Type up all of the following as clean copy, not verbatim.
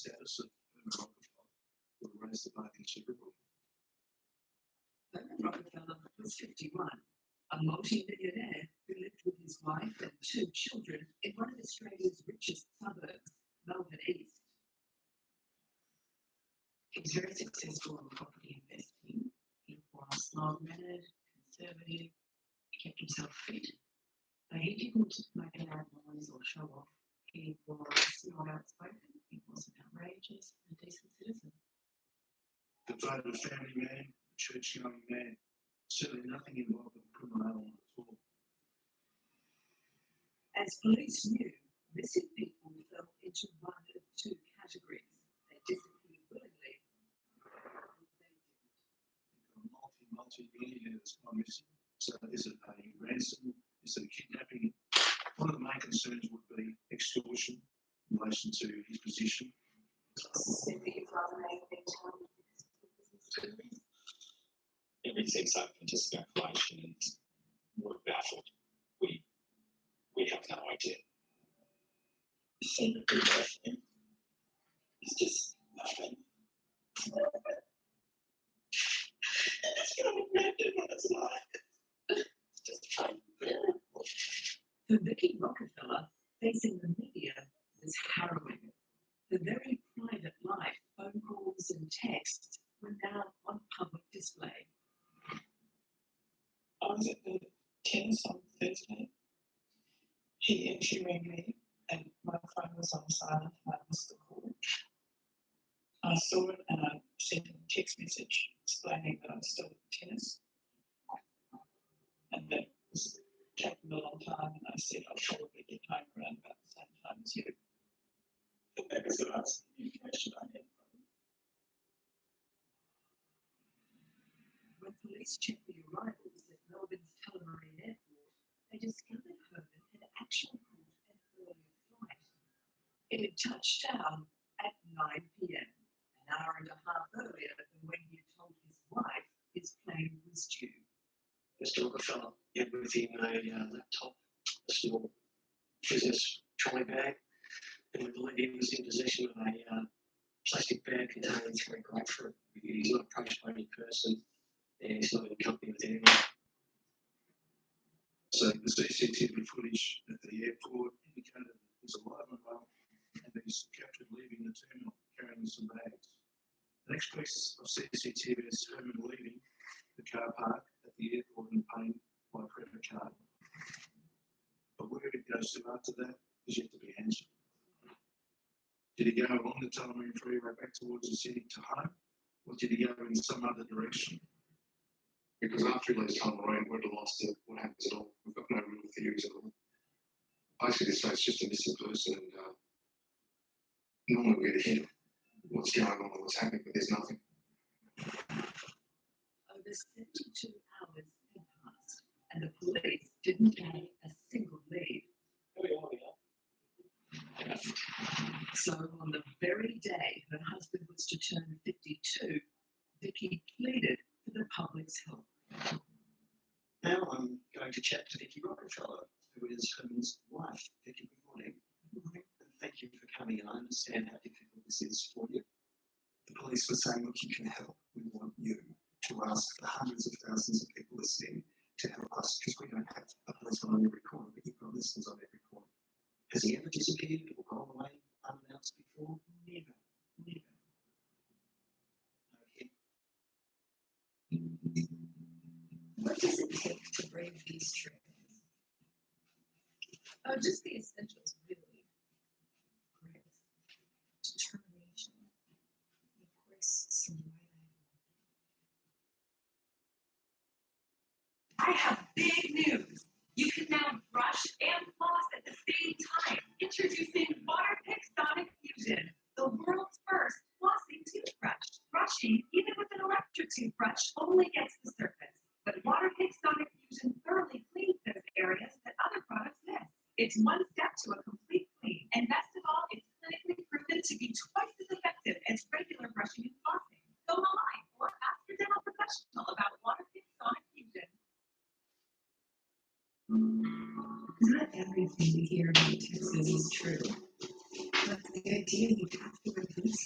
status of Herman Rockefeller would raise the bar considerably. Herman Rockefeller was 51, a multi-millionaire who lived with his wife and 2 children in one of Australia's richest suburbs, Melbourne East. He was very successful in property investing. He was mild-mannered, conservative, he kept himself fit, but he didn't make a loud noise or show off. He was not outspoken, he wasn't outrageous, and a decent citizen. Devoted family man, a church-going man, certainly nothing involved with criminal element at all. As police knew, missing people fell into one of 2 categories. They disappeared willingly, or they didn't. Multi-millionaire that's gone missing. So is it a ransom? Is it a kidnapping? One of the main concerns would be extortion in relation to his position. Everything's open to speculation and we're baffled. We have no idea. It's just nothing. It's going to be random when it's not. It's just unbearable. For Vicky Rockefeller, facing the media was harrowing. Her very private life, phone calls and texts, were now on public display. I was at the tennis on Thursday. She rang me and my phone was on silent and I missed the call. I saw it and I sent a text message explaining that I was still at tennis. And that was taking a long time and I said I'll probably get home around about the same time as you. But that was the last communication I had from them. When police checked the arrivals at Melbourne's Tullamarine Airport, they discovered Herman had actually caught an earlier flight. It had touched down at 9 p.m, an hour and a half earlier than when he had told his wife his plane was due. Mr. Rockefeller had with him a laptop, a small business trolley bag, and we believe he was in possession of a plastic bag containing 3 grapefruit. He's not approached by any person, and he's not in company with anyone. So the CCTV footage at the airport indicated that he's alive and well, and he's captured leaving the terminal carrying some bags. The next piece of CCTV is Herman leaving the car park at the airport and paying by credit card. But where it goes to after that is yet to be answered. Did he go along the Tullamarine Freeway back towards the city to home, or did he go in some other direction? Because after he leaves Tullamarine, we're at a loss to what happens at all. We've got no real theories at all. Basically, so it's just a missing person, and normally we get a hint of what's going on and what's happening, but there's nothing. Over 72 hours had passed, and the police didn't have a single lead. So on the very day her husband was to turn 52, Vicky pleaded for the public's help. Now I'm going to chat to Vicky Rockefeller, who is Herman's wife. Vicky, good morning. Good morning. And thank you for coming, and I understand how difficult this is for you. The police were saying, look, you can help. We want you to ask the hundreds of thousands of people listening to help us, because we don't have a policeman on every corner, but you've got listeners on every corner. Has he ever disappeared or gone away unannounced before? Never. Okay. What does it take to brave these trails? Oh, just the essentials, really. Grace, determination, and of course, some writing. I have big news. You can now brush and floss at the same time. Introducing Waterpik Sonic Fusion, the world's first flossing toothbrush. Brushing, even with an electric toothbrush, only gets the surface. But Waterpik Sonic Fusion thoroughly cleans those areas that other products miss. It's one step to a complete clean, and best of all, it's clinically proven to be twice as effective as regular brushing and flossing. Go online or ask your dental professional about Waterpik Sonic Fusion. Not everything we hear about Texas is true, but the idea you have to release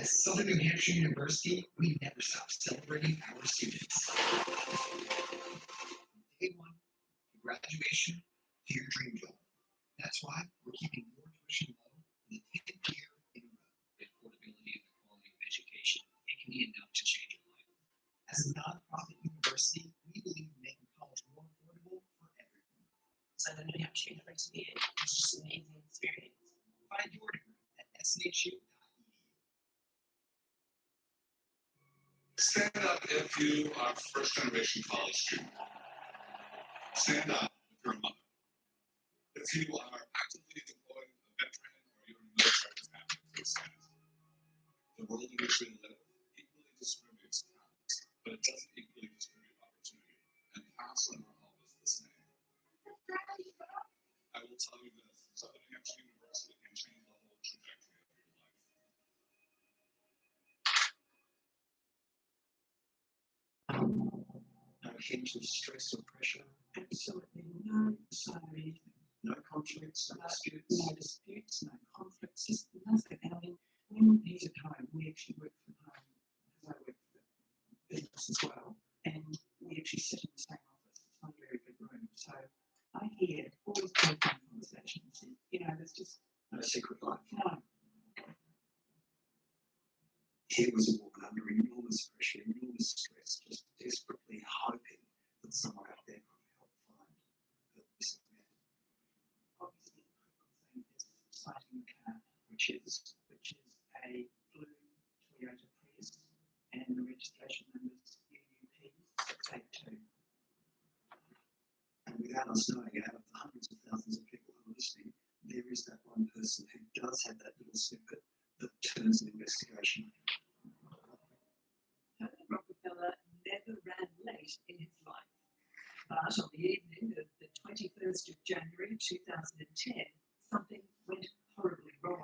At Southern New Hampshire University, we never stop celebrating our students. Day one, graduation to your dream job. That's why we're keeping your tuition low for the 10th year in a row. The affordability and the quality of education, it can be enough to change your life. As a nonprofit university, we believe in making college more affordable for everyone. Southern New Hampshire University is just an amazing experience. Find your degree at shu.edu. Stand up if you are first generation college student. Stand up if you're a mother. If you are actively deployed, a veteran, or you're in the military family, please stand. The world in which we live equally distributes talents, but it doesn't equally distribute opportunity. And paths are not always the same. I will tell you this, Southern New Hampshire University can change the whole trajectory of your life. No hints of stress or pressure, Absolutely no salary, no conflicts, no disputes. no disputes, no conflicts, just nothing. I mean, when he's at home, we actually work from home because I work for the business as well, and we actually sit in the same office. It's not a very big room, so I hear always talking conversations. And, you know, there's just No secret life. no. He was a woman under enormous pressure, enormous stress, just desperately hoping that someone out there could help find the missing man. Obviously, the critical thing is sighting the car, which is a blue Toyota Prius, and the registration number is UUP 682. And without us knowing, out of the hundreds of thousands of people who are listening, there is that one person who does have that little snippet that turns an investigation. Herman Rockefeller never ran late in his life. But on the evening of the 21st of January 2010, something went horribly wrong.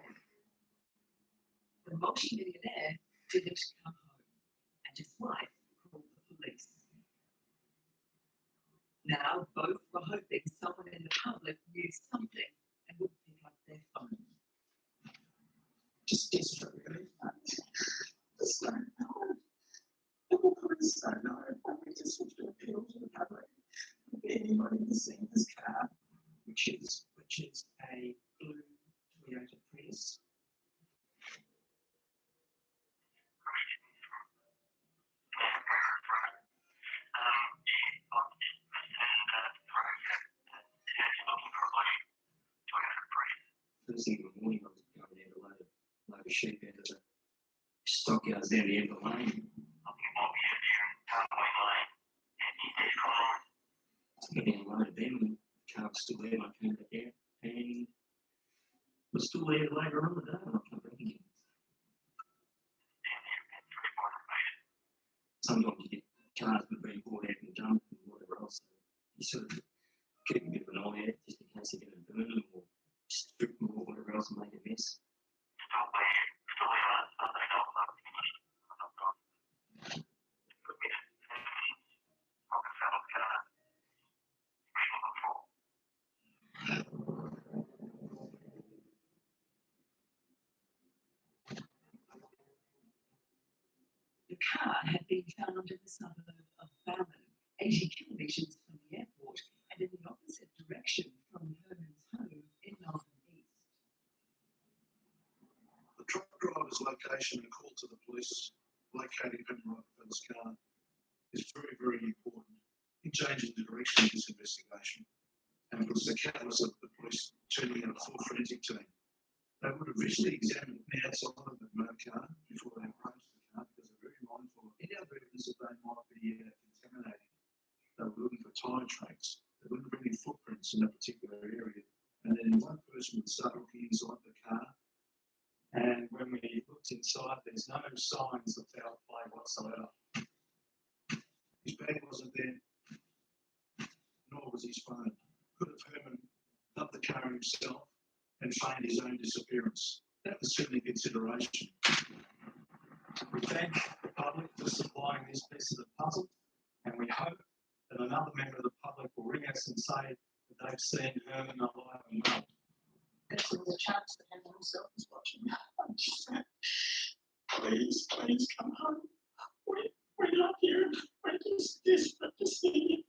The multi-millionaire didn't come home, and his wife called the police. Now, both were hoping someone in the public knew something and would pick up their phone. Just desperate, really. Just don't know. People just don't know. And we just want to appeal to the public. If anybody has seen this car, which is a blue Toyota Prius. Thursday in the morning, I was going down to load a sheep out of the stockyards down the end of the lane. I got down and loaded them, and the car was still there, and I came back out, and it was still there later on the day, and I come back again. Sometimes you get cars that are being bought out and dumped and whatever else, so you sort of keep a bit of an eye out just in case they're going to burn them or strip them or whatever else and make a mess. The car had been found in the suburb of Fallon, 80 kilometres from the airport and in the opposite direction from Herman's home in Melbourne East. The truck driver's location and call to the police locating Herman Rockefeller's car is very, very important in changing the direction of this investigation. And it was the catalyst of the police turning out a full forensic team. They would have visually examined the outside of the motor car before they approached the car because they're very mindful of any other evidence that they might be contaminating. They were looking for tyre tracks. They were looking for any footprints in that particular area. And then one person would start looking inside the car. And when we looked inside, there's no signs of foul play whatsoever. His bag wasn't there, nor was his phone. Could have Herman dumped the car himself and feigned his own disappearance. That was certainly consideration. We thank the public for supplying this piece of the puzzle, and we hope that another member of the public will ring us and say that they've seen Herman alive and well. There's a chance that Herman himself is watching. please come home. We're not here. We're just desperate to see you.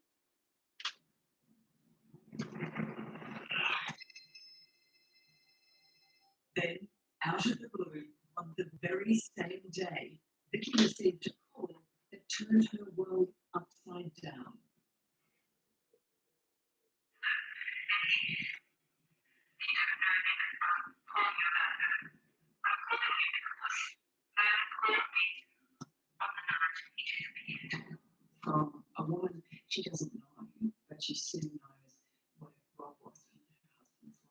Then, out of the blue, on the very same day, Vicky received a call that turned her world upside down. From a woman she doesn't know, but she soon knows what a role was in her husband's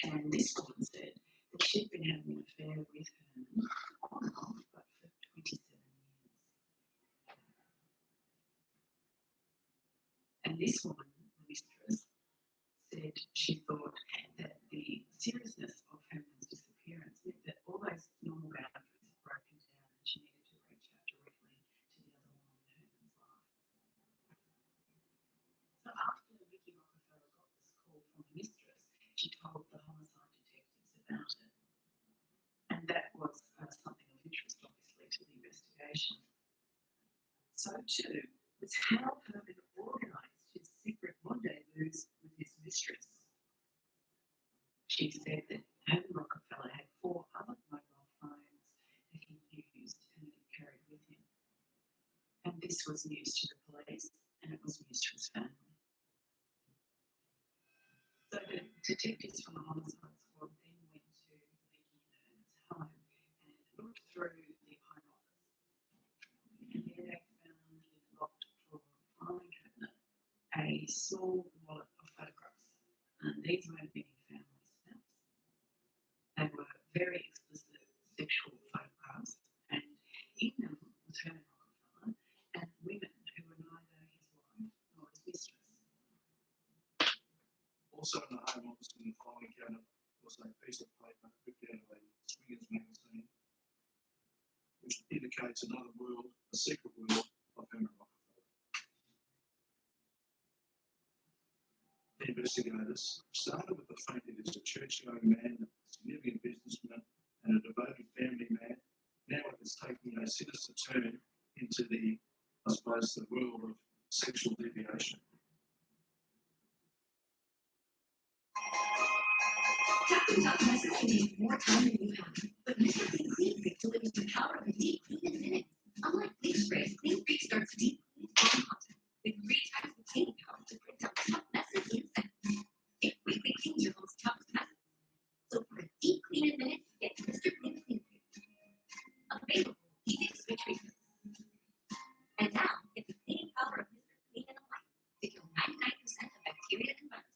life. And this woman said that she'd been having an affair with Herman on and off, but for 27 years. And this woman, the mistress, said she thought that the seriousness of Herman's disappearance meant that all those normal boundaries had broken down and she needed to reach out directly to the other woman in Herman's life. So after Vicky Rockefeller got this call from the mistress, she told the homicide detectives about it. And that was something of interest, obviously, to the investigation. So too was how Herman organised his secret rendezvous with his mistress. She said that Herman Rockefeller had 4 other mobile phones that he used and that he carried with him. And this was news to the police, and it was news to his family. So the detectives from the homicide squad then went to Vicky and Herman's home and looked through the home office. And there they found in a locked drawer behind Herman a small wallet of photographs. And these were many family snaps. They were very explicit sexual photographs, and in them was Herman Rockefeller and women who were neither his wife nor his mistress. Also in the home office in the filing cabinet was a piece of paper ripped out of a swingers magazine, which indicates another world, a secret world of Herman Rockefeller. The investigators started with the fact that he's a church-going man, a significant businessman, and a devoted family man. Now it's taking a sinister turn into the, I suppose, the world of sexual deviation. Captain Douglas has needed more time than you have, but Mr. Clean Creek delivers the power of a deep clean in minutes. Unlike bleach spray, Clean Creek starts deep clean on content with 3 times the cleaning power to break down tough messes in seconds. It quickly cleans your home's toughest messes. So for a deep clean in minutes, get Mr. Clean Creek. Available, easy to switch treatments. And now, get the cleaning power of Mr. Clean in a light to kill 99% of bacteria and viruses.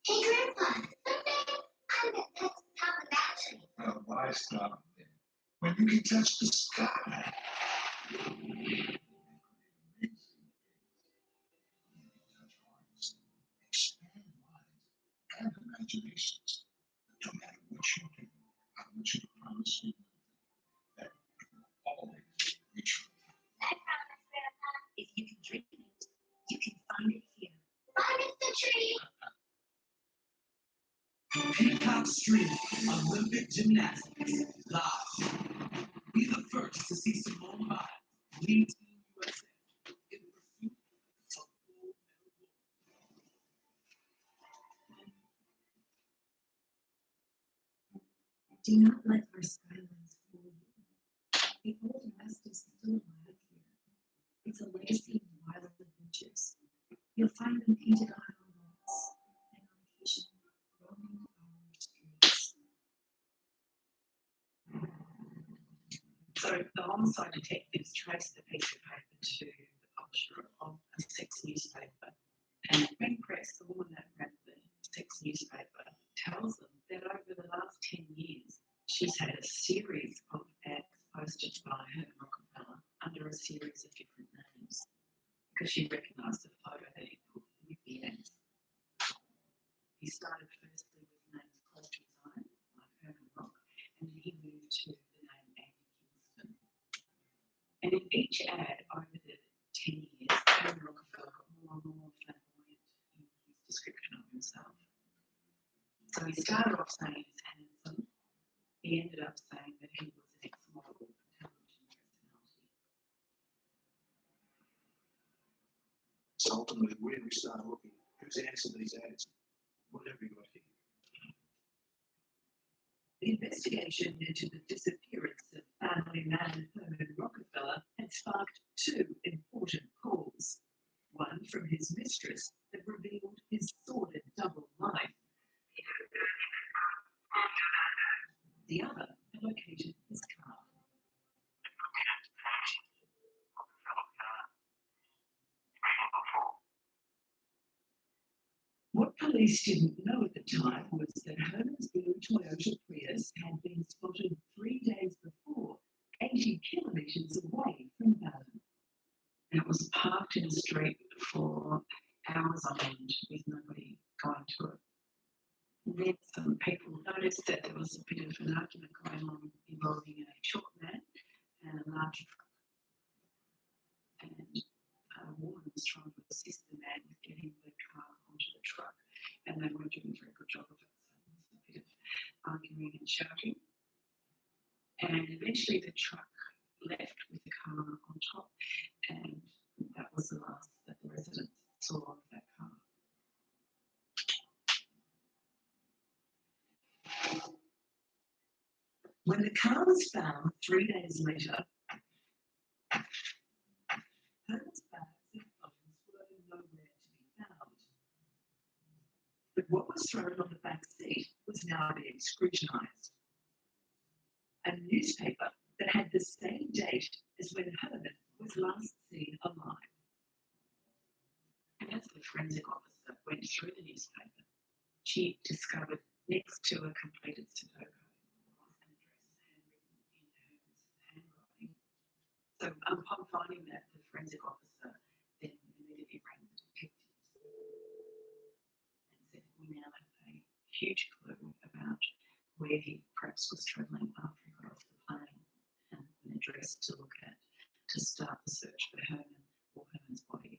Hey, Grandpa, I bet that's how the battery. Well, why stop there? When you can touch the sky. Expand minds and imaginations. No matter what you do, I want you to promise me that you will always reach for it. I promise, Grandpa, if you can dream it, you can find it here. Find it the tree. Peacock Street Olympic Gymnastics live. Be the first to see Simone Biles lead Team USA in pursuit of gold medal. Do not let our skylines fool you. The Old West is still alive here. It's a legacy of wild adventures. You'll find them painted on our walls and on occasion roaming our streets. So the homicide detectives traced the piece of paper to the publisher of a sex newspaper. And when pressed, the woman that ran the sex newspaper tells them that over the last 10 years, she's had a series of ads posted by Herman Rockefeller under a series of different names because she recognised the photo that he put with the ads. He started firstly with names close to his own, like Herman Rock, and then he moved to the name Andy Kingston. And in each ad over the 10 years, Herman Rockefeller got more and more flamboyant in his description of himself. So he started off saying he's handsome. He ended up saying that he was an ex-model and television personality. So ultimately, when we start looking, who's answered these ads? What have we got here? The investigation into the disappearance of family man Herman Rockefeller had sparked two important calls. One from his mistress that revealed his sordid double life. The other had located his car. What police didn't know at the time was that Herman's blue Toyota Prius had been spotted 3 days before, 80 kilometres away from Ballon. And it was parked in a street for hours on end with nobody going to it. And then some people noticed that there was a bit of an argument going on involving a short man and a large truck. And a woman was trying to assist the man with getting the car onto the truck, and they weren't doing a very good job of it. So there was a bit of arguing and shouting. And eventually the truck left with the car on top, and that was the last that the residents saw of that car. When the car was found 3 days later, Herman's bags and clothes were nowhere to be found. But what was thrown on the back seat was now being scrutinised. A newspaper that had the same date as when Herman was last seen alive. And as the forensic officer went through the newspaper, she discovered next to a completed Sudoku was an address handwritten in Herman's handwriting. So upon finding that, the forensic officer then immediately rang the detectives and said, we now have a huge clue about where he perhaps was travelling after he got off the plane, and an address to look at to start the search for Herman or Herman's body.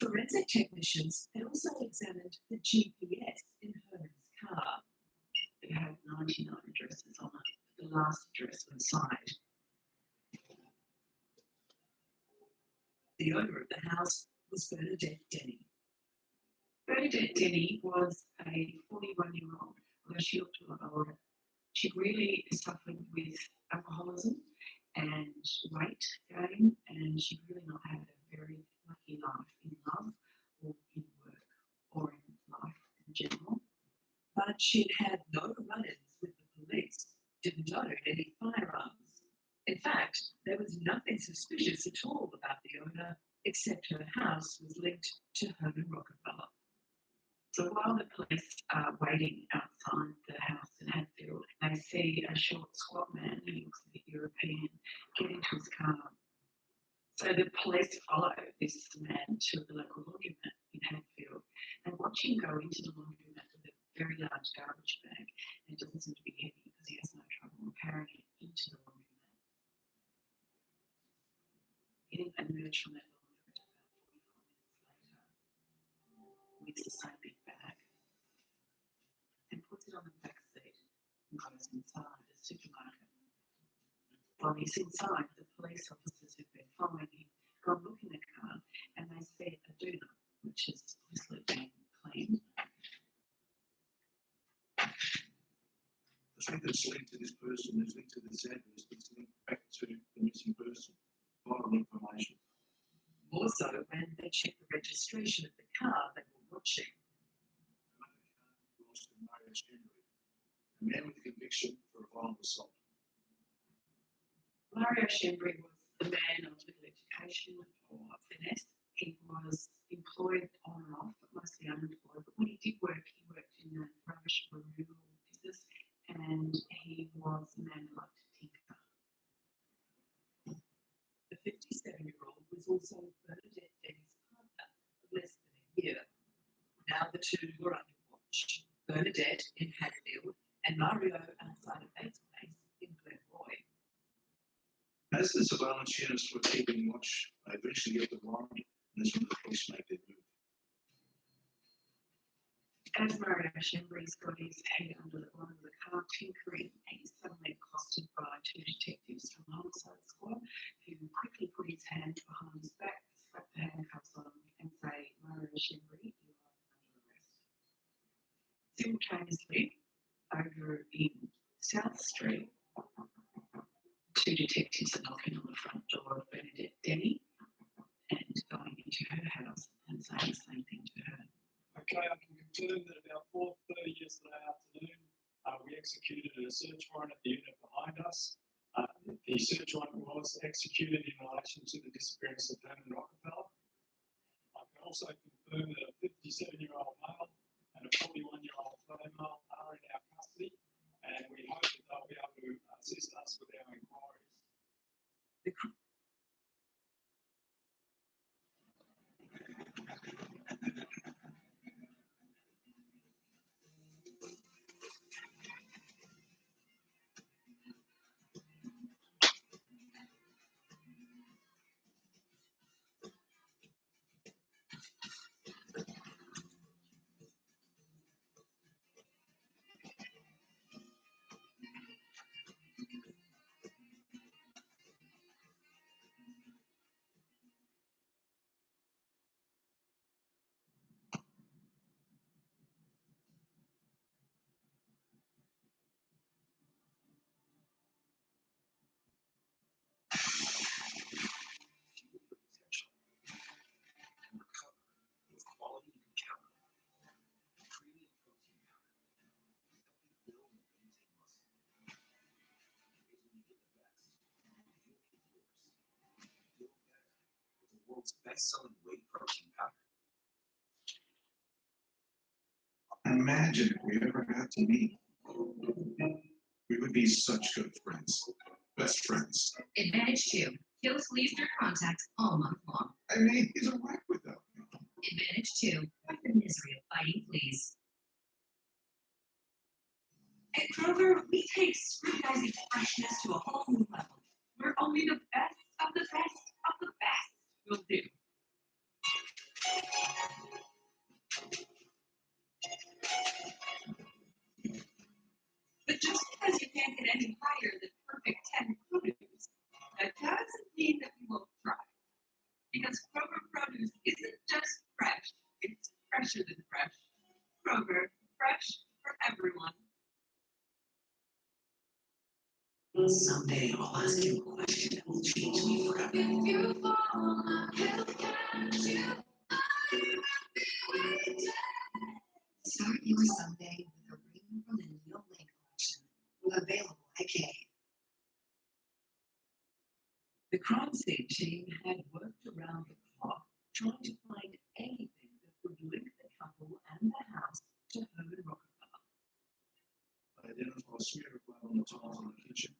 Forensic technicians had also examined the GPS in Herman's car. It had 99 addresses on it. The last address was inside. The owner of the house was Bernadette Denny. Bernadette Denny was a 41-year-old, although she looked a lot older. She really suffered with alcoholism and weight gain, and she really not had a very lucky life in love or in work or in life in general. But she'd had no run-ins with the police, didn't own any firearms. In fact, there was nothing suspicious at all about the owner, except her house was linked to Herman Rockefeller. So while the police are waiting outside the house in Hatfield, they see a short, squat man who looks a bit European get into his car. So the police follow this man to the local laundromat in Hatfield and watch him go into the laundromat with a very large garbage bag. And it doesn't seem to be heavy because he has no trouble carrying it into the laundromat. He then emerged from that laundromat about 45 minutes later with the same big bag and puts it on the back seat and goes inside the supermarket. While he's inside, the police officers who've been following him go and look in the car and they see a doona, which is obviously being cleaned. The fact that it's linked to this person is linked to this address, it's linked back to the missing person. Vital information. More so when they check the registration of the car they were watching. A man with conviction for a violent assault. Mario Schembri was a man of little education or other two were under watch, Bernadette in Hadfield and Mario outside of Bates Place in Glenroy. As the surveillance units were keeping watch, they eventually get the warrant, and that's when the police make their move. As Mario Shembree's got his head under the bonnet of the car tinkering, he's suddenly accosted by two detectives from the homicide squad who quickly put his hand behind his back, slap the handcuffs on him and say, Mario Shembree, you are under arrest. Simultaneously, over in South Street, two detectives are knocking on the front door of Bernadette Denny and going into her house and saying the same thing to her. Okay, I can confirm that about 4:30 yesterday afternoon, we executed a search warrant at the unit behind us. The search warrant was executed in relation to the disappearance of Herman Rockefeller. I can also confirm that a 57-year-old male and a 41-year-old female are in our custody, and we hope that they'll be able to assist us with our inquiries. World's best-selling whey protein powder. Imagine if we ever got to meet. We would be such good friends. Best friends. Advantage 2. Kills leaves your contacts all month long. I mean, he's a wreck without me. Advantage 2. With the misery of fighting fleas. At Kroger, we take scrutinizing freshness to a whole new level, where only the best of the best of the best will do. But just because you can't get any higher than perfect 10 produce, that doesn't mean that we won't try. Because Kroger produce isn't just fresh, it's fresher than fresh. Kroger, fresh for everyone. Someday I'll ask you a question that will change me forever. If you fall, he'll catch you. Start your Sunday with a ring from the Neil Lane collection, available at Kay. The crime scene team had worked around the clock trying to find anything that would link the couple and the house to Herman Rockefeller. They identify a smear of blood on the tiles in the kitchen,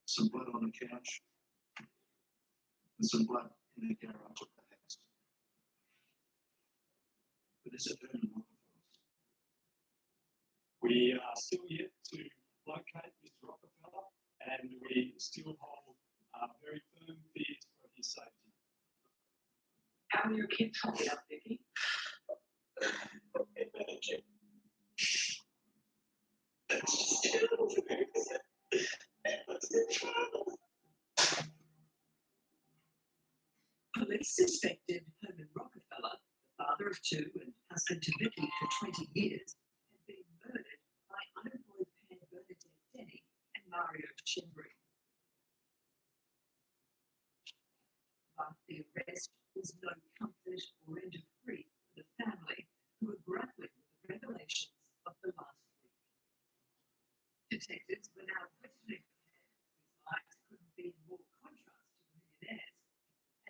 some blood on the couch, and some blood in the garage of the house. But is it Herman Rockefeller? We are still yet to locate Mr. Rockefeller, and we still hold very firm fears for his safety. How are your kids holding up, Vicky? Police suspected Herman Rockefeller, the father of two and husband to Vicky for 20 years, had been murdered by unemployed pair Bernadette Denny and Mario Shembree's. But the arrest was no comfort or end of grief for the family who were grappling with the revelations of the last week. Detectives were now questioning the pair whose lives couldn't be in more contrast to the millionaires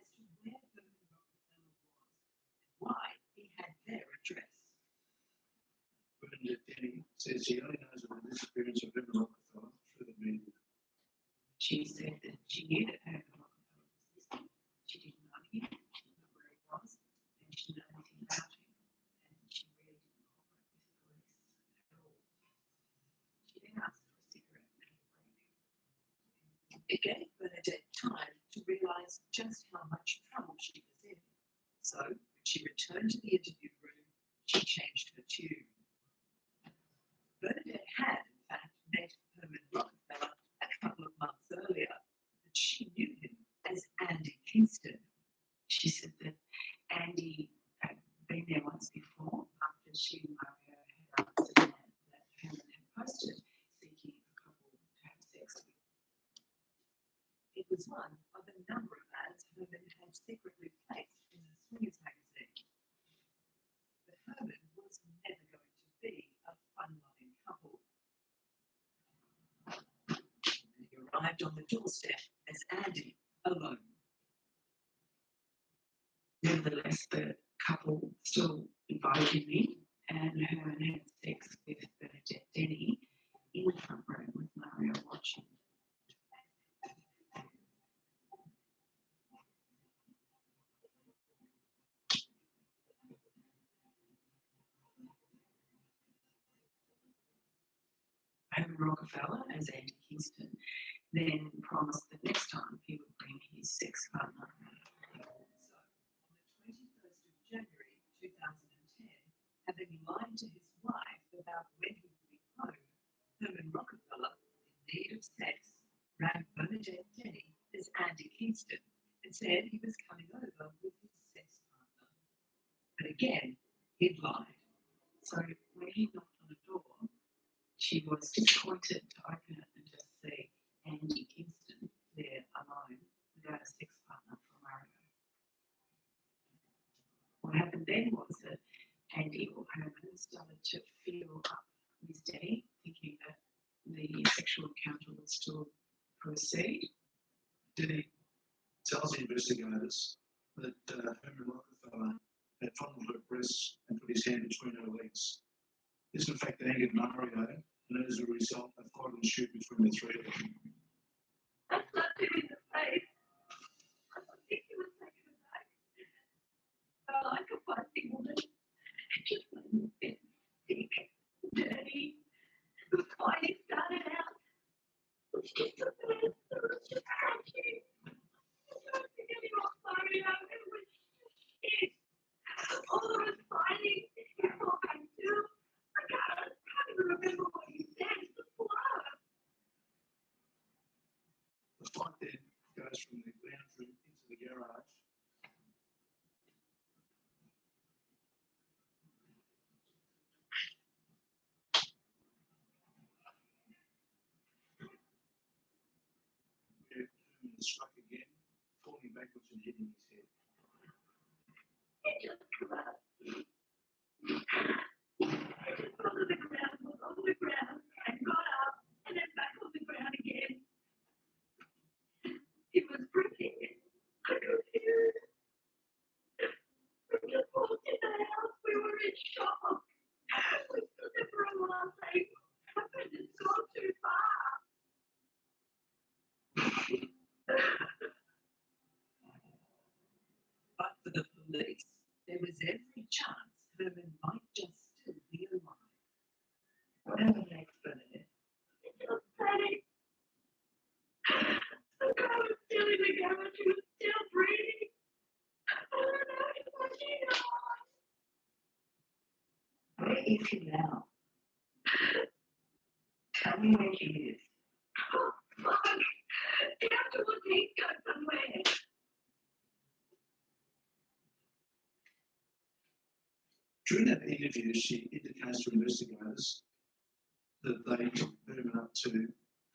as to where Herman Rockefeller was and why he had their address. Bernadette Denny says she only knows of the disappearance of Herman Rockefeller through the media. She said that she knew that Herman Rockefeller was missing. She didn't know him, she didn't know where he was, and she didn't know anything returned to the interview room, she changed her tune. Bernadette had, in fact, met Herman Rockefeller a couple of months earlier, but she knew him as Andy Kingston. She said that Andy had been there once before after she and Mario had asked a man that Herman had posted seeking a couple to have sex with. It was one of a number of ads Herman had secretly placed in the Swingers magazine. But Herman was never going to be a fun-loving couple. And he arrived on the doorstep as Andy, alone. Nevertheless, the couple still invited him in, and Herman had sex with Bernadette Denny in the front room with Mario watching. Herman Rockefeller, as Andy Kingston, then promised that next time he would bring his sex partner. So, on the 21st of January 2010, having lied to his wife about when he would be home, Herman Rockefeller, in need of sex, rang Bernadette Denny as Andy Kingston and said he was coming over with his sex partner. But again, he'd lied. So when he knocked on the door, she was disappointed to open it and just see Andy Kingston there alone without a sex partner for Mario. What happened then was that Andy or Herman started to feel up his day, thinking that the sexual encounter would still proceed. Denny tells the investigators that Herman Rockefeller had fondled her breasts and put his hand between her legs. This, in fact, angered Mario, and as a result, a fight ensued between the three of them. I slapped him in the face. I think he was taken aback. I like a feisty woman. Just when you've been sick, dirty. The fighting started out. It's just a bit of Angie. Don't forget your Mario. It was shit. All the fighting. It's all I do. I can't even remember what he said. It's a blur. The fight then goes from the lounge room into the garage. Where Herman is struck again, falling backwards and hitting his head. It just collapsed. I just got to the ground, was on the ground, and got up, and then back on the ground again. It was breathing. I could hear it. We just walked in the house. We were in shock. We stood there for a while saying, "Happened, it's gone too far." But for the police, there was every chance Herman might just still be alive. What happened next, Bernadette? It just panicked. The guy was still in the garage. He was still breathing. I don't know if I need a heart. Where is he now? Tell me where he is. Oh, fuck. You have to look he's got somewhere. During that interview, she indicates to investigators that they took Herman up to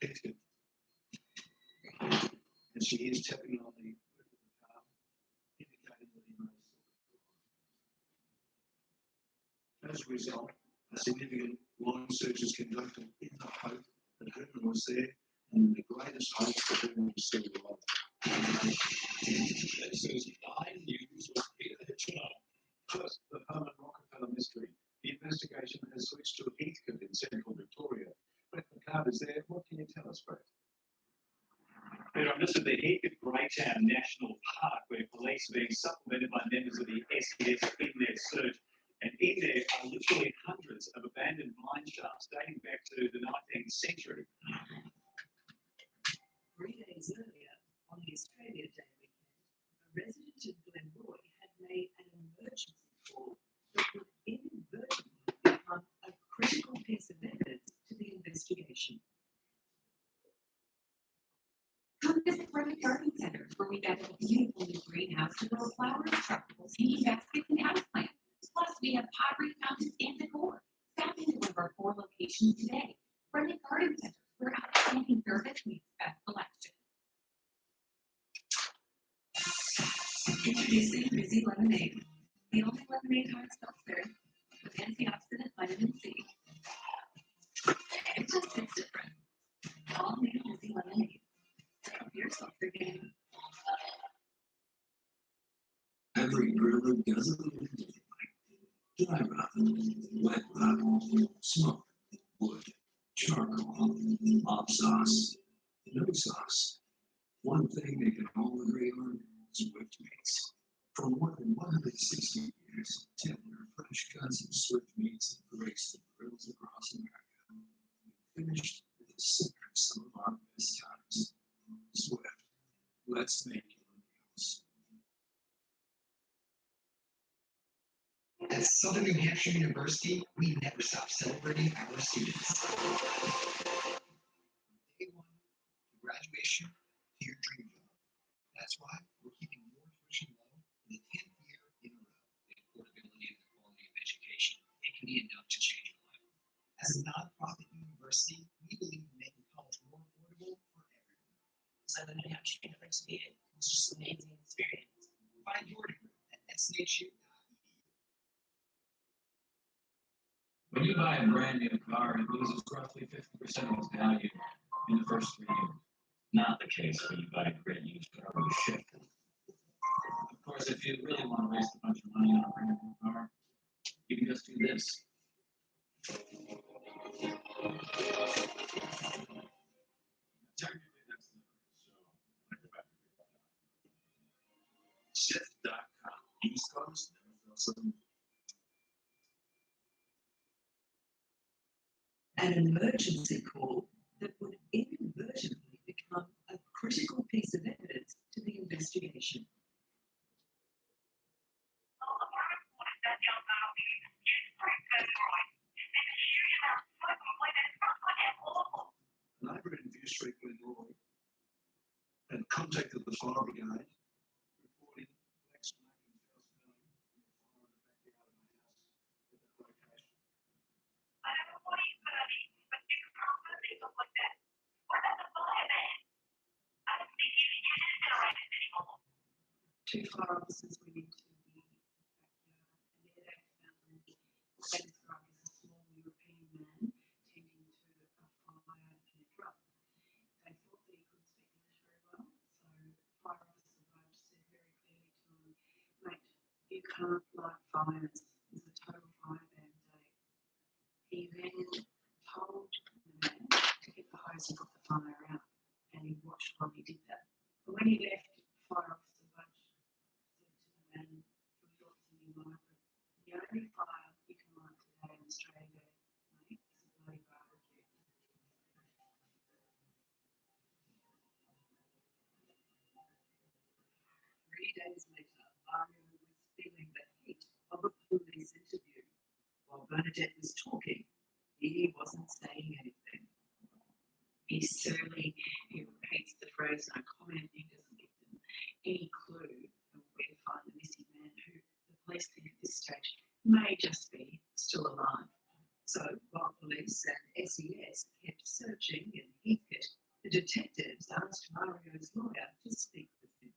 Heathcote. And she is tapping on the roof of the car, indicating that he knows. As a result, a significant line search is conducted in the hope that Herman was there, and the greatest hope that Herman was still alive. This is 9 News with Peter Hitchner. First, the Herman Rockefeller mystery. The investigation has switched to Heathcote in central Victoria. Brett McCart is there. What can you tell us, Brett? This is the Heathcote Greytown National Park, where police are being supplemented by members of the SES in their search. And in there are literally hundreds of abandoned mine shafts dating back to the 19th century. 3 days earlier, on the Australia Day weekend, a resident of Glenroy had made an emergency number of truckles, hanging baskets, and houseplants. Plus, we have pottery, fountains, and decor. Stop into one of our 4 locations today. Friendly Garden Center, where outstanding service meets best selection. Introducing Busy Lemonade, the only lemonade hard seltzer with antioxidant vitamin C. It just hits different. All new Busy Lemonade. Step up your seltzer game. Every griller doesn't look dry rub, wet rub, smoke, wood, charcoal, mop sauce, no sauce. One thing they can all agree on is Swift meats. For more than 160 years, tender, fresh cuts of Swift meats have graced the grills across America. Finished with a sip of some of our best times. Swift, let's make your meals. At Southern New Hampshire University, we never stop celebrating our students. Day one to graduation to your dream job. That's why we're keeping your tuition low for the 10th year in a row. The affordability and the quality of education, it can be enough to change your life. As a nonprofit university, we believe in making college more affordable for everyone. Southern New Hampshire University, it's just an amazing experience. Find your degree at SNHU. When you buy a brand new car, it loses roughly 50% of its value in the first 3 years. Not the case when you buy a great used car with shit. Of course, if you really want to waste a bunch of money on a brand new car, you can just do this. Chef.com. Used cars never felt so good. An emergency call that would inadvertently become a critical piece of evidence to the investigation. An neighbour in View Street, Glenroy, had contacted the fire brigade, reporting black smoke and foul smelling from a fire in the backyard of a house at that location. Two fire officers went into the backyard and there they found what they described as a small European man tending to a fire in a drum. They thought that he couldn't speak English very well, so fire officer Budge said very clearly to him, mate, you can't light fires. There's a total fire ban day. He then told the man to get the hose and put the fire out, and he watched while he did that. But when he left, fire officer Budge said to the man, your thoughts in your mind, the only fire you can light today in Australia, mate, is a bloody barbecue. 3 days later, Mario was feeling the heat of a police interview. While Bernadette was talking, he wasn't saying anything. He's surly, he repeats the phrase no comment, he doesn't give them any clue of where to find the missing man who the police think at this stage may just be still alive. So while police and SES kept searching in Heathcote, the detectives asked Mario's lawyer to speak with him.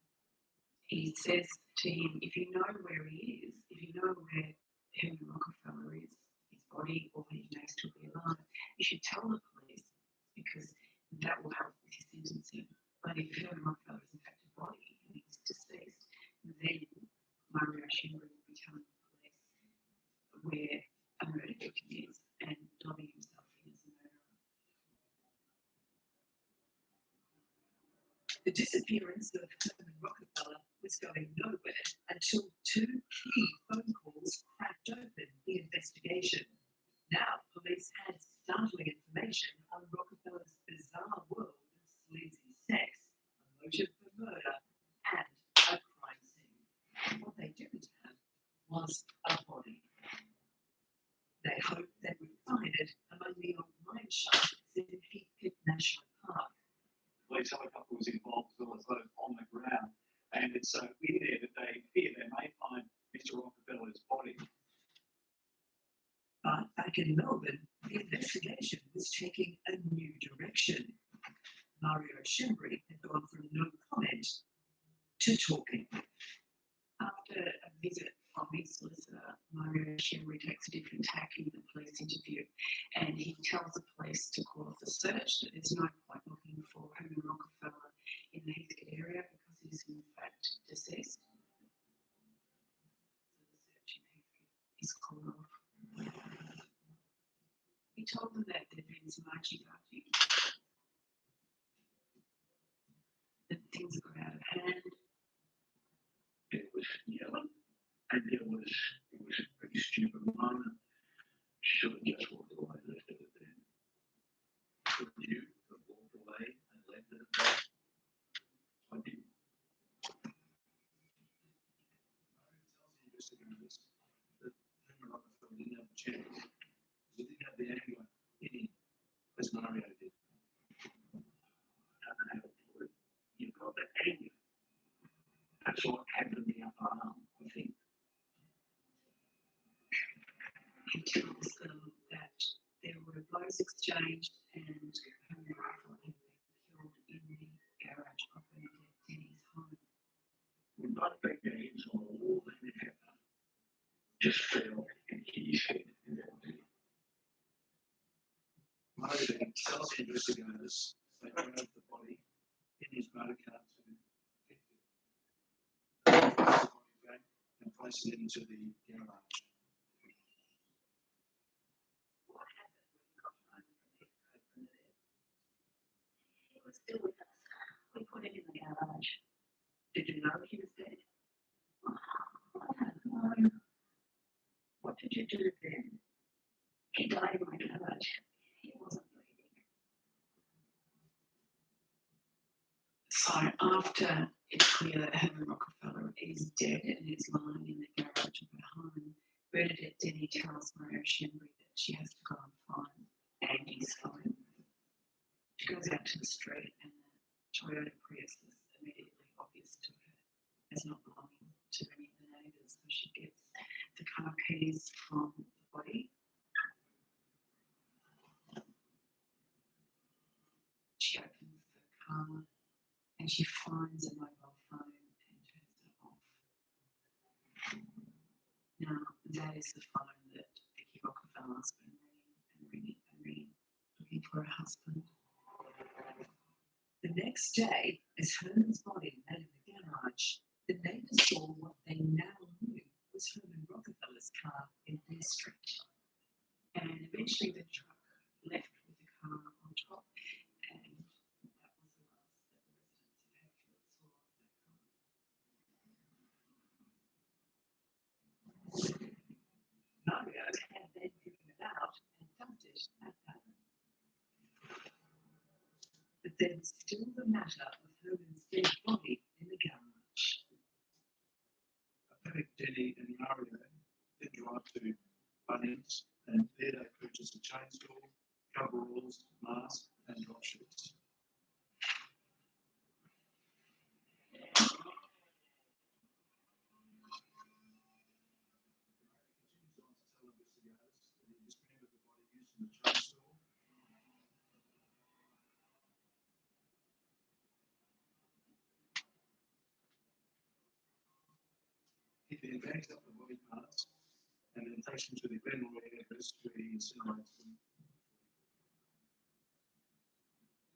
He says to him, if you know where he is, if you know where Henry Rockefeller is, his body, or he may still be alive, you should tell the police because that will help with his sentencing. But if Henry Rockefeller is in fact a body and he's deceased, then Mario Schindler will be telling the police where a murder victim is and dubbing himself in as a murderer. The disappearance of Herman Rockefeller was going nowhere until 2 key phone calls cracked open the investigation. Now, police had startling information on Rockefeller's bizarre world of sleazy sex, a motive for murder, and a crime scene. What they didn't have was a body. They hoped they would find it among the old mine shafts in Heathcote National Park. Police helicopter was involved as well as those on the ground, and it's in there that they fear they Back in Melbourne, the investigation was taking a new direction. Mario Schembri had gone from no comment to talking. After a visit from his solicitor, Mario Schembri takes a different tack in the police interview, and he tells the police to call off the search, that there's no point looking for Herman Rockefeller in the Heathcote area because he's in fact deceased. So the search in Heathcote is called off. He told them that there'd been some archie-barchie, that things got out of hand. It was yelling, and it was a pretty stupid moment. Should have just walked away and left it there. Could you have walked away and left it there? I did. That Herman Rockefeller didn't have a chance. He didn't have the anger in him as Mario did. I don't know how to put it. You've got the anger. That's what happened in the upper arm, I think. He tells them that there were blows exchanged and Herman Rockefeller had been killed in the garage operating at Denny's home. We might think that he was on the wall and it happened. Just fell and hit his head and that was it. Mario then tells the investigators they drove the body in his motor car to and place it into the garage. What happened when he got home from Heathcote, Bernadette? He was still with us. We put him in the garage. Did you know he was dead? I don't know. What did you do then? He died in my garage. He wasn't bleeding. So after it's clear that Herman Rockefeller is dead and is lying in the garage of her home, Bernadette Denny tells Mario Schembri that she has to go and find Andy's phone. She goes out to the street and the Toyota Prius is immediately obvious to her as not belonging to any of the neighbours. So she gets the car keys from the body. She opens the car and she finds a mobile phone and turns it off. Now, that is the phone that Vicky Rockefeller's been ringing, looking for her husband. The next day, as Herman's body lay in the garage, the neighbours saw what they now knew was Herman Rockefeller's car in their street. And eventually the truck left with the car on top, and that was the last that the residents of Hatfield saw of that car. Mario had then driven it out and dumped it at that. But there's still the matter of Herman's dead body in the garage. Denny and Mario then drive to Bunnings and there they purchase a chainsaw, coveralls, mask and drop shoots. He then bags up the body parts and then takes them to the Glenroy address where he incinerates them.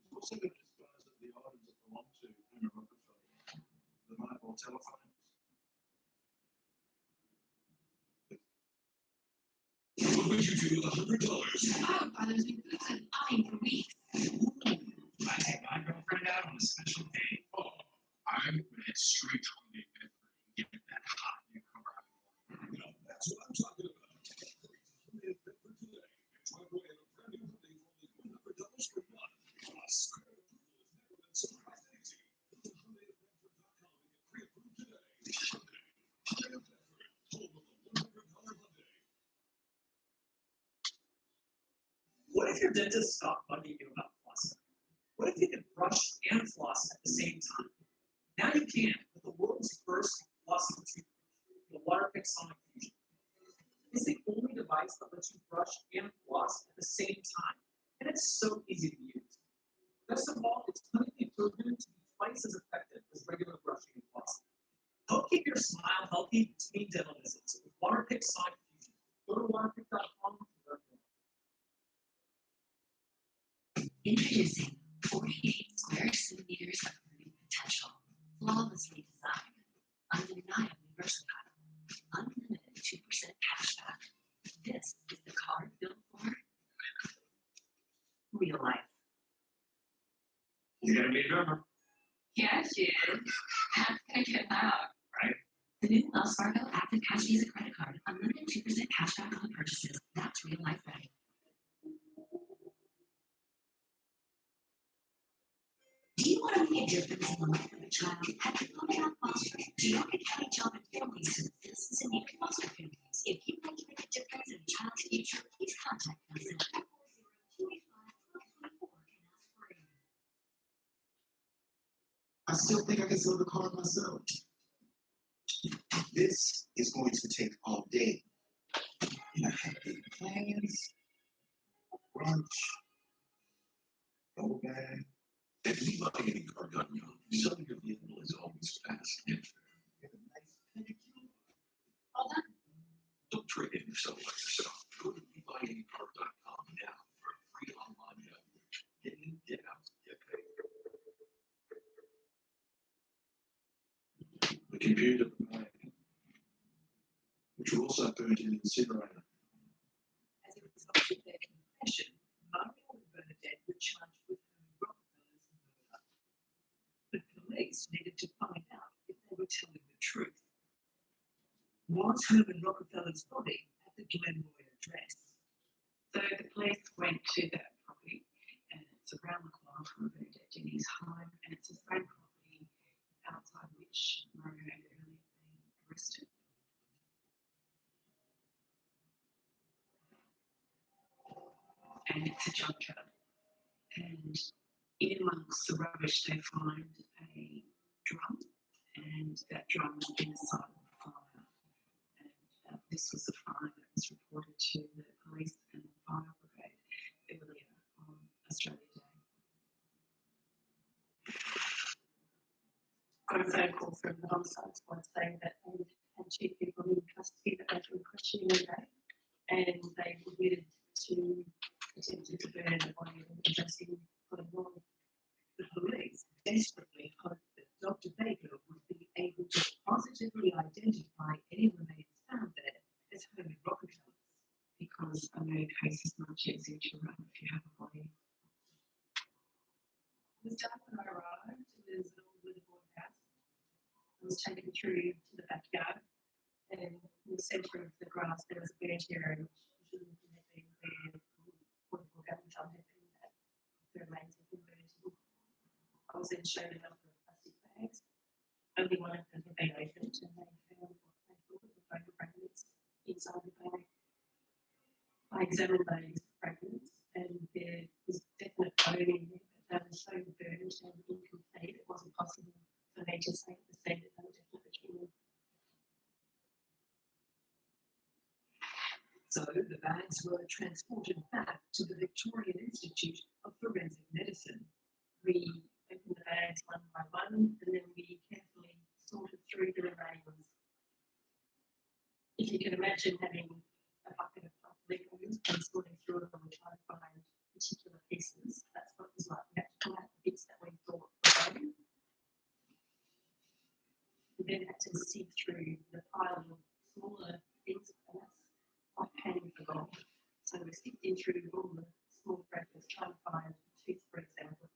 He's also going to dispose of the items that belong to Herman Rockefeller, the mobile telephones. What would you do with $100? Oh, brothers and boots and buying for weeks. I take my girlfriend out on a special date. Oh, I would head straight to the Bedford and get that hot new car. No, that's what I'm talking about. In Bedford today, driveway and a brand new building for only $100 per month. Plus, credit approval has never been so fast and easy. Go to HyundaiOfBedford.com and get pre-approved today. Hyundai of Bedford, home of the $100 Hyundai. What if your dentist stopped bugging you about flossing? What if you could brush and floss at the same time? Now you can with the world's first flossing toothbrush, the Waterpick Sonic Fusion. It's the only device device that lets you brush and floss at the same time, and it's so easy to use. Best of all, it's clinically proven to be twice as effective as regular brushing and flossing. Help keep your smile healthy between dental visits with Waterpik Sonic Fusion. Go to waterpik.com to learn more. Introducing 48 square centimeters of learning potential, flawlessly designed, undeniably versatile, unlimited 2% cashback. This is the card built for real life. You're gonna be a drummer. Yeah, she is. How can I get out? Right. The new Wells Fargo Active Cash Visa credit card, unlimited 2% cashback on purchases. That's real life ready. Do you want to make a difference in the life of a child? Have you looked at fostering? Geauga County Job and Family Services is a new foster communities. If you'd like to make a difference in a child's future, please contact us at 40285-1224 and ask for aid. I still think I can sell the car myself. This is going to take all day. And I have big plans, brunch, go bag. If you buy any car gun young, selling your vehicle is always fast and fair. Get a nice pedicure. All done. Don't trade in yourself like yourself. Go to buyanycar.com now for a free online evaluation. Get in, get out, get paid. The computer bag, which were also burned in an incinerator. As a result of their confession, Mario and Bernadette were charged with Herman Rockefeller's murder. The police needed to find out if they were telling the truth. Was Herman Rockefeller's body at the Glenroy address? So the police went to that property, and it's around the corner from Bernadette Jenny's home, and it's the same property outside which Mario had earlier been arrested. And it's a junkyard. And in amongst the rubbish, they find a drum, and that drum had been the site of a fire. And this was the fire that was reported to the police and the fire brigade earlier on Australia Day. Got a phone call from the homicide squad saying that they had two people in custody that they've been questioning today, and they admitted to attempting to burn the body of an addressing Glenroy. The police desperately hoped that Dr. Baker would be able to positively identify any remains found there as Herman Rockefeller's, Because a murder case is much easier to run if you have a body. It was dark when I arrived. It was an old weatherboard house. I was taken through to the backyard, and in the centre of the grass there was a bench area which shouldn't have been there. Weatherboard gardens had been that. The remains had been burnt. I was then shown a number of plastic bags. Only one of them had been opened, and they found what they thought were bone fragments inside the bag. I examined those fragments, and there was definite bone in there, but they were so burnt and incomplete, it wasn't possible for me to say at the scene that they were definitely human. So the bags were transported back to the Victorian Institute of Forensic Medicine. We opened the bags one by one, and then we carefully sorted through the remains. If you can imagine having a bucket of liquids and sorting through them and trying to find particular pieces, that's what it was like. We had to pull out the bits that we thought were bone. We then had to sift through the pile of smaller things, and that's like panning for gold. So we're sifting through all the small fragments, trying to find a tooth, for example,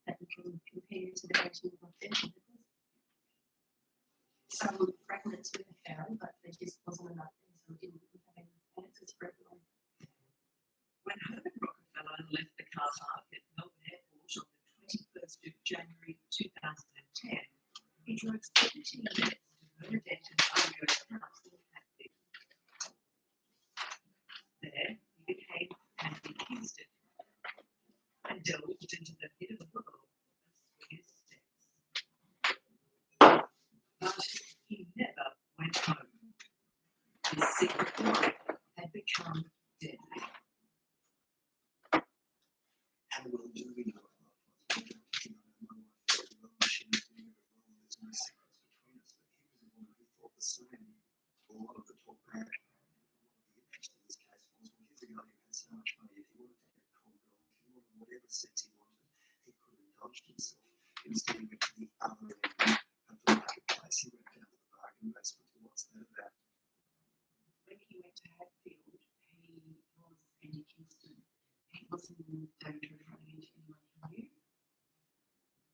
that you can compare to the original authentic. Some fragments were found, but there just wasn't enough, so we didn't have any answers for everyone. When Herman Rockefeller left the car park at Melbourne Airport on the 21st of January 2010, he drove 17 minutes to Bernadette and Mario's house in Hackney. There, he became Andy Kingston and delved into the hidden world of Swedish sex. But he never went home. His secret life had begun. become deadly. How well do we know about what we don't know what the machine is doing? There's no secrets between us, but he was the one who thought the same. A lot of the talk back. The interest in this case was, well, here's a guy who had so much money. If he wanted to take a cold girl, if he wanted whatever sex he wanted, he could have indulged himself. Instead, he went to the other end of the marketplace. He went down to the bargain basement. What's that about? When he went to Hatfield, he was Andy Kingston. He wasn't in danger of running into anyone he knew.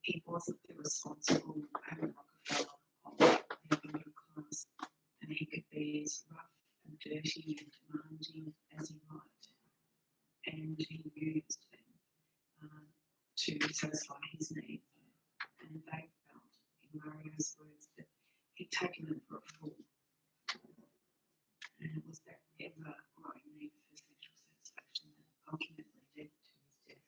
He wasn't the responsible Aaron Rockefeller of the upper middle class, and he could be as rough and dirty and demanding as he liked. And he used them to satisfy his needs. And they felt, in Mario's words, that he'd taken them for a fool. And it was that ever-growing need for sexual satisfaction that ultimately led to his death.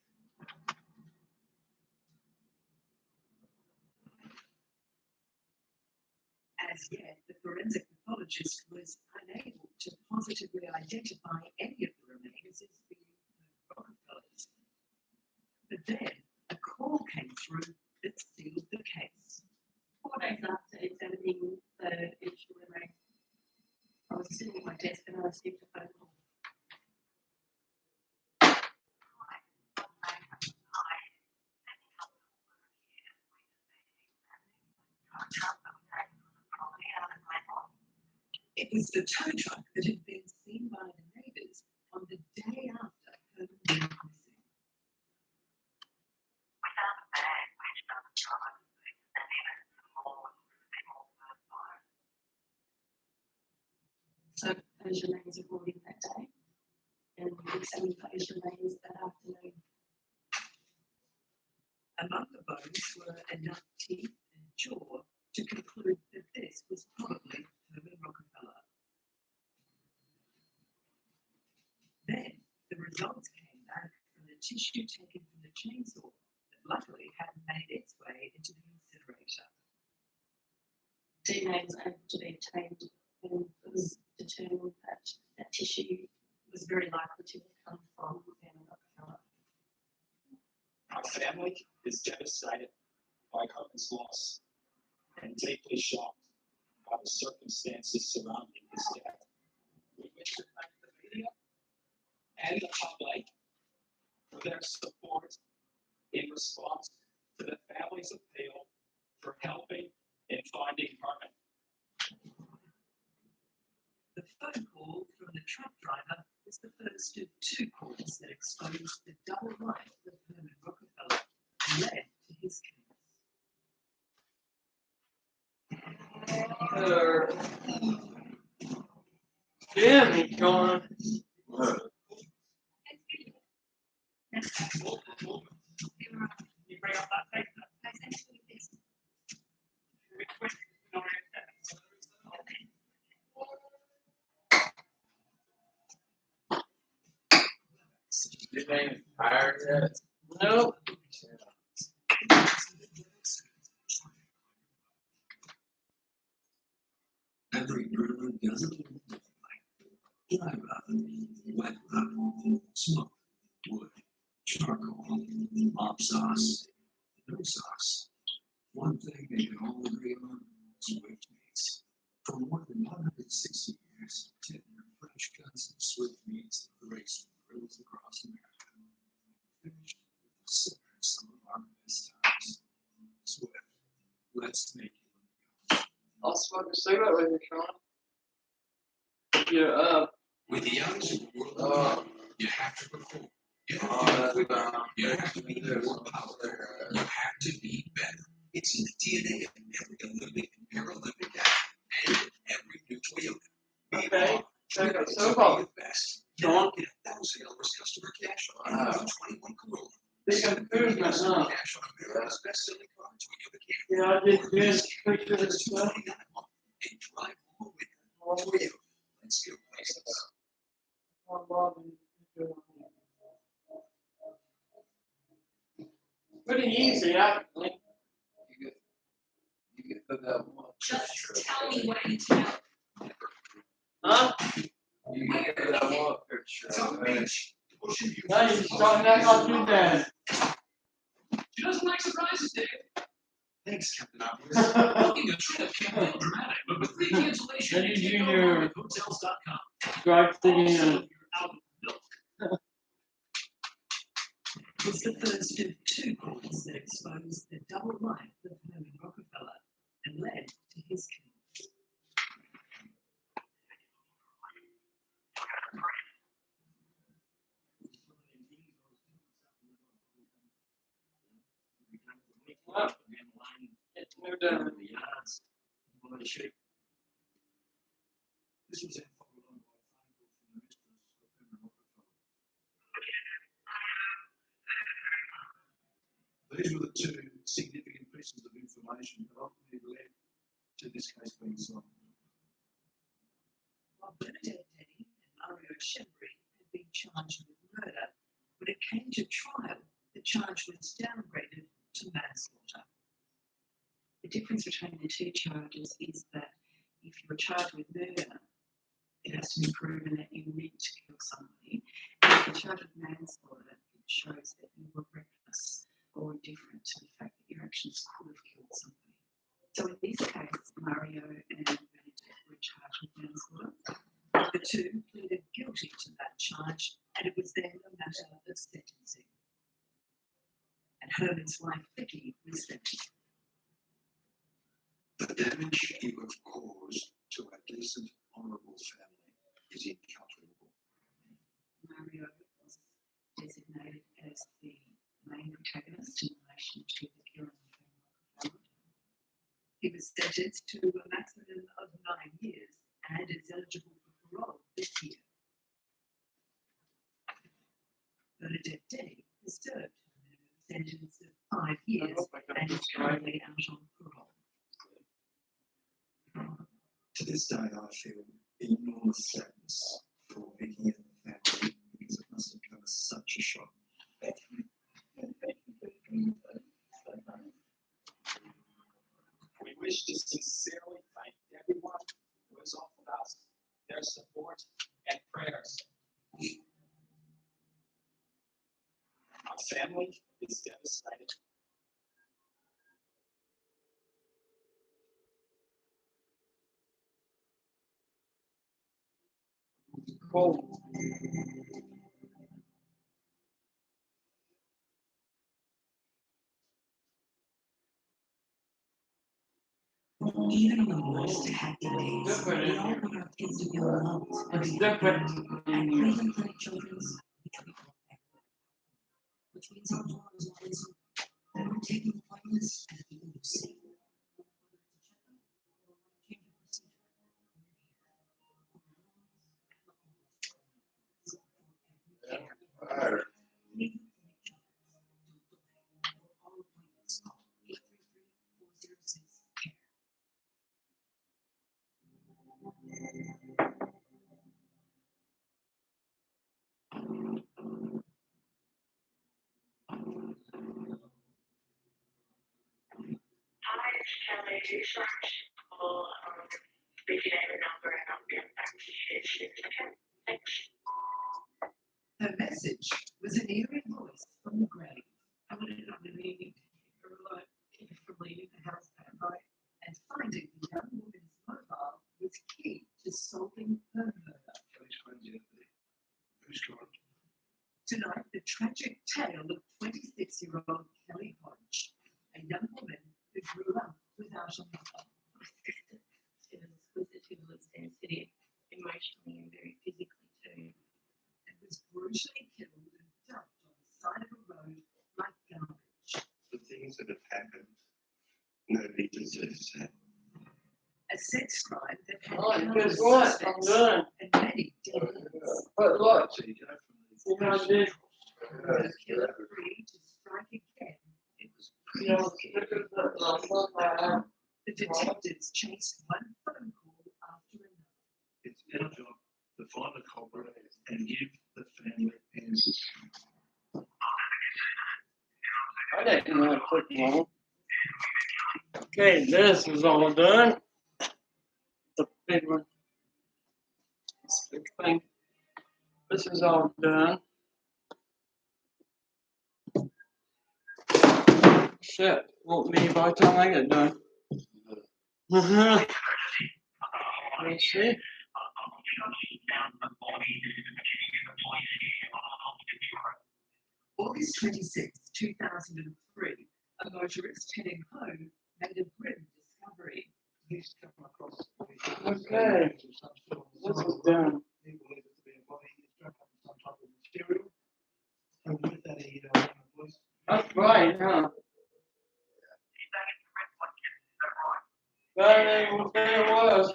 As yet, the forensic pathologist was unable to positively identify any of the remains as being Rockefellers. But then a call came through that sealed the case. 4 days after examining the initial remains, I was sitting at my desk and I received a phone call. It was the tow truck that had been seen by the neighbours on the day after Herman went missing. So those remains were brought in that day, and we examined those remains that afternoon. Among the bones were enough teeth and jaw to conclude that this was probably Herman Rockefeller. Then the results came back from the tissue taken from the chainsaw that luckily hadn't made its way into the incinerator. DNA was able to be obtained, and it was determined that that tissue was very likely to have come from Herman Rockefeller. Our family is devastated by Herman's loss and deeply shocked by the circumstances surrounding his death. We wish to thank the media and the public for their support in response to the family's appeal for helping in finding Herman. The phone call from the truck driver was the first of 2 calls that exposed the double life of Herman Rockefeller and led to his case. Jimmy, John. You bring up that paper. Your name is Pirate yet? No. Every burner doesn't look like dry rub, wet rub, smoke, wood, charcoal, mop sauce, no sauce. One thing they can all agree on is Swift meats. For more than 160 years, tender fresh cuts of Swift meats have graced grills across America. Finished with some of our best times. Swift, let's make it. I'll smoke a cigarette with you, Sean. You're up. With the youngest in the world, you have to perform. You have to be quicker. You have to be more powerful. You have to be better. It's in the DNA of every Olympic and Paralympic athlete and every new Toyota. Okay. Check out so Be far. the best. Sean. Get $1,000 customer cash on a 21 Corolla. Big improvement, huh? Cash on America's best-selling car, Toyota Camry. Yeah, I did this picture of stuff. And drive home with Toyota. Let's go places. Pretty easy, actually. You get put that one. Just tell me what I need to know. Huh? You get put that one. beach. Or should you? Now you're starting to act like your dad. She doesn't like surprises, Dave. Thanks, Captain Obvious. Booking a trip can feel dramatic, but with free cancellation, Eddie you can Jr. go with hotels.com. Strike Also, again. you're out of milk. Was the first of two courts that exposed the double life of Herman Rockefeller and led to his killing. No doubt. The yards, by the sheep. This was then followed on by a phone call from the mistress of Herman Rockefeller. These were the two significant pieces of information that ultimately led to this case being solved. While Bernadette Denny and Mario Shembri had been charged with murder, when it came to trial, the charge was downgraded to manslaughter. The difference between the two charges is that if you're charged with murder, it has to be proven that you meant to kill somebody. And if you're charged with manslaughter, it shows that you were reckless or indifferent to the fact that your actions could have killed somebody. So in this case, Mario and Bernadette were charged with manslaughter. The two pleaded guilty to that charge, and it was then a matter of sentencing. And Herman's wife, Vicky, was sentenced. The damage you have caused to a decent, honourable family is incalculable. Mario was designated as the main protagonist in relation to the killing of Herman Rockefeller. He was sentenced to a maximum of 9 years and is eligible for parole this year. Bernadette Denny has served a minimum sentence of 5 years and is currently out on parole. To this day, I feel enormous sadness for Vicky and the family because it must have come as such a shock. We wish to sincerely thank everyone who has offered us their support and prayers. Our family is devastated. Cool. Even on the worst happy days, we all want our kids to feel loved and It's be different. At Cleveland Clinic Children's, we treat them equally, which means our doors are always open, and we're taking appointments as people who see. Hi, it's Kelly. So much for leaving a number and I'll get back to you as soon as I can. Thanks. Her message was an eerie voice from the grave. I wanted to meaning to keep her alone, keep her from leaving the house that night, and finding the young woman's mobile was key to solving her murder. Who's got it? Tonight, the tragic tale of 26-year-old Kelly Hodge, a young woman who grew up without a mother. She was exquisite, sensitive, emotionally and very physically too. And was brutally killed and dumped on the side of a road like garbage. The things that have happened, nobody deserves that. A sex crime that had Right, countless guess what? I'm suspects done. and many dead ends. But look, So you go from you know, this, The killer agreed to strike again. It was you know, pretty scary. The detectives chased one phone call after another. it's our job to find the culprit and give the family answers. I didn't know it took long. Okay, this is all done. The big one. This big thing. This is all done. Shit, won't be by the time I get done. Let's see. August 26, 2003, a motorist heading home made a grim discovery. He's come across Okay, this is done. He believed it to be a body. It's wrapped up in some type of material. And with that, he rang the police. That's right, huh? That ain't what it was.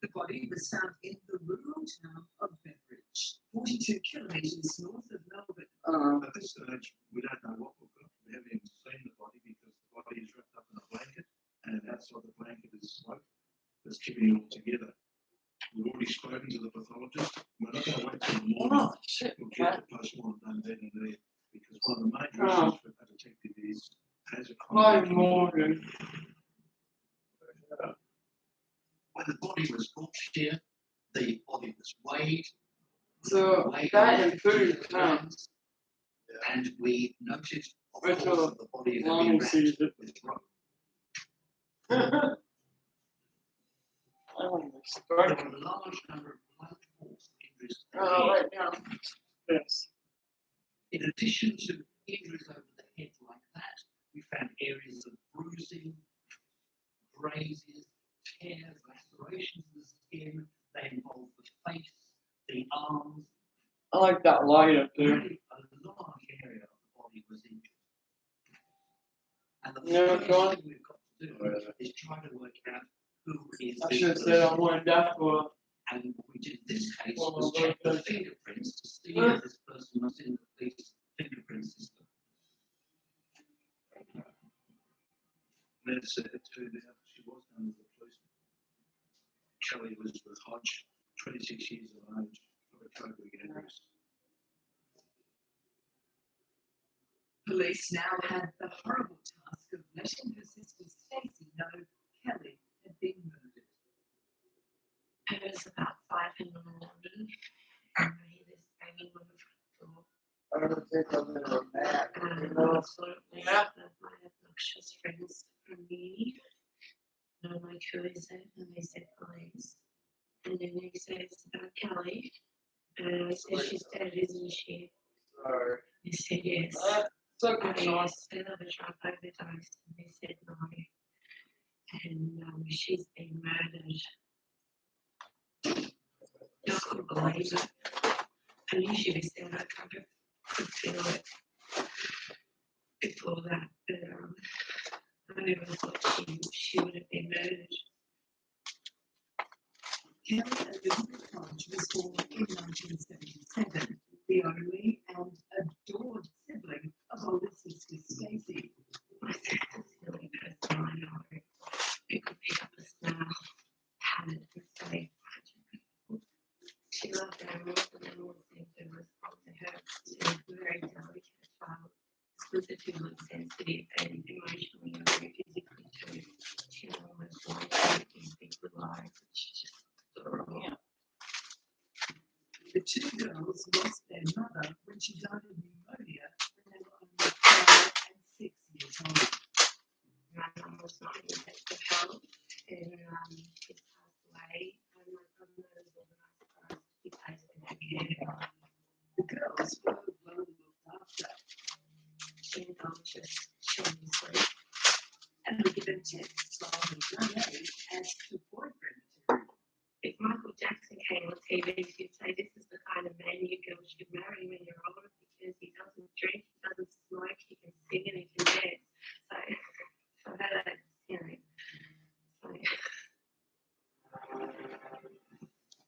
The body was found in the rural town of Beveridge, 42 kilometres north of Melbourne. At this stage, we don't know what we've got. We haven't even seen the body because the body is wrapped up in a blanket, and outside the blanket is smoke that's keeping it all together. We've already spoken to the pathologist. We're not going to wait till the morning. We'll get the postmortem done then and there because one of the main reasons for a detective is has a Morgan. When the body was brought here, the body was weighed. So that includes pounds. And we noted, of Which course, are that the body had long been wrapped season. with rope. I want to There start. were a large number of blunt force injuries. to the Oh, head. right now. Yes. In addition to injuries over the head like that, we found areas of bruising, grazes, tears, lacerations of the skin. They involved the face, the arms. I like that light up there. Really, a large area of the body was injured. And the No, first John. thing we've got to do is try to work out who is I this should have said I person. wanted that for. And what we did in this case Well, was well, check the well, fingerprints to see if this person was in the police fingerprint system. Ned said it turned out she was under the police. Kelly was with Hodge, 26 years of age, of a Coburg address. Police now had the horrible task of letting her sister Stacey know Kelly had been murdered. It was about 5 in the morning, and I hear this banging on the front door. I don't think I'm in a mad. Absolutely, yeah. My obnoxious friends from uni, my cruiser, and they said police. And then they said it's about Kelly. And I said, she's dead, isn't she? Sorry. They said yes. So good, Sean. I said of a drug overdose, and they said no. And she's been murdered. I couldn't believe it. I knew she was dead. I could feel it before that, but I never thought she would have been murdered. Kelly Elizabeth Hodge was born in 1977, the only and adored sibling of older sister Stacey. I said, that's the only person I know who could pick up a smell, pat it, and say, she loved animals and animals seemed to respond to her. She was a very delicate child, sensitive and sensitive and emotionally and very physically too. She had almost like these big blue eyes, which is just adorable. Yeah. The two girls lost their mother when she died of pneumonia when they were only 5 and 6 years old. My mum was not in the best of health, and she passed away, and my brother was organised for us to be placed in her care. The girls were well looked after. She indulges shamelessly. And were given texts from a young age as to boyfriend material. If Michael Jackson came on TV, she'd say this is the kind of man you girls should marry when you're older because he doesn't drink, he doesn't smoke, he can sing and he can dance. So that, you know.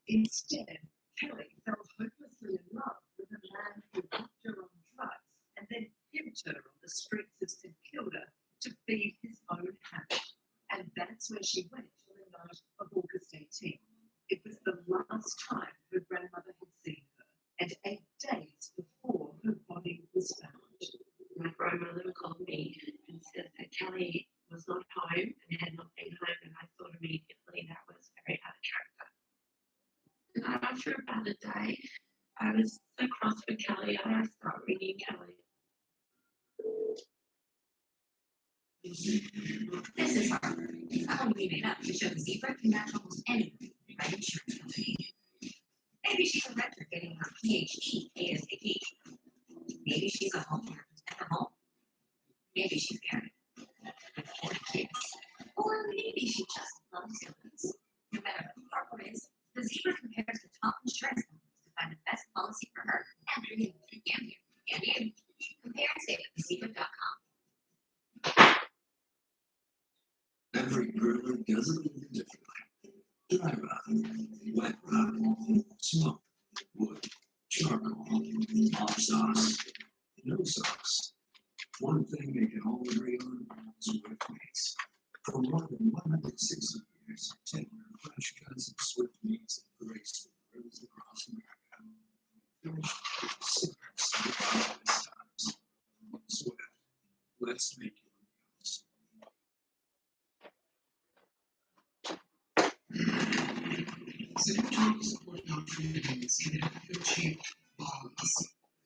Instead, Kelly fell hopelessly in love with a man who hooked her on drugs and then pimped her on the streets of St Kilda to feed his own habit. And that's where she went on the night of August 18th. It was the last time her grandmother had seen her, and 8 days before her body was found. My grandmother called me and said that Kelly was not home and had not been home, and I thought immediately that was very out of character. And after about a day, I was so cross with Kelly, I started ringing Kelly. This is her. How we made up to show the zebra can match almost anything by insurance company. Maybe she's a renter getting her PhD ASAP. Maybe she's a homeowner at her home. Maybe she's married with 4 kids. Or maybe she just loves humans. No matter who her partner is, the zebra compares the top insurance companies to find the best policy for her and you. Compare and save at thezebra.com. Every groomer does it a little differently. Dry rub, wet rub, smoke, wood, charcoal, hot sauce, no sauce. One thing they can all agree on is Swift meats. For more than 160 years, tender, fresh cuts of Swift meats have graced the roads across America. Finished with cigarettes and times. Swift, let's make you yours. So you told us what our freedom is in to achieve balance.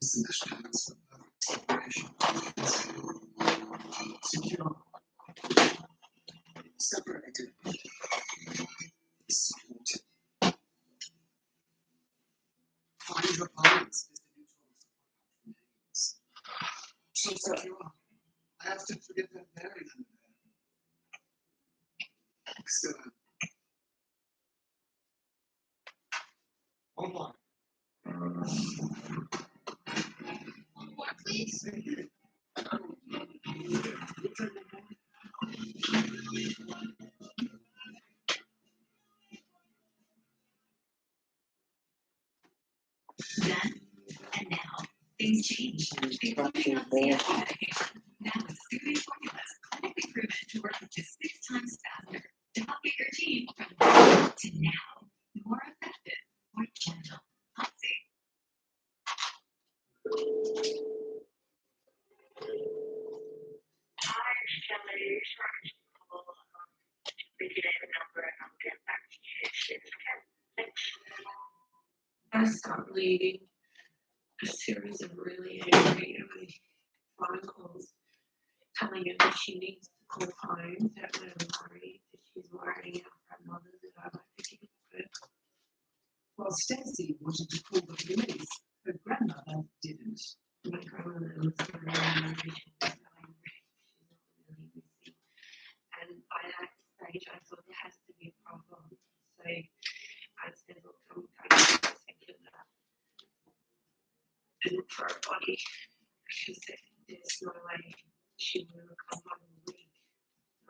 Is the national answer of separation. Secure. Separated. Supported. Find your balance is the new tool. So secure. I have to forget that buried under there. Still. Online. One more, please. Thank you. Then and now, things change. Including on CFP medication. Now with Soothing formulas, clinically proven to work up to 6 times faster to help get your team from there to now. More effective, more gentle. Hot safe. Hi, Kelly. Sorry to call. Maybe I have a number and I'll get back to you as soon as I can. Thanks. I stopped leaving a series of really angry phone calls telling her that she needs to call home, that we're worried, that she's worrying our grandmother, that I might be taking her. While Stacy wanted to call the police, her grandmother didn't. My grandmother was very angry. She was dying. She's not really busy. And by that stage, I thought there has to be a problem. So I said, look, I'm going to take that. And for her body, she said, there's no way she will come home a week.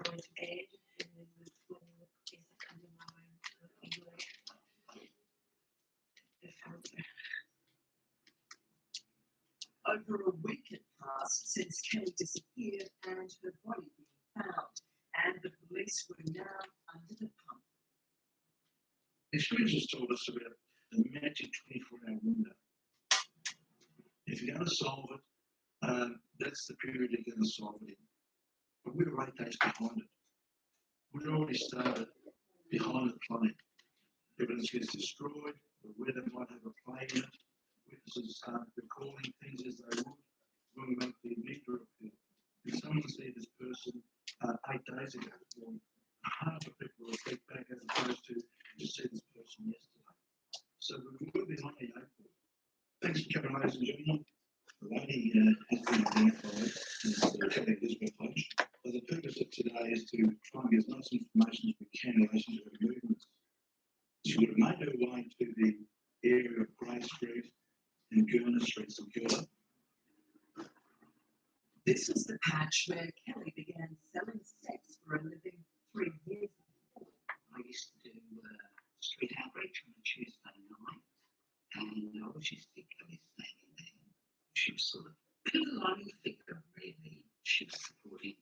I went to bed, and then when the police are coming home, they found her. Over a week had passed since Kelly disappeared and her body being found, and the police were now under the pump. Experience has told us about the magic 24-hour window. If you're going to solve it, that's the period you're going to solve it in. But we're 8 days behind it. We've already started behind the plane. Evidence gets destroyed, the weather might have a play in it, witnesses start recalling things as they would when we make the meter appeal. If someone see this person 8 days ago, well, half of people will think back as opposed to just see this person yesterday. So we will be on the April. Thanks for coming, ladies and gentlemen. The lady has been identified as Kelly Elizabeth Hodge. So the purpose of today is to try and get as much information as we can in relation to her movements. She would have made her way to the area of Grey Street and Gurner Street, St Kilda. This was the patch where Kelly began selling sex for a living 3 years ago. I used to do street outreach on a Tuesday night, and I was just thinking of this lady there. She was sort of a bit of a lone figure, really. She was supporting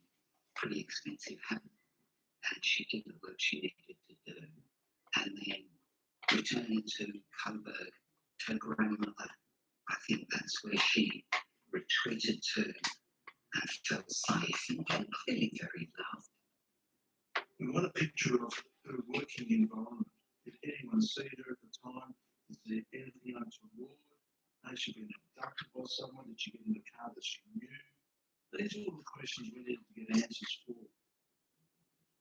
pretty expensive home, and she did the work she needed to do. And then returning to Coburg, to her grandmother, I think that's where she retreated to I felt safe and clearly very loved. We want a picture of her working environment. Did anyone see her at the time? Is there anything untoward? Has she been abducted by someone? Did she get in the car that she knew? These are all the questions we need to get answers for.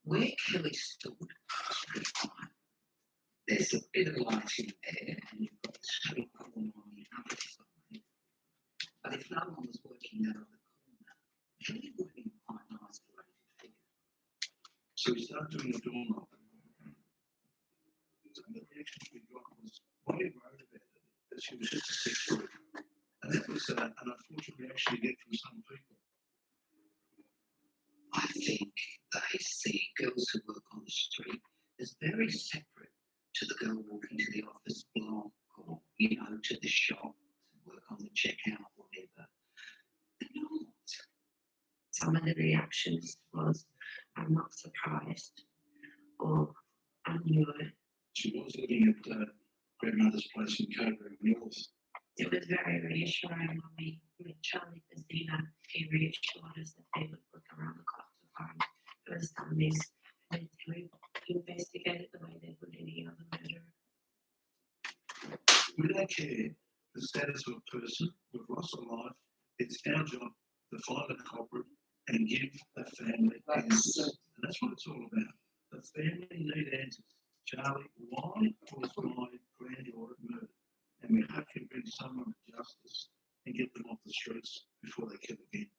Where Kelly stood was pretty fine. There's a bit of light in there, and you've got the street corner on the other side. But if no one was working out of the corner, Kelly would have been quite an isolated figure. So we started doing a door knock. And the reaction we got was, why are you worried about it? That she was just a sex worker. And that was an unfortunate reaction you get from some people. I think they see girls who work on the street as very separate to the girl walking to the office block or, to the shop to work on the checkout, whatever. They're not. Some of the reactions was, I'm not surprised, or I knew it. She was living at grandmother's place in Coburg North. It was very reassuring when we met Charlie for dinner. He reassured us that they would look around the clock to find her son is and to investigate it the way they would any other murder. We don't care the status of a person with loss of life. It's our job to find the culprit and give the family answers. And that's what it's all about. The family need answers. Charlie, why was my granddaughter murdered? And we hope you bring someone to justice and get them off the streets before they kill again.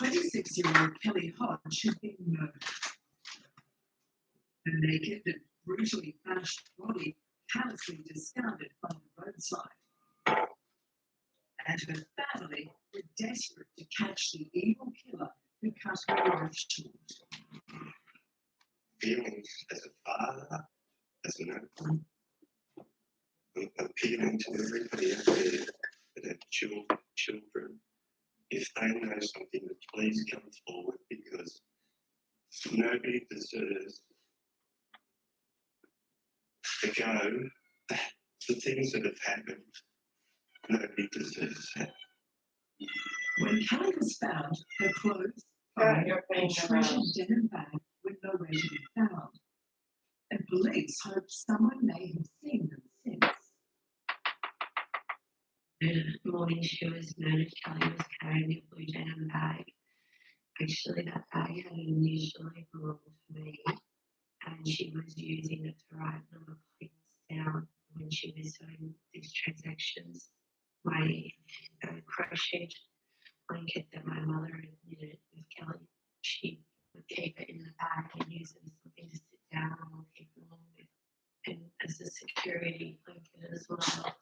26-year-old Kelly Hodge had been murdered. The naked and brutally bashed body callously discarded on the roadside. And her family were desperate to catch the evil killer who cut her life short. Feelings as a father, as an uncle, appealing to everybody out there that have children. If they know something, that please come forward, because nobody deserves to go. The things that have happened, nobody deserves that. When Kelly was found, her clothes, phone, and treasured denim bag were nowhere to be found. And police hoped someone may have seen them since. The morning she was murdered, Kelly was carrying a blue denim bag. Actually, that bag had initially belonged to me, and she was using it to write number plates down when she was doing these transactions. My crocheted blanket that my mother had knitted with Kelly, she would keep it in the bag and use it as something to sit down or keep along with, and as a security blanket as well.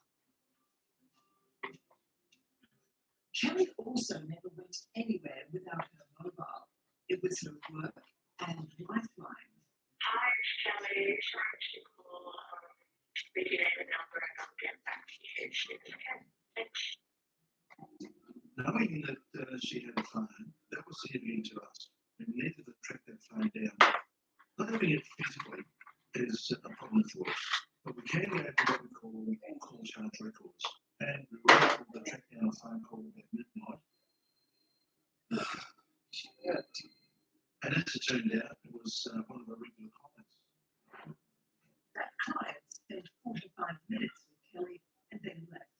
Kelly also never went anywhere without her mobile. It was her work and lifeline. Hi, Kelly. Sorry to call. We can have a number and I'll get back to you. Okay, thanks. Knowing that she had a phone, that was significant to us. We needed to track that phone down. Not having it physically is a problem for us, but we can go to what we call call charge records. And we were able to track down a phone call at midnight. And as it turned out, it was one of the regular clients. That client spent 45 minutes with Kelly and then left.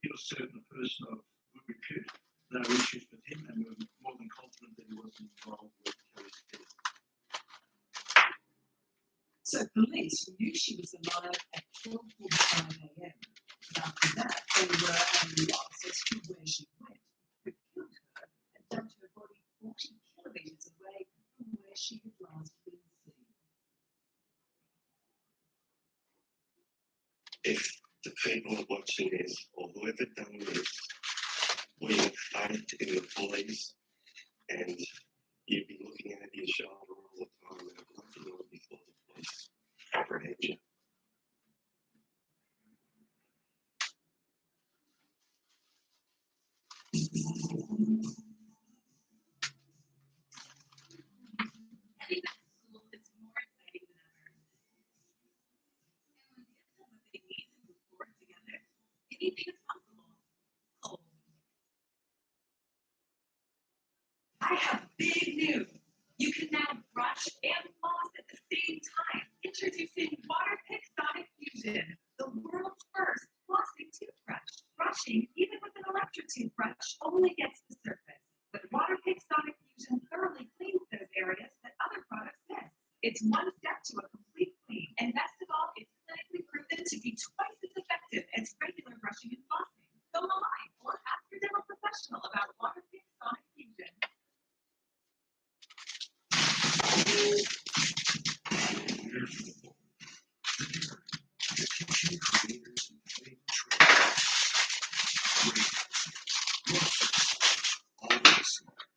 He was certainly a person of good repute, no issues with him, and we were more than confident that he wasn't involved with Kelly's death. So police knew she was alive at 12:45 a.m. But after that, they were at a loss as to where she went. Who killed her and dumped her body 40 kilometers away from where she had last been seen. If the people watching this, or whoever done this, we have faith in the police, and you'd be looking at your shoulder all the time, and looking on before the police apprehend you. anything is possible. Oh. I have big news. You can now brush and floss at the same time. Introducing Waterpik Sonic Fusion, the world's first flossing toothbrush. Brushing, even with an electric toothbrush, only gets the surface. But Waterpik Sonic Fusion thoroughly cleans those areas that other products miss. It's one step to a complete clean, and best of all, it's clinically proven to be twice as effective as regular brushing and flossing. Go online or ask your dental professional about Waterpik Sonic Fusion. Kitchen creators and flavor traders. Always smart.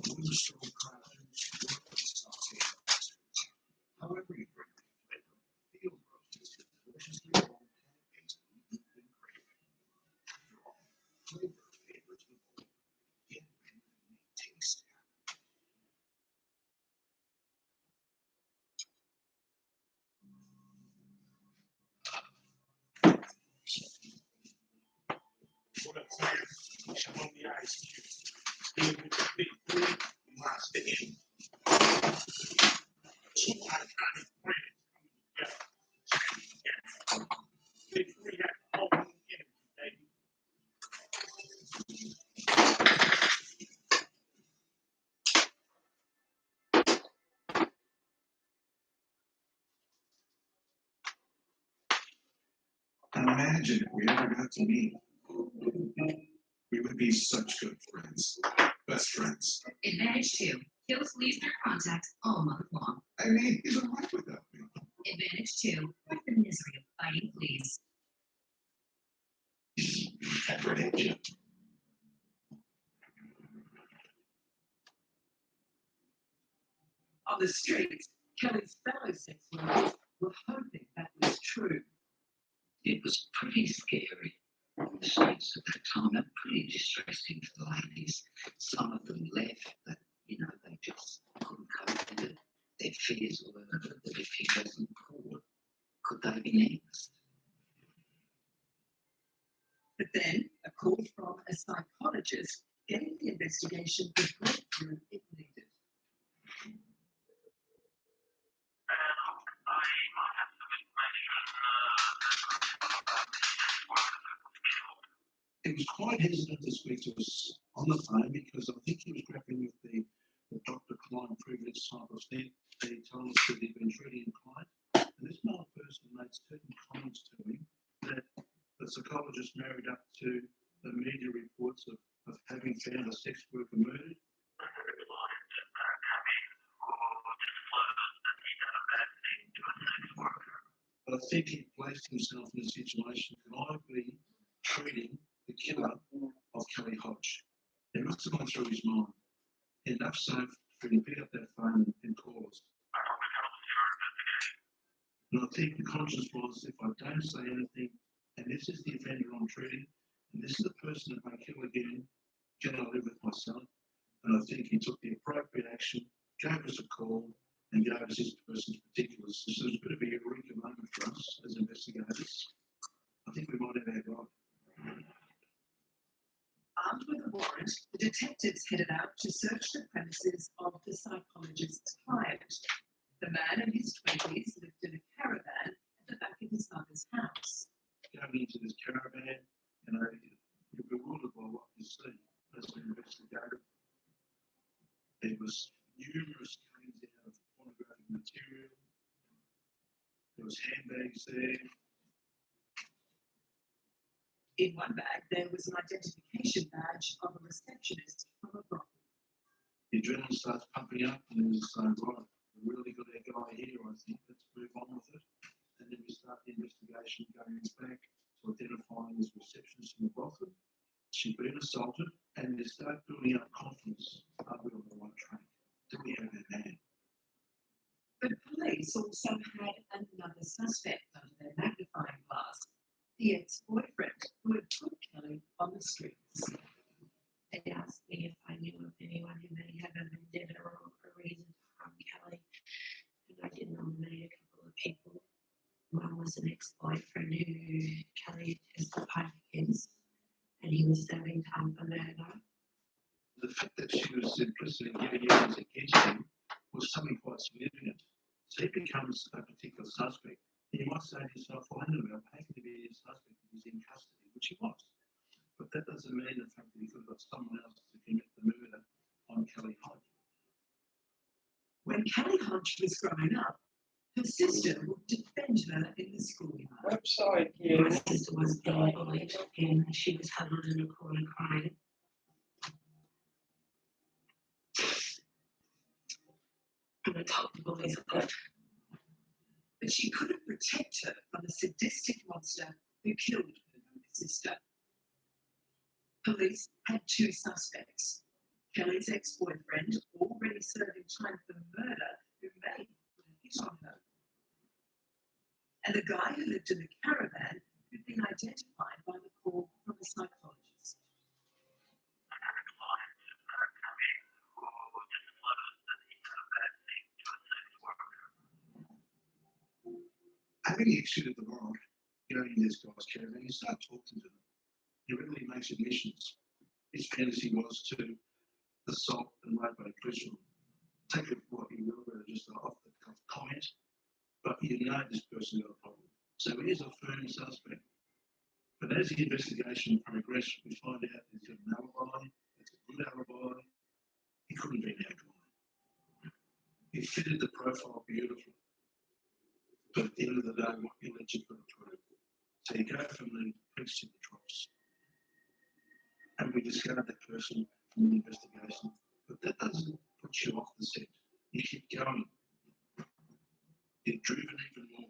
Moonstone crafters work with saucy bastards. However you bring the flavor, field roast is deliciously warm plant-based meat and craving. After all, flavor favors the bold. Get ready to make taste happen. What up, Sam? Shove on the ice cube. Still with the big three, Monster Inc. 2 iconic brands coming together. Big three have all the energy, baby. Imagine if we ever got to meet. We would be such good friends. Best friends. Advantage 2 kills leaves their contacts all month long. I mean, he's alright without me. Advantage 2 quit the misery of fighting fleas. Apprehension. On the streets, Kelly's fellow sex workers were hoping that was true. It was pretty scary. The streets at that time are pretty distressing for the ladies. Some of them left, but they just couldn't cope with it. Their fears were that if he wasn't caught, could they be next? But then, a call from a psychologist gave the investigation the breakthrough it needed. He was quite hesitant to speak to us on the phone because I think he was grappling with the Dr. Klein previous type of thing. He told us that he'd been treating a client, and this male person made certain comments to him that the psychologist married up to the media reports of having found a sex worker murdered. But I think he placed himself in a situation, could I be treating the killer of Kelly Hodge? It must have gone through his mind. Enough so for him to pick up that phone and call us. And I think the conscience was, if I don't say anything, and this is the offender I'm treating, and this is the person that may kill again, can I live with myself? And I think he took the appropriate action, gave us a call, and gave us his person's particulars. So it was a bit of a eureka moment for us as investigators. I think we might have our guy. Armed with a warrant, the detectives headed out to search the premises of the psychologist's client. The man in his 20s lived in a caravan at the back of his mother's house. Going into this caravan, you're bewildered by what you see as an investigator. There was numerous cuttings out of pornographic material. There was handbags there. In one bag, there was an identification badge of a receptionist from a brothel. The adrenaline starts pumping up, and then you say, right, we really got our guy here, I think, let's move on with it. And then we start the investigation going back to identifying this receptionist from the brothel. She'd been assaulted, and they start building up confidence. Are we on the right track? Do we have our man? But police also had another suspect under their magnifying glass, the ex-boyfriend who had put Kelly on the streets. They asked me if I knew of anyone who may have a vendetta or a reason to harm Kelly, and I did nominate a couple of people. One was an ex-boyfriend who Kelly testified against, and he was serving time for murder. The fact that she was implicit in giving evidence against him was something quite significant. So he becomes a particular suspect. And you might say to yourself, well, hang on a minute, how can he be a suspect if he's in custody, which he was? But that doesn't mean the fact that he could have got someone else to commit the murder on Kelly Hodge. When Kelly Hodge was growing up, her sister would defend her in the schoolyard. Website, My yeah. sister was being bullied and she was huddled in a corner crying. And I told the bullies off. But she couldn't protect her from the sadistic monster who killed her younger sister. Police had two suspects. Kelly's ex-boyfriend, already serving time for murder, who may put a hit on her. And the guy who lived in the caravan who'd been identified by the call from a psychologist. Having exited the world, going in this guy's caravan, you start talking to them. He readily makes admissions. His fantasy was to assault and rape a Christian. Take it what you will, whether just an off-the-cuff comment, but you know this person got a problem. So he is a firm suspect. But as the investigation progressed, we find out he's got an alibi, it's a good alibi. He couldn't be that guy. He fitted the profile beautifully. But at the end of the day, what image you've got to prove. So you go from the prints to the drops. And we discovered that person from the investigation. But that doesn't put you off the scent. You keep going. You're driven even more.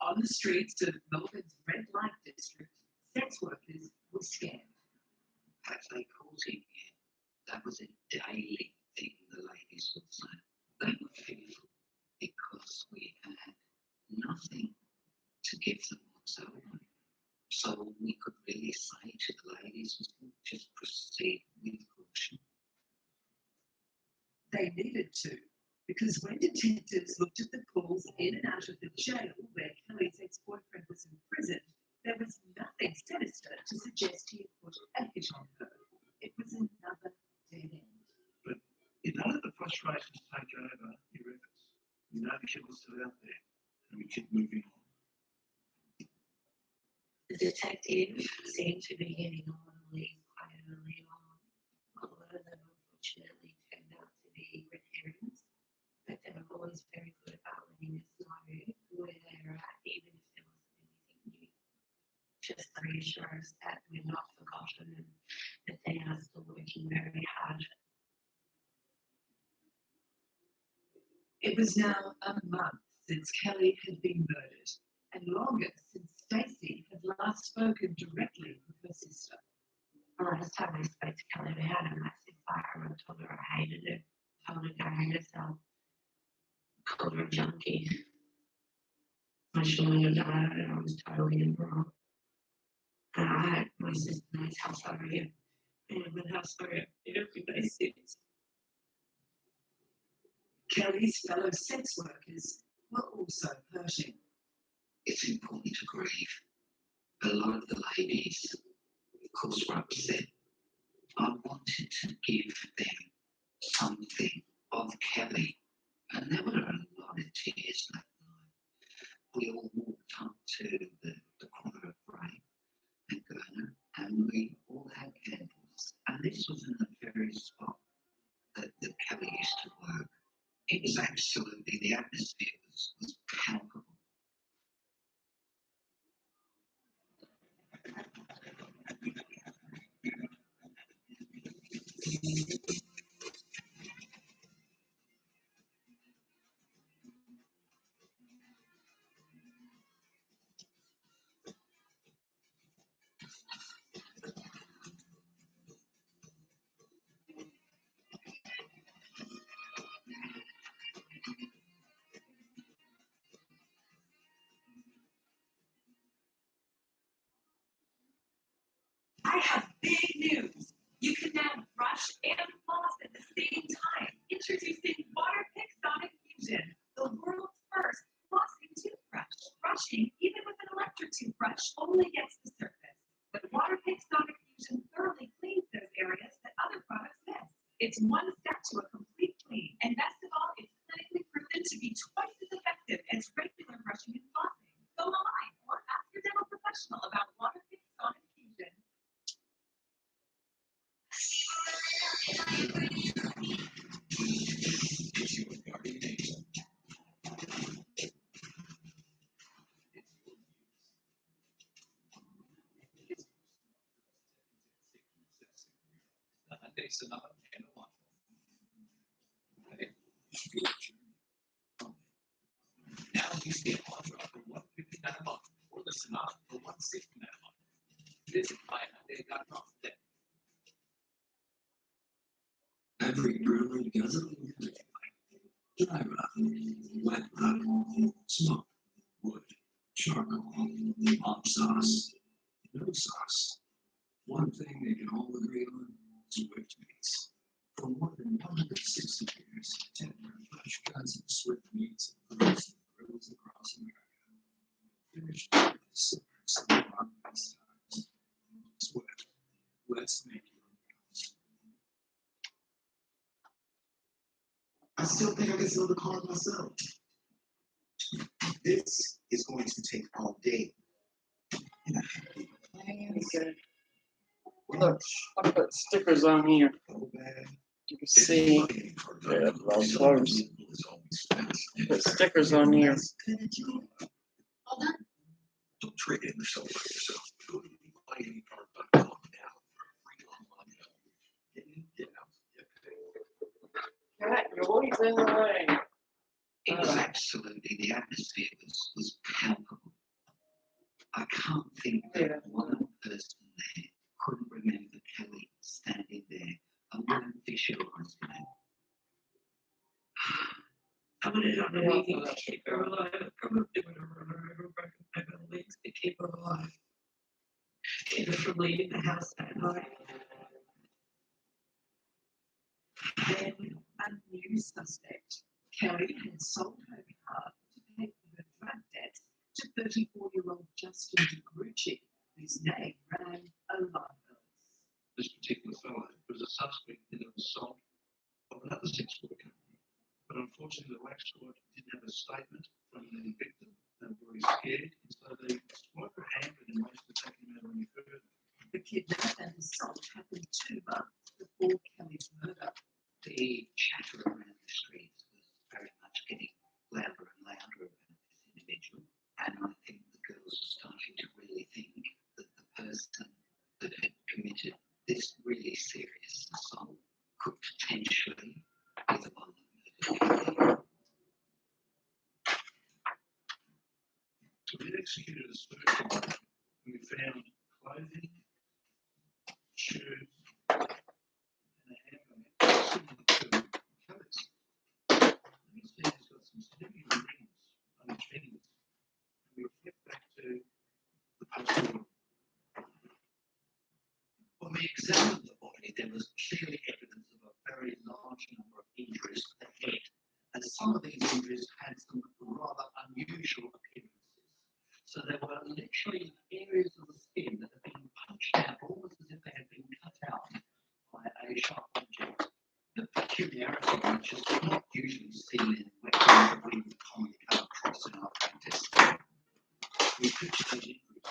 On the streets of Melbourne's red light district, sex workers were scammed. Have they called him yet? That was a daily thing the ladies would say. They were fearful because we had nothing to give them whatsoever. So we could really say to the ladies, just proceed with caution. They needed to, because when detectives looked at the calls in and out of the jail where Kelly's ex-boyfriend was imprisoned, there was nothing sinister to suggest he had put a hit on her. It was another dead end. But you know the frustrations take over your efforts. You know the killer's still out there, and we keep moving on. The detective seemed to be getting on quite early on. A lot of them unfortunately turned out to be red herrings, but they were always very good about letting us know where they're at, even if there wasn't anything new. Just to reassure us that we're not forgotten and that they are still working very hard. It was now a month since Kelly had been murdered, and longer since Stacey had last spoken directly with her sister. The last time I spoke to Kelly, we had a massive fire and told her I hated her, told her to go hang herself, called her a junkie. I showed her that I was totally in the wrong. And I had my sister knows how sorry I am and how sorry I feel every day since. Kelly's fellow sex workers were also hurting. It's important to grieve. A lot of the ladies, of course, were upset. I wanted to give them something of Kelly, and there were a lot of tears that night. We all walked up to the corner of Ray and Gurner, and we all had candles. And this was in the very spot that Kelly used to work. It was absolutely, the atmosphere was palpable. brushing, even with an electric toothbrush, only gets the surface. But Waterpik Sonic Fusion thoroughly cleans those areas that other products miss. It's one step to a complete clean, and best of all, it's clinically proven to be twice as effective as regular brushing and flossing. Go online or ask your dental professional about Waterpik Sonic Fusion. Now you see a Contra for $159 a month or the Sonata for $169 a month. Visit myhyundai.com today. Every brewer does it. Dry rot, wet rot, smoke, wood, charcoal, hot sauce, no sauce. One thing they can all agree on is whipped meats. For more than 160 years, tender, fresh cuts of swift meats and frozen grills across America. Finished with some rock best times. Swift, let's make your meals. I still think I can sell the car myself. This is going to take all day. And I have to plans. Okay. Look, I put stickers on here. You can see. Yeah, well close. Put stickers on here. Don't trade in the soul by yourself. Go to buyanycar.com now for a free online guide. Get out. Cat, you're always in the way. It was absolutely, the atmosphere was palpable. I can't think that one person there couldn't remember Kelly standing there. I wouldn't visualize him. I would have done anything to keep her alive. I probably would have run her over, broken my legs to keep her alive. Keep her from leaving the house that night. Then a new suspect. Kelly had sold her car to pay for her drug debts to 34-year-old Justin DiGrucci, whose name ran alarm bells. This particular fellow was a suspect in an assault of another sex worker. But unfortunately, the wax squad didn't have a statement from the victim. They were very scared, and so they swiped her hand and managed to take him out any further. The kidnap and assault happened 2 months before Kelly's murder. The chatter around the streets was very much getting louder and louder about this individual. And I think the girls were starting to really think that the person that had committed this really serious assault could potentially be the one that murdered Kelly. So we executed a search warrant and we found clothing, shoes, and a handbag similar to Kelly's. You see he's got some significant rings on his fingers. And we flip back to the post-mortem. When we examined the body, there was clearly evidence of a very large number of injuries to the head, and some of these injuries had some rather unusual appearances. So there were literally areas of the skin that had been punched out, almost as if they had been cut out by a sharp object. The peculiarity, which is not usually seen in weapons that we would commonly come across in our practice. We pictured those injuries.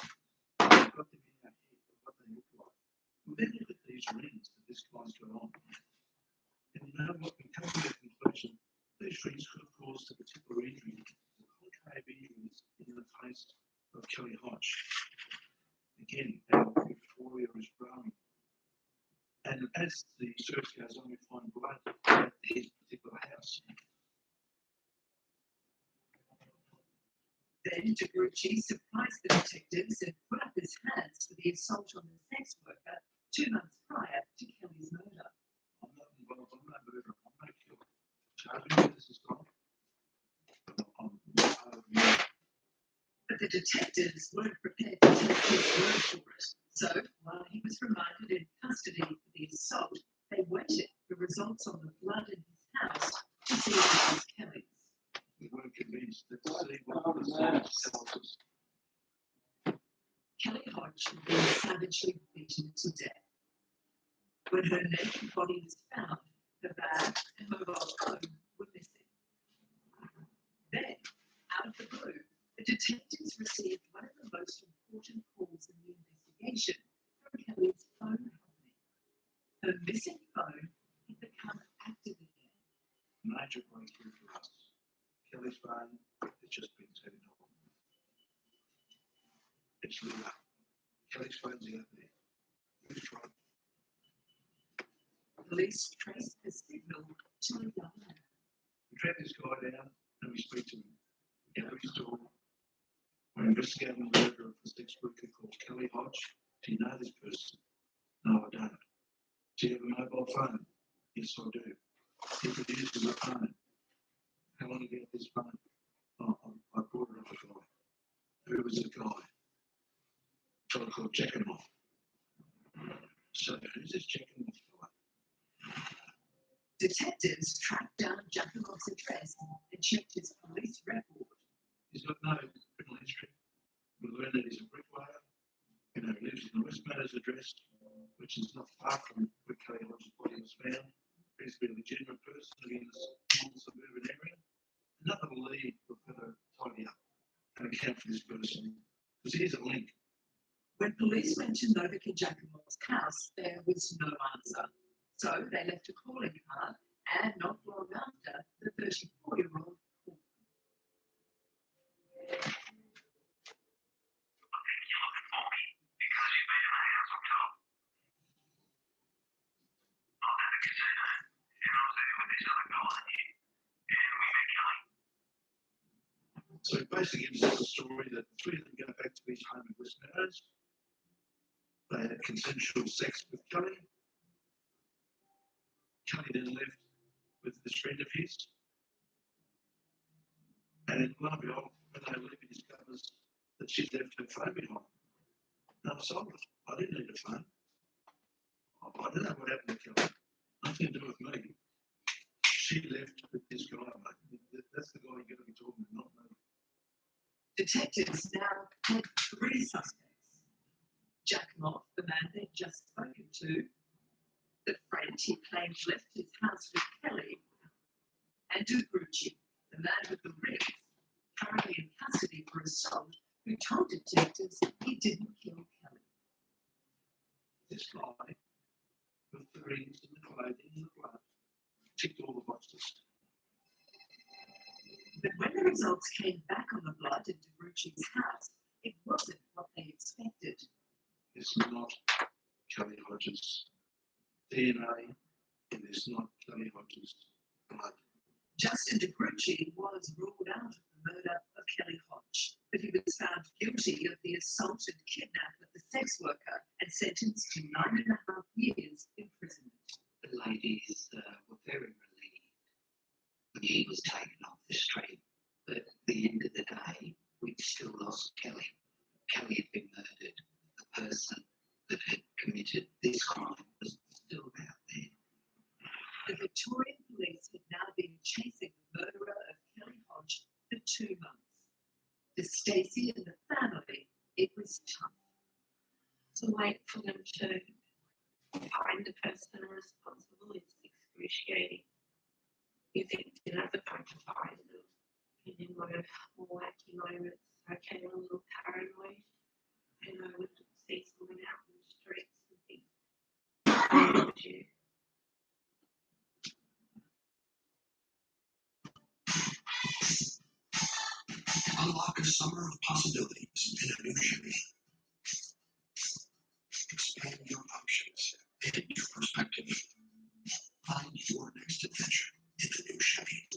We've got them in our head of what they look like. We then look at these rings that this guy's got on. And you know what? We come to the conclusion these rings could have caused a particular injury, the concave injuries in the face of Kelly Hodge. Again, our euphoria is growing. And as the search goes on, we find blood at this particular house. Then DiGrucci surprised the detectives and put up his hands for the assault on the sex worker 2 months prior to Kelly's murder. I'm not involved, I'm no murderer, I'm no killer. Charging me, this is gone. But the detectives weren't prepared to take his word for it. So, while he was remanded in custody for the assault, they waited for results on the blood in his house to see if it was Kelly's. We weren't convinced that to see what the results tells us savagely beaten to death. When her naked body was found, her bag and mobile phone were missing. Then, out of the blue, the detectives received one of the most important calls in the investigation from Kelly's phone company. Her missing phone had become active again. Major breakthrough for us. Kelly's phone had just been turned on. It's lit up. Kelly's phone's out there. Who's trying? Police traced the signal to a young man. We track this guy down and we speak to him. We go to his door. We're investigating the murder of the sex worker called Kelly Hodge. Do you know this person? No, I don't. Do you have a mobile phone? Yes, I do. He produces a phone. How long have you had this phone? Oh, I bought it off a guy. Who was the guy? A fellow called Jackanov. So who's this Jackanov guy? Detectives tracked down Jackanov's address and checked his police record. He's got no criminal history. We learned that he's a bricklayer. He lives in the West Meadows address, which is not far from where Kelly Hodge's body was found. He's been a legitimate person living in a small suburban area. Another lead we've got to tidy up and account for this person. Because here's a link. When police went to Novak and Jacomov's house, there was no answer. So they left a calling card, and not long after, the 34-year-old called. So it basically gives us a story that the three of them go back to his home in West Meadows. They had consensual sex with Kelly. Kelly then left with this friend of his. And lo and behold, when they leave, he discovers that she's left her phone behind. And I sold it. I didn't need a phone. I don't know what happened to Kelly. Nothing to do with me. She left with this guy, mate. That's the guy you're going to be talking to, not me. Detectives now had three suspects. Jackanov, the man they'd just spoken to, the friend he claimed left his house with Kelly, and Dubrucci, the man with the rings, currently in custody for assault, who told detectives he didn't kill Kelly. This guy, with the rings and the clothing and the blood, ticked all the boxes. But when the results came back on the blood in Dubrucci's house, it wasn't what they expected. It's not Kelly Hodges' DNA, and it's not Kelly Hodges' blood. Justin Dubrucci was ruled out of the murder of Kelly Hodge, but he was found guilty of the assault and kidnap of the sex worker and sentenced to 9.5 years imprisonment. The ladies were very relieved when he was taken off the street, but at the end of the day, we'd still lost Kelly. Kelly had been murdered. The person that had committed this crime was still out there. The Victorian police had now been chasing the murderer of Kelly Hodge for 2 months. For Stacey and the family, it was tough. To wait for them to find the person responsible is excruciating. You think you have the time to find them, and in one of more wacky moments, I became a little paranoid, and I would see someone out in the streets and think, I need you. Unlock a summer of possibilities in a new Chevy. Expand your options and your perspective. Find your next adventure in a new Chevy.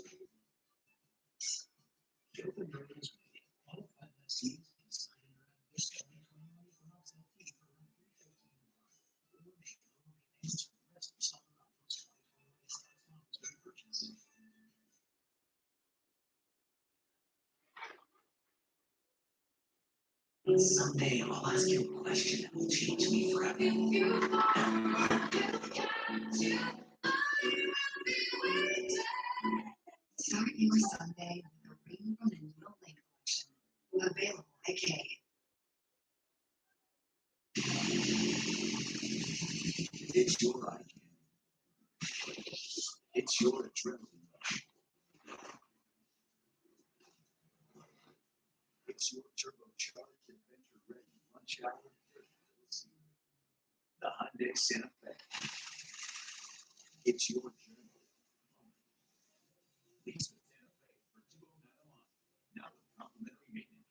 Someday I'll ask you a question that will change me forever. Start your Sunday with a ring from the Needle Lane collection, available at Kay. It's your idea. It's your adrenaline rush. It's your turbocharged adventure ready lunch hour. The Hyundai Santa Fe. It's your journey. Lease the Santa Fe for $209 a month. Now with complimentary maintenance.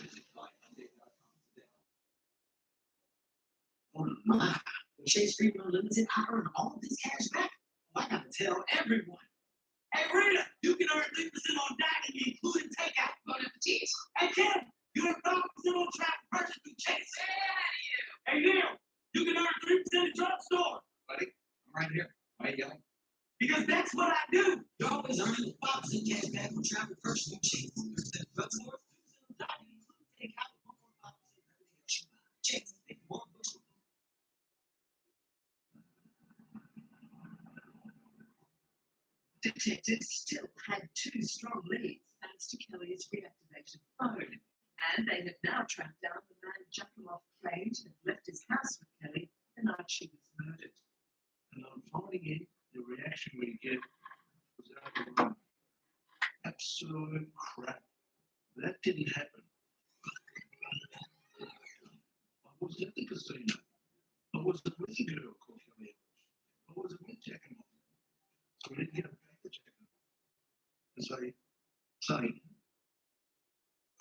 Visit buyhyundai.com today. Oh my, Chase Freedom Unlimited hiring all this cash back? Oh, I gotta tell everyone. Hey Rita, you can earn 3% on dining, including takeout. Bon appetit. Hey Kim, you earn 5% on traffic purchase through Chase. Hey Neil, you can earn 3% at drugstore. Buddy, I'm right here. Why are you yelling? Because that's what I do. You're always earning 5% cash back on traffic purchase through Chase. 3% at drugstore, 2% on dining, including takeout, 1.5% everything else you buy. Chase, make more bushel. Detectives still had 2 strong leads thanks to Kelly's reactivated phone, and they had now tracked down the man Giacomo claimed had left his house with Kelly the night she was murdered. And on phoning in, the reaction we get was overwhelming. Absolute crap. That didn't happen. I was at the casino. I wasn't with a girl called Kelly. I wasn't with Giacomo. So we didn't get back to Giacomo and say,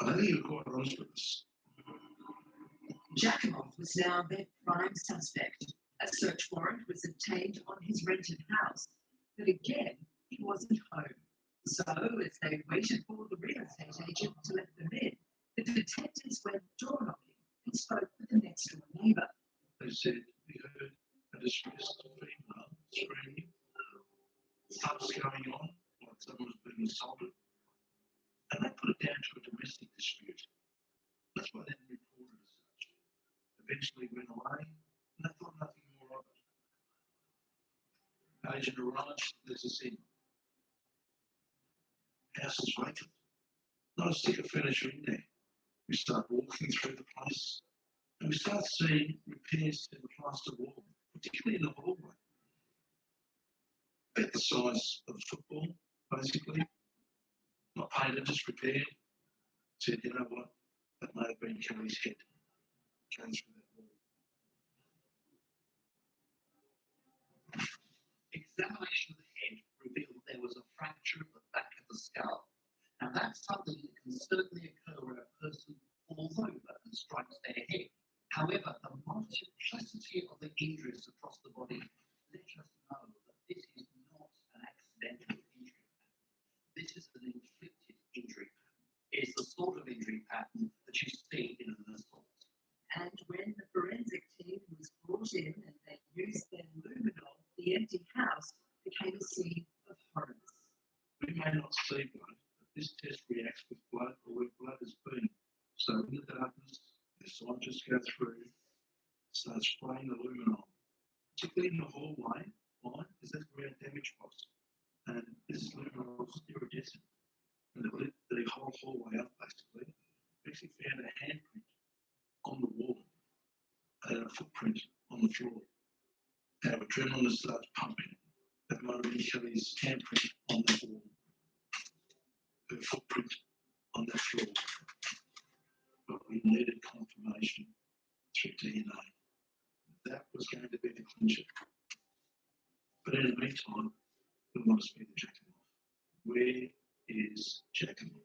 I think you're quite honest with us. Giacomo was now their prime suspect. A search warrant was obtained on his rented house, but again, he wasn't home. So, as they waited for the real estate agent to let them in, the detectives went door knocking and spoke with the next door neighbour. They said, we heard a distressed female screaming, thuds going on, like someone was being assaulted, and they put it down to a domestic dispute. That's why they didn't report it as such. Eventually went away, and they thought nothing more of it. Agent arrives, lets us in. House is vacant. Not a stick of furniture in there. We start walking through the place, and we start seeing repairs to the plaster wall, particularly in the hallway. About the size of a football, basically. Not painted, just repaired. Said, you know what? That may have been Kelly's head. Came through that wall. Examination of the head revealed there was a fracture at the back of the skull. Now that's something that can certainly occur when a person falls over and strikes their head. However, the multiplicity of the injuries across the body let us know that this is not an accidental injury pattern. This is an inflicted injury pattern. It is the sort of injury pattern that you see in an assault. And when the forensic team was brought in and they used their luminol, the empty house became a scene of horrors. We may not see blood, but this test reacts with blood or where blood has been. So in the darkness, the scientists go through, start spraying the luminol, particularly in the hallway line, because that's where our damage was. And this luminol is iridescent. And they lit the whole hallway up, basically. We actually found a handprint on the wall and a footprint on the floor. Our adrenaline starts pumping. That might have been Kelly's handprint on that wall, her footprint on that floor. But we needed confirmation through DNA. That was going to be the clincher. But in the meantime, we want to speak to Giacomo. Where is Giacomo?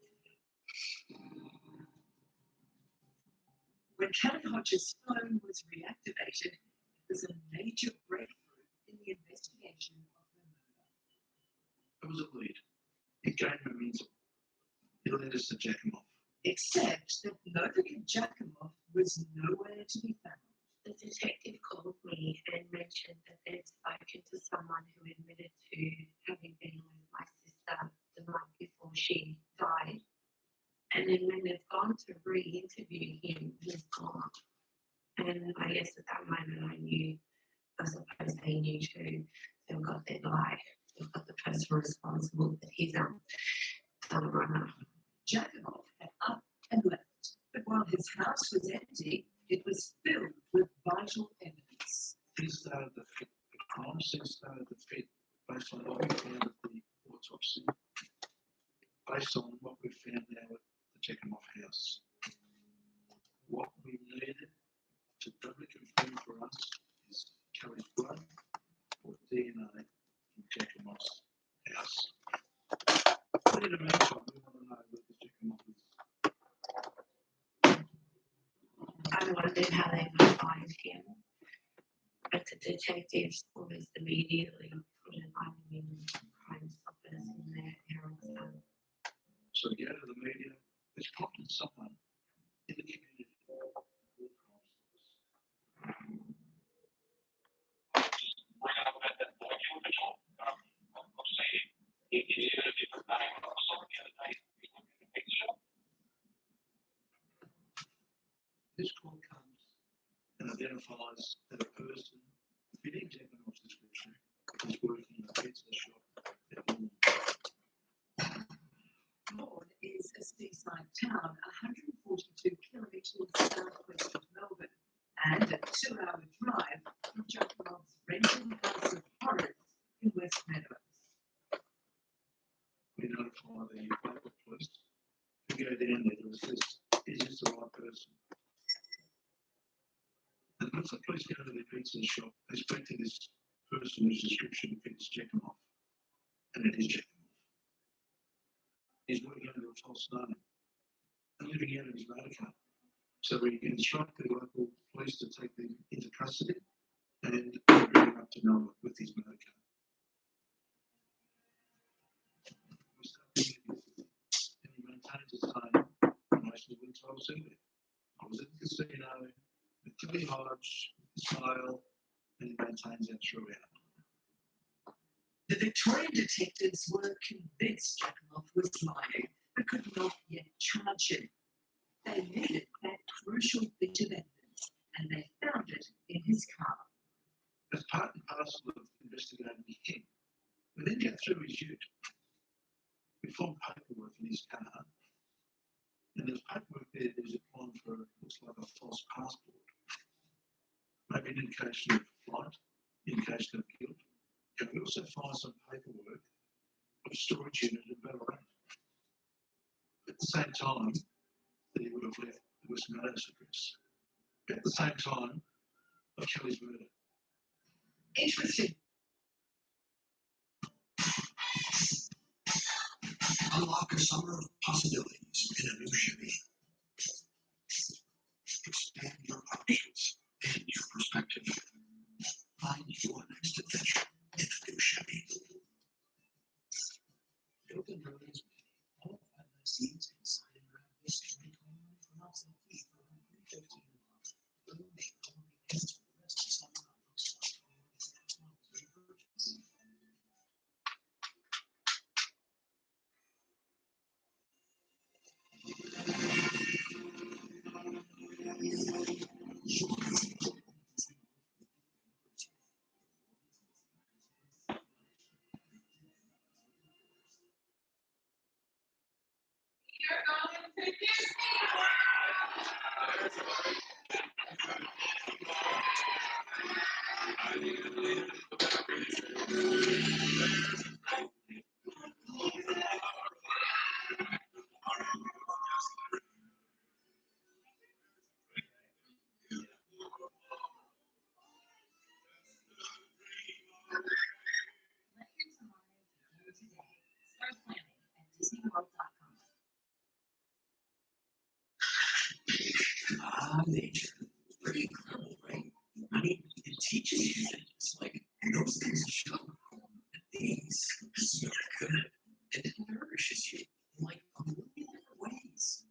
When Kelly Hodges' phone was reactivated, it was a major breakthrough in the investigation of the murder. It was a lead. It gained momentum. It led us to Giacomo. Except that nobody Giacomo was nowhere to be found. The detective called me and mentioned that they'd spoken to someone who admitted to having been with my sister the night before she died. And then when they've gone to re-interview him, he's gone. And I guess at that moment I knew, I suppose they knew too, they've got their life, they've got the person responsible for his runner. Giacomo had up and left, but while his house was empty, it was filled with vital evidence. These started the fit. The crime scene started to fit based on what we found at the autopsy, based on what we found now at the Jekyll house. What we needed to doubly confirm for us is Kelly's blood or DNA from Jekyll's house. But in the meantime, we want to know where the Jekyll is. I wondered how they might find him, but the detectives almost immediately put an item in Crime Stoppers in their Herald. So go to the media, it's prompted someone in the community. This call comes and identifies that a person fitting Jekyll's description is working in a pizza shop at Lorne. Lorne is a seaside town 142 kilometres southwest of Melbourne and a 2-hour drive from Jekyll's rented house of horrors in West Meadows. We notify the local police who go down there to assess, is this the right person? And once the police go to the pizza shop, they speak to this person whose description fits Jekyll, and it is Jekyll. He's working under a false name and living out of his motor car. So we instruct the local police to take them into custody and bring him up to Melbourne with his motor car. We start the interview and he maintains his name in relation to when I was in there. I was at the casino with Tilly Hodge, with Smile, and he maintains that throughout. The Victorian detectives were convinced Jekyll was lying, but could not yet charge him. They needed that crucial bit of evidence, and they found it in his car. As part and parcel of investigating him, we then get through his ute. We found paperwork in his car, and there's paperwork there that is applying for, looks like a false passport. Maybe an indication of flight, indication of guilt. And we also find some paperwork of storage unit in Ballarat. At the same time that he would have left the West Meadows address. At the same time of Kelly's murder. Interesting. Unlock a summer of possibilities in a new Chevy. Expand your options and your perspective. Find your next adventure in a new Chevy. Built and released all 5 seats inside and around this 2021 from outside fee for $315 a month. The only payments for the rest of summer on those slides for this next month's repurchase. Start planning at DisneyWorld.com. Nature. Pretty incredible, right? I mean, it teaches you things like those things show and these smell good. And it nourishes you in like a million different ways.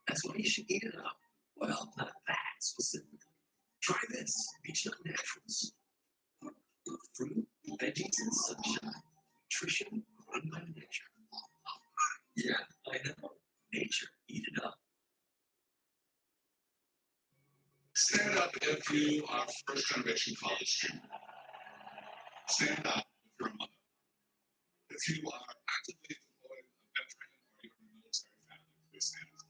That's why you should eat it up. Well, not that specifically. Try this, Beach Nut Naturals. Fruit, veggies, and sunshine. Nutrition run by nature. Yeah, I know. Nature, eat it up. Stand up if you are first generation college student. Stand up if you're a mother. If you are actively employed, a veteran, or you're in a military family, please stand up.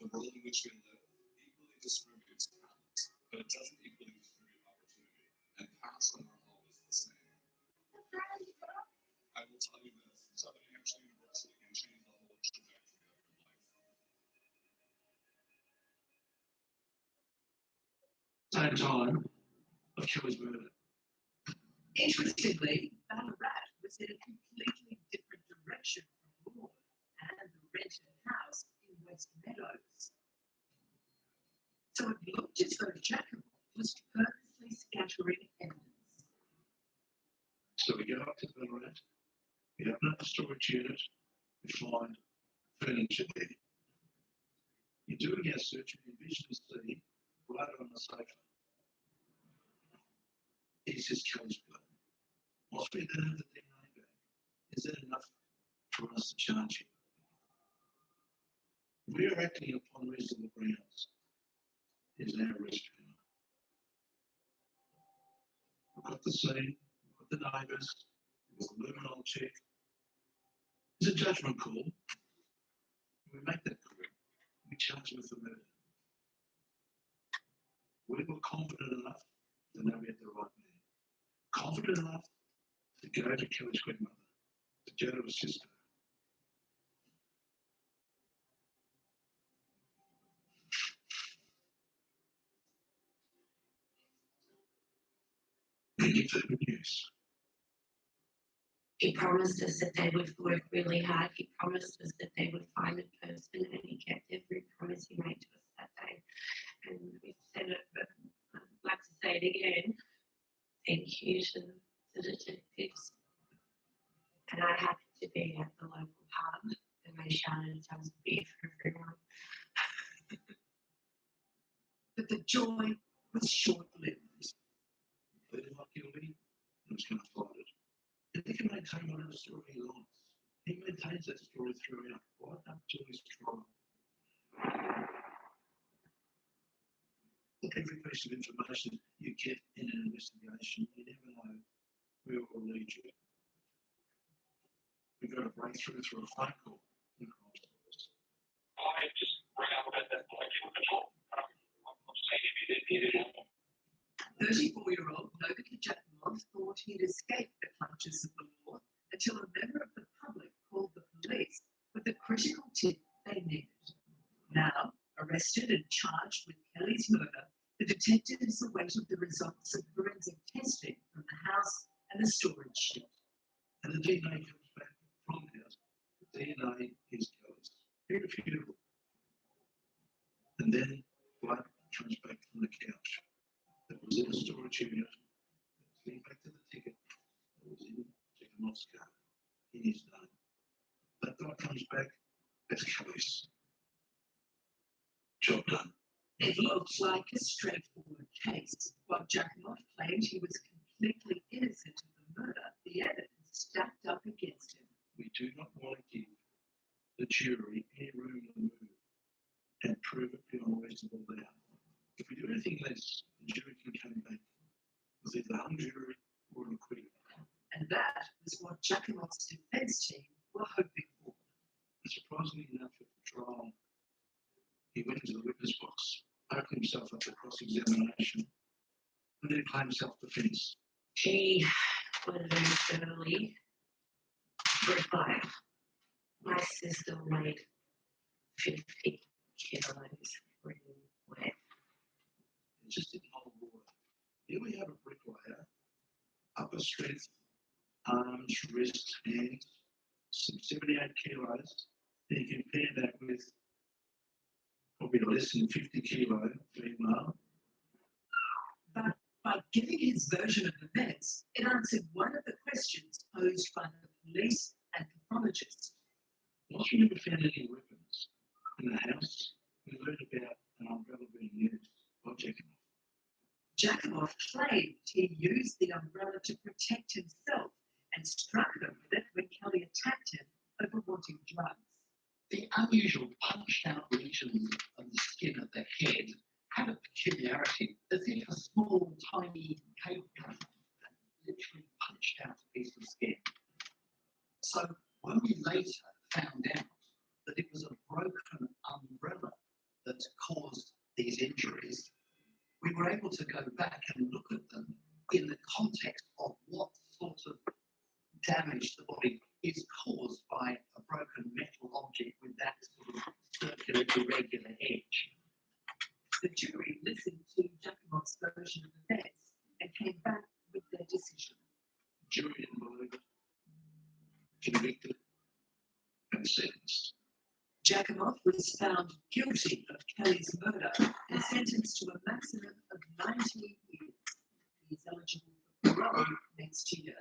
The world in which we live equally distributes talent, but it doesn't equally distribute opportunity. and counseling are always the same. I will tell you this, Southern Hampshire University can change the whole trajectory of your life. Same time of Kelly's murder. Interestingly, Ballarat was in a completely different direction from Lord and the rented house in West Meadows. So it looked as though Jacob was purposely scattering evidence. So we go up to Ballarat, we open up the storage unit, we find furniture there. You do a gas search and you visually see right on the sofa. Is his Kelly's blood? Whilst we don't have the DNA back, is that enough for us to charge him? We are acting upon reasonable grounds. Is our arrest panel. We've got the scene, we've got the neighbours, we've got the luminol check. It's a judgment call. We make that call. We charge him with the murder. We were confident enough to know we had the right man. Confident enough to go to Kelly's grandmother, to go to his sister. Good news. He promised us that they would work really hard. He promised us that they would find a person, and he kept every promise he made to us that day. And we've said it, but I'd like to say it again. Thank you to the detectives. And I happened to be at the local pub, and they shouted tons of beer for everyone. But the joy was short-lived. They didn't like guilty, and was going to fight it. And he can maintain whatever story he likes. He maintains that story throughout, right up to his trial. Look, every piece of information you get in an investigation, you never know where it will lead you. We've got a breakthrough through a phone call in Crime Stories. I just ran out at that point in control. I'm saying if you didn't need it all. 34-year-old Novika Jakimov thought he'd escaped the clutches of the law until a member of the public called the police with a critical tip they needed. Now, arrested and charged with Kelly's murder, the detectives awaited the results of forensic testing from the house and the storage shed. And the DNA comes back from the house. The DNA is Kelly's. Irrefutable. And then blood comes back from the couch that was in the storage unit, that was linked back to the ticket that was in Jakimov's car, in his name. That blood comes back, that's Kelly's. Job done. It looked like a straightforward case. While Jakimov claimed he was completely innocent of the murder, the evidence stacked up against him. We do not want to give the jury any room to move and prove it beyond reasonable doubt. If we do anything less, the jury can come back with either hung jury or an acquittal. And that was what Jakimov's defense team were hoping for. Surprisingly enough, at the trial, he went into the witness box, opened himself up to cross-examination, and then claimed self-defense. He was very early. Reply. My sister weighed 50 kilos really wet. It just didn't hold water. Here we have a bricklayer, upper strength, arms, wrists, hands, some 78 kilos. And you compare that with probably less than 50 kilo female. But by giving his version of events, it answered one of the questions posed by the police and pathologists. Whilst we never found any weapons in the house, we learned about an umbrella being used by Jakimov. Jakimov claimed he used the umbrella to protect himself and struck her with it when Kelly attacked him over wanting drugs. The unusual punched-out regions of the skin at the head had a peculiarity, as if a small, tiny cable cut literally punched out a piece of skin. So when we later found out that it was a broken umbrella that caused these injuries, we were able to go back and look at them in the an irregular edge. The jury listened to Jacomov's version of events and came back with their decision. Jury didn't believe it. Convicted and sentenced. Jakimov was found guilty of Kelly's murder and sentenced to a maximum of 19 years. He is eligible for parole next year.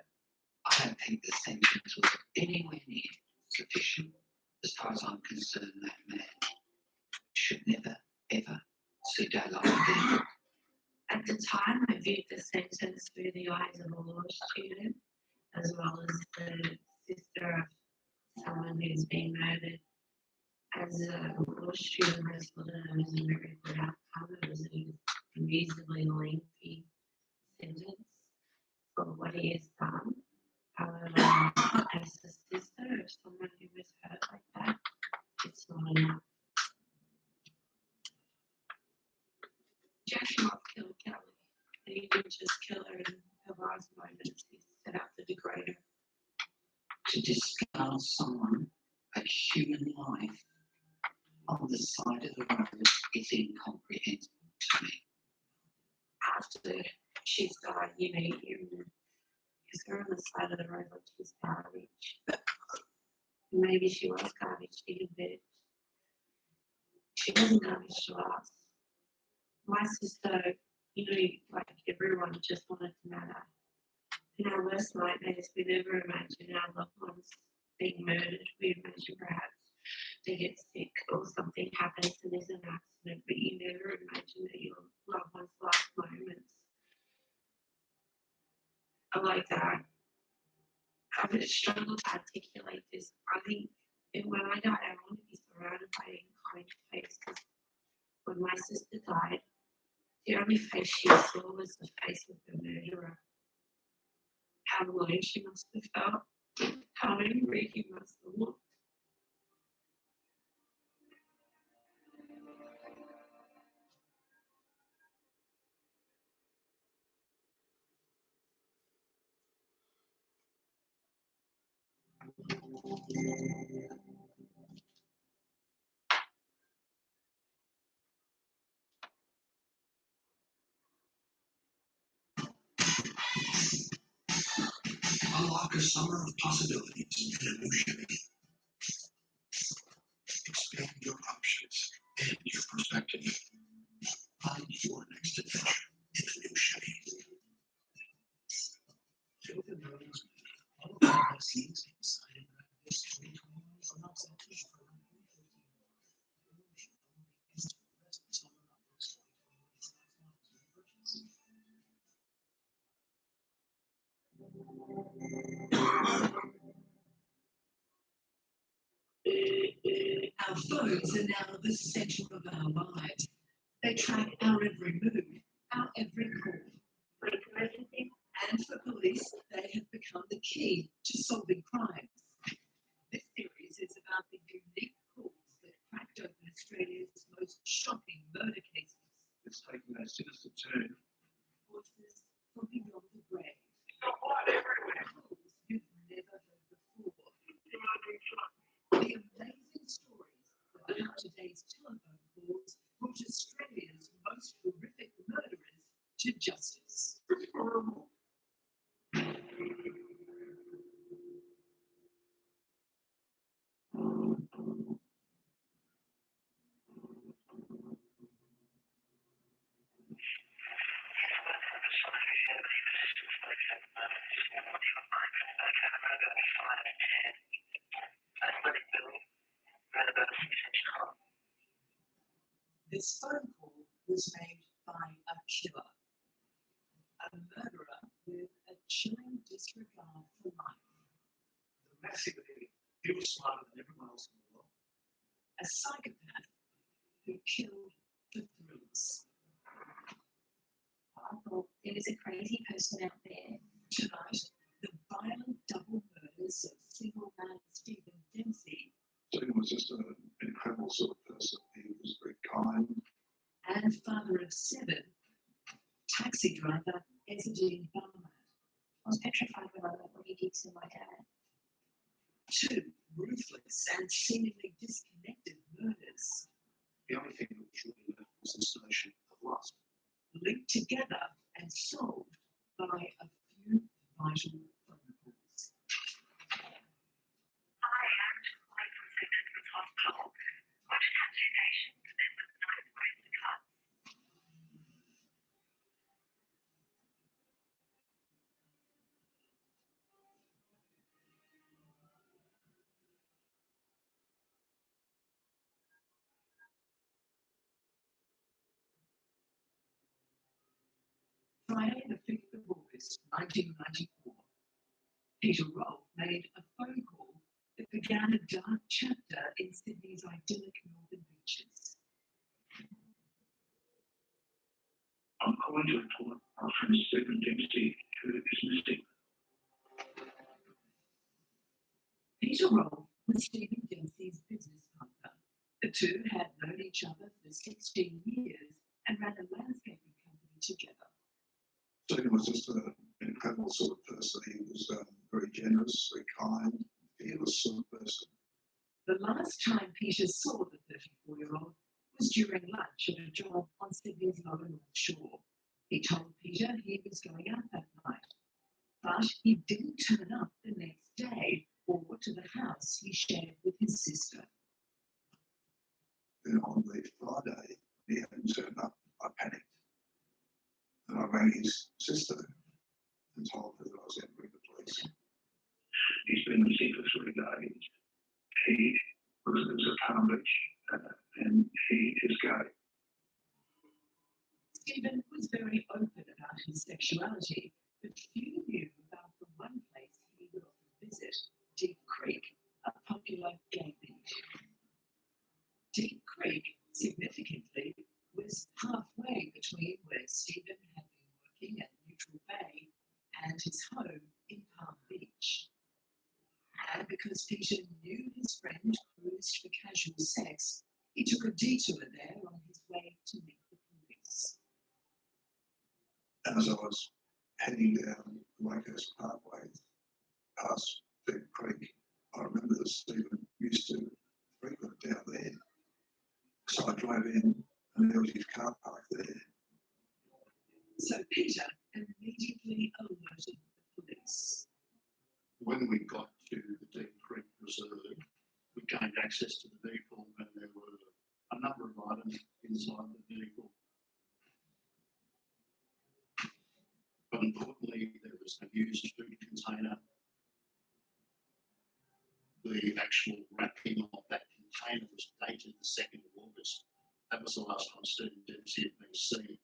I don't think the sentence was anywhere near sufficient. As far as I'm concerned, that man should never, ever see daylight again. At the time, I viewed the sentence through the eyes of a law student, as well as the sister of someone who's been murdered. As a law student, I saw that it was a very good outcome. It was a reasonably lengthy sentence for what he has done. However, as a sister of someone who was hurt like that, it's not enough. Jakimov killed Kelly. And he didn't just kill her in her last moments, he set out to degrade her. To discard someone, a human life, on the side of the road is incomprehensible to me. After she's died, you use her on the side of the road like she's garbage. Maybe she was garbage to you, but she wasn't garbage to us. My sister, like everyone, just wanted to matter. In our worst nightmares, we never imagine our loved ones being murdered. We imagine perhaps they get sick or something happens and there's an accident, but you never imagine that your loved one's last moments are like that. I've struggled to articulate this. I think when I die, I want to be surrounded by a kind face, because when my sister died, the only face she saw was the face of the murderer. How alone she must have felt, how angry he must have looked. Unlock a summer of possibilities in a new Chevy. Expand your options and your perspective. Find your next adventure in a new Chevy. Our phones are now the center of our lives. They track our every move, our every call. And for police, they have become the key to solving crimes. This series is about the unique calls that cracked open Australia's most shocking murder cases. It's taken a sinister turn. Voices from beyond the grave. Calls you've never heard before. The amazing stories about today's telephone calls brought Australia's most horrific murderers to justice. It's horrible. This phone call was made by a killer, a murderer with a chilling disregard for life. The massive ego. He was smarter than everyone else in the world. A psychopath who killed for thrills. I thought there was a crazy person out there. Tonight, the violent double murders of single man Stephen Dempsey. Stephen was just an incredible sort of person. He was very kind. And father of 7, taxi driver Ezadine Barnett. I was petrified when I learned what he did to my dad. 2 ruthless and seemingly disconnected murders. Friday, the 5th of August, 1994, Peter Rolfe made a phone call that began a dark chapter in Sydney's idyllic northern beaches. I'm going to report our friend Stephen Dempsey, who is missing. Peter Rolfe was Stephen Dempsey's business partner. The two had known each other for 16 years and ran a landscaping company together. Stephen was just an incredible sort of person. He was very generous, very kind, fearless sort of person. The last time Peter saw the 34-year-old was during lunch at a job on Sydney's Lower North Shore. He told Peter he was going out that night, but he didn't turn up the next day or to the house he shared with his sister. Then on the Friday, he hadn't turned up. I panicked. And I rang his sister and told her that I was going to ring the police. He's been missing for 3 days. He lives at Palm Beach and he is gay. Stephen was very open about his sexuality, but few knew about the one place he would often visit, Deep Creek, a popular gay beach. Deep Creek, significantly, was halfway between where Stephen had been working at Neutral Bay and his home in Palm Beach. And because Peter knew his friend cruised for casual sex, he took a detour there on his way to meet the police. As I was heading down the Wakehurst Parkway past Deep Creek, I remember that Stephen used to frequent down there. So I drove in and there was his car parked there. So Peter immediately alerted the police. When we got to the Deep Creek Reserve, we gained access to the vehicle and there were a number of items inside the vehicle. But importantly, there was a used food container. The actual wrapping of that container was dated the 2nd of August. That was the last time Stephen Dempsey had been seen,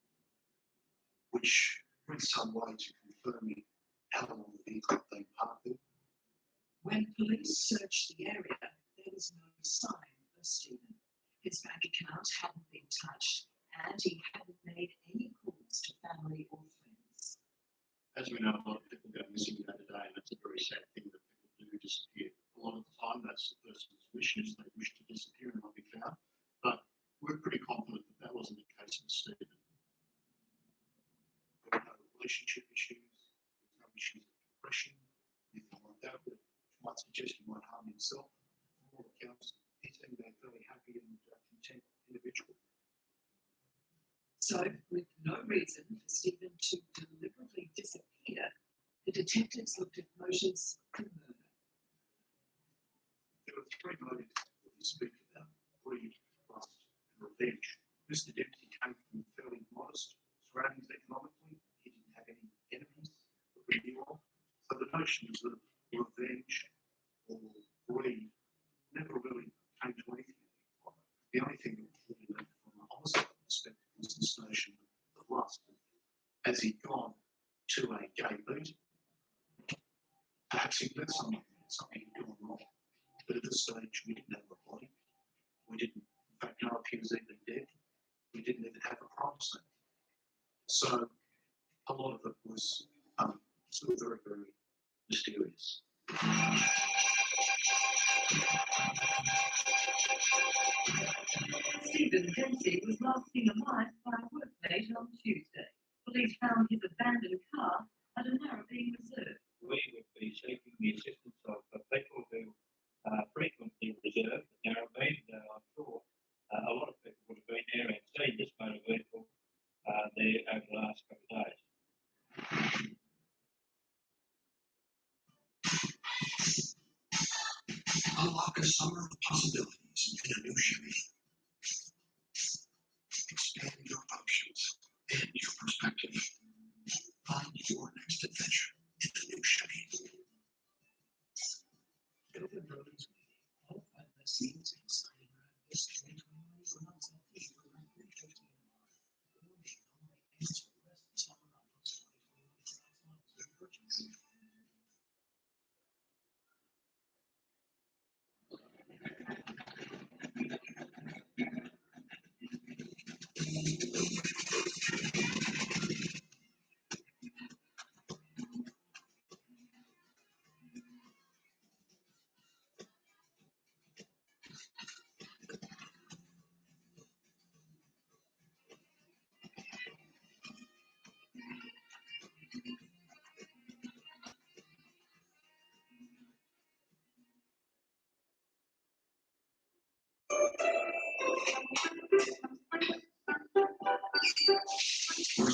which brings some way to confirming how long the vehicle had been parked there. When police searched the area, there was no sign of Stephen. His bank account hadn't been touched, and he hadn't made any calls to family or friends. As we know, a lot of people go missing day to day, and it's a very sad thing that people do disappear. A lot of the time, that's the person's wishes. They wish to disappear and not be found. But we're pretty confident that that wasn't the case with Stephen. There were no relationship issues, no issues of depression, anything like that, that might suggest he might harm himself. From all accounts, he seemed a fairly happy and content individual. So, with no reason for Stephen to deliberately disappear, the detectives looked at motives for murder. There were 3 motives that we speak about: greed, lust, and revenge. Mr. Dempsey came from fairly modest surroundings economically. He didn't have any enemies that we knew of. So the notions of revenge or greed never really came to anything. The only thing that we knew from a homicide perspective was this notion of lust. As he'd gone to a gay meeting, perhaps he met someone, something had gone wrong. But at this stage, we didn't have a body. We didn't, in fact, know if he was even dead. We didn't even have a crime scene. So a lot of it was still very, very mysterious. Stephen Dempsey was last seen alive by a workmate on Tuesday. Police found his abandoned car at a Narrabeen reserve. We would be seeking the assistance of people who frequently reserve Narrabeen. I'm sure a lot of people would have been there and seen this motor vehicle there over the last couple of days. Unlock a summer of possibilities in a new Chevy. Expand your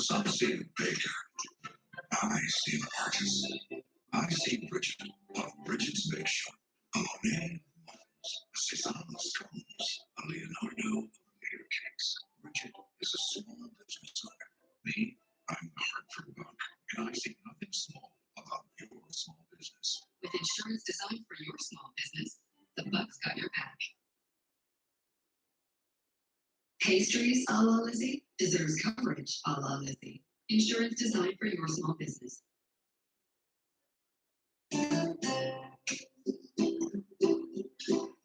Some see Baker. I see an artist. I see Bridget of Bridget's Bake Shop. Monet, Cézanne scones, a Leonardo of later cakes. Bridget is a small business owner. Me, I'm the Hartford Buck, and I see nothing small about your small business. With insurance designed for your small business, the Buck's got your back. Pastries a la Lizzie deserves coverage a la Lizzie. Insurance designed for your small business.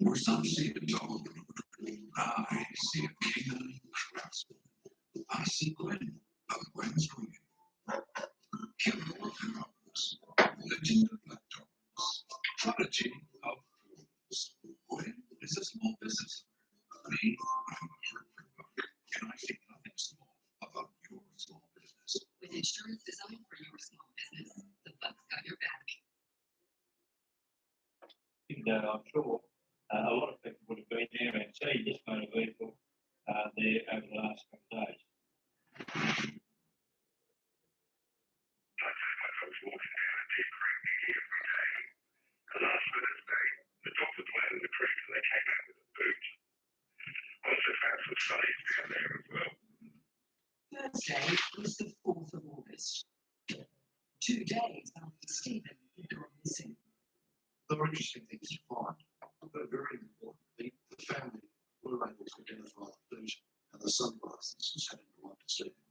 Or some see a dog. I see a canine craftsman. I see Gwen of Gwen's Grooming. Kim Morpheus, legend of black dogs. Prodigy of fools. Gwen is a small business. Me, I'm a Hartford Buck, and I see nothing small about your small business. With insurance designed for your small business, the Buck's got your back. And I'm sure a lot of people would have been there and seen this motor vehicle there over the last couple of days. Last Thursday, the doctors went in the creek and they came out with a boot. Also found some studies down there as well. Thursday was the 4th of August. 2 days after Stephen had gone missing. There were interesting things to find, but very importantly, the family were able to identify the boot and the sunglasses which had belonged to Stephen.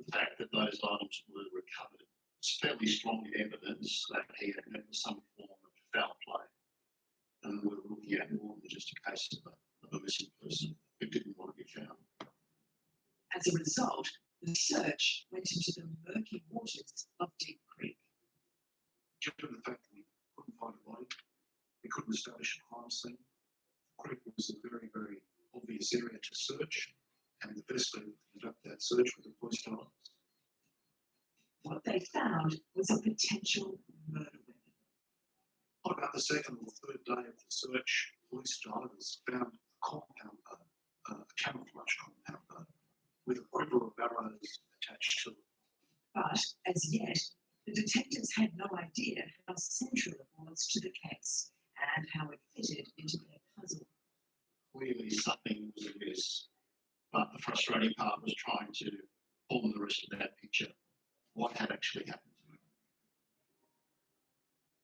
The fact that those items were recovered is fairly strong evidence that he had met with some form of foul play. And we're looking at more than just a case of a missing person who didn't want to be found. As a result, the search went into the murky waters of Deep Creek. Given the fact that we couldn't find a body, we couldn't establish a crime scene, the creek was a very, very obvious area to search, and the best way to conduct that search with the police dogs. What they found was a potential murder weapon. On about the second or third day of the search, police divers found a camouflage compound with a quiver of arrows attached to it. But as yet, the detectives had no idea how central it was to the case and how it fitted into their puzzle. Clearly something was amiss, but the frustrating part was trying to pull the rest of that picture. What had actually happened to him?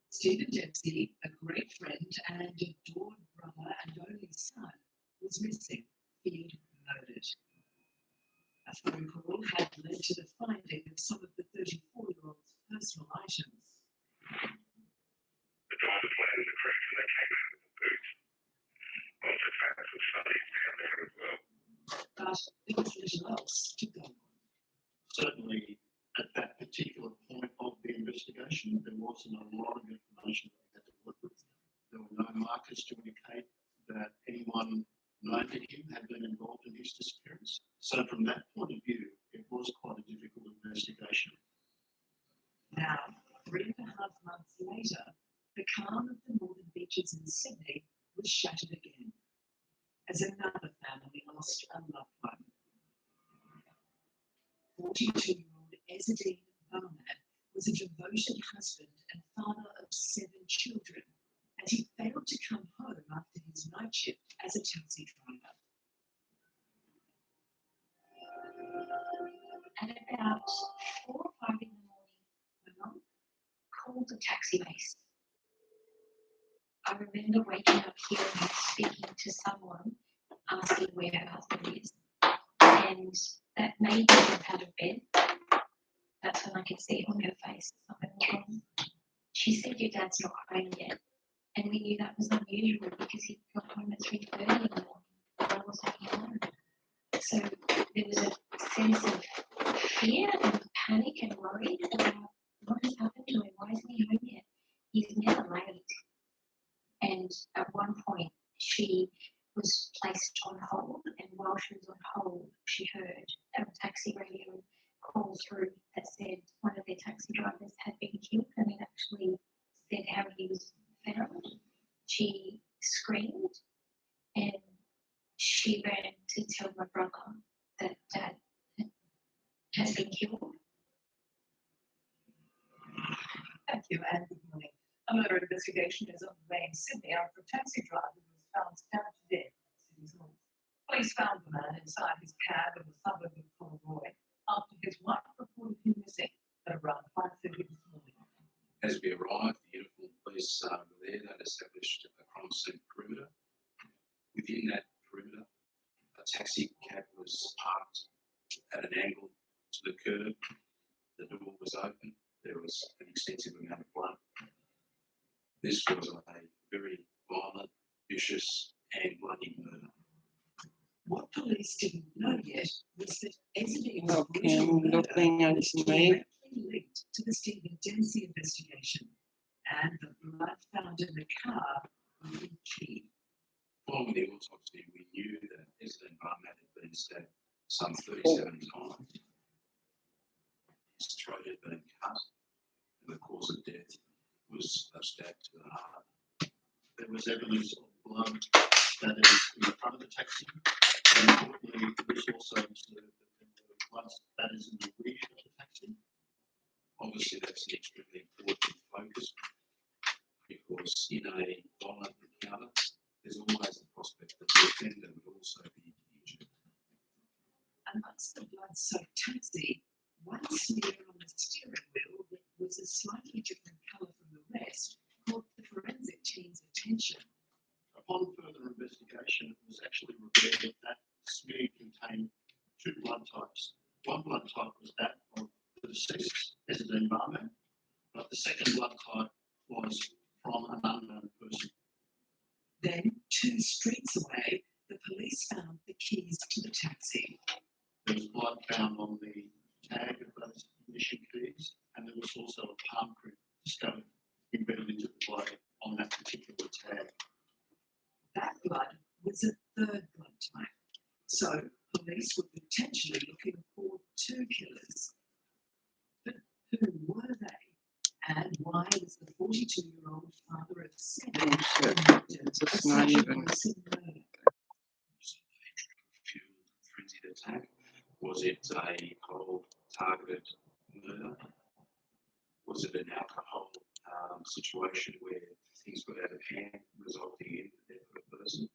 Stephen Dempsey, a great friend and adored brother and only son, was missing, feared murdered. A phone call had led to the finding of some of the 34-year-old's personal items. The divers went in the creek and they came out with a boot. Also found some studies down there as well. But there was little else to go on. Certainly, at that particular point of the investigation, there wasn't a lot of information that we had to work with. There were no markers to indicate that anyone known to him had been involved in his disappearance. So from that point of view, it was quite a difficult investigation. Now, 3.5 months later, the calm of the northern beaches in Sydney was shattered again, as another family lost a loved one. 42-year-old Ezzedine Barnett was a devoted husband and father of 7 children, and he failed to come home after his night shift as a taxi driver. At about 4 or 5 in the morning, my mum called the taxi base. I remember waking up hearing her speaking to someone, asking where her husband is, and that made me jump out of bed. That's when I could see on her face something was wrong. She said, "Your dad's not home yet," and we knew that was unusual because he got home at 3:30 in the morning. I wasn't home. So there was a sense of fear and panic and worry about what has happened to him. Why isn't he home yet? He's never late. And at one point, she was placed on hold, and while she was on hold, she heard a taxi radio call through that said one of their taxi drivers had been killed, and it actually said how he was found. She screamed, and she ran to tell my brother that Dad has been killed. Thank you, and good morning. A murder investigation is underway in Sydney after a taxi driver was found stabbed to death in the city's north. Police found the man inside his cab in the suburb of Colroy after his wife reported him missing at around 5:30 this morning. As we arrived, the uniformed police were there. They'd established a crime scene perimeter. Within that perimeter, a taxi cab was parked at an angle to the curb. The door was open. There was an extensive amount of blood. This was a very violent, vicious, and bloody murder. What police didn't know yet was that Ezedine's Okay, brutal murder looking at was me. directly linked to the Stephen Dempsey investigation, and the blood found in the car would be key. Following the autopsy, we knew that Ezedine Barnett had been stabbed some 37 times. His throat had been cut, and the cause of death was a stab to the heart. There was evidence of blood that is in the front of the taxi. And importantly, it was also observed that there were blood that is in the rear of the taxi. Obviously, that's an extremely important focus because in a violent encounter, there's always the prospect that the offender would also be injured. Amongst the blood-soaked taxi, one smear on the steering wheel that was a slightly different colour from the rest caught the forensic team's attention. Upon further investigation, it was actually revealed that smear contained two blood types. One blood type was that of the deceased, Ezedine Barnett, but the second blood type was from an unknown person. Then, 2 streets away, the police found the keys to the taxi. There was blood found on the tag of those ignition keys, and there was also a palm print discovered embedded into the blood on that particular tag. That blood was a third blood type, so police were potentially looking for 2 killers. But who were they? And why was the 42-year-old father of 7 convicted of It's such not a even. gruesome murder? Fueled frenzied attack? Was it a cold targeted murder? Was it an alcohol situation where things got out of hand, resulting in the death of a person?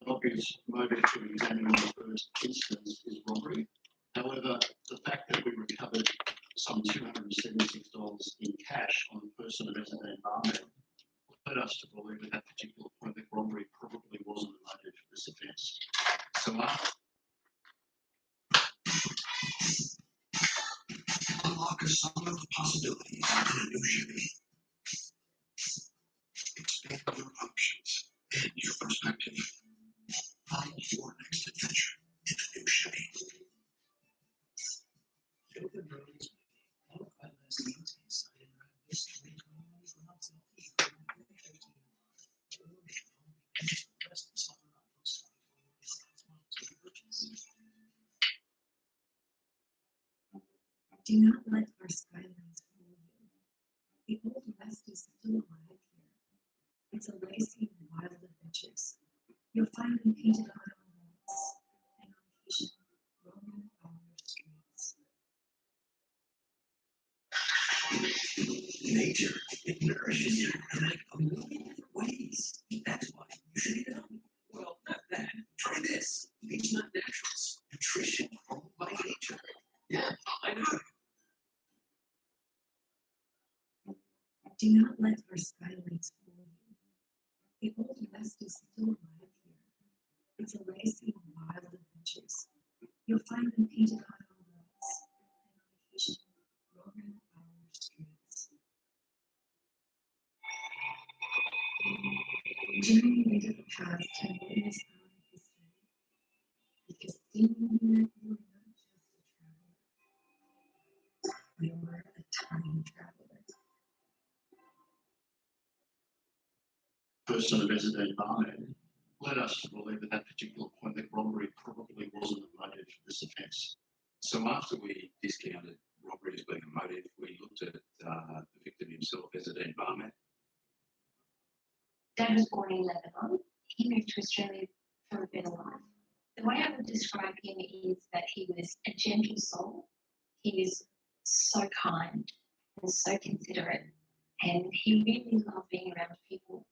An obvious motive to examine in the first instance is robbery. However, the fact that we recovered some $276 in cash on the person of Ezedine Barnett led us to believe at that particular point that robbery probably wasn't the motive for this offence. So Unlock a sum of possibilities in a new Chevy. Expand your options and your perspective. Find your next adventure in a new Chevy. Do not let our skylines fool you. The Old West is still alive here. It's a legacy of wild adventures. You'll find them painted on our walls and on occasion roaming our streets. Nature, it nourishes you in like a million different ways. That's why you should eat it up. Well, not that. Try this. Beach Nut Naturals. Nutrition grown by nature. Yeah, I know. Do not let our skylines fool you. The Old West is still alive here. It's a legacy of wild adventures. You'll find them painted on our walls and on occasion roaming our streets. Journey into the past and witness our history. Because in here you are not just a traveler. You are a time traveler. person of Ezedine Barnett led us to believe at that particular point that robbery probably wasn't the motive for this offence. So after we discounted robbery as being a motive, we looked at the victim himself, Ezedine Barnett. Dad was born in Lebanon. He moved to Australia for a better life. The way I I would describe him is that he was a gentle soul. He was so kind and so considerate, and he really loved being around people.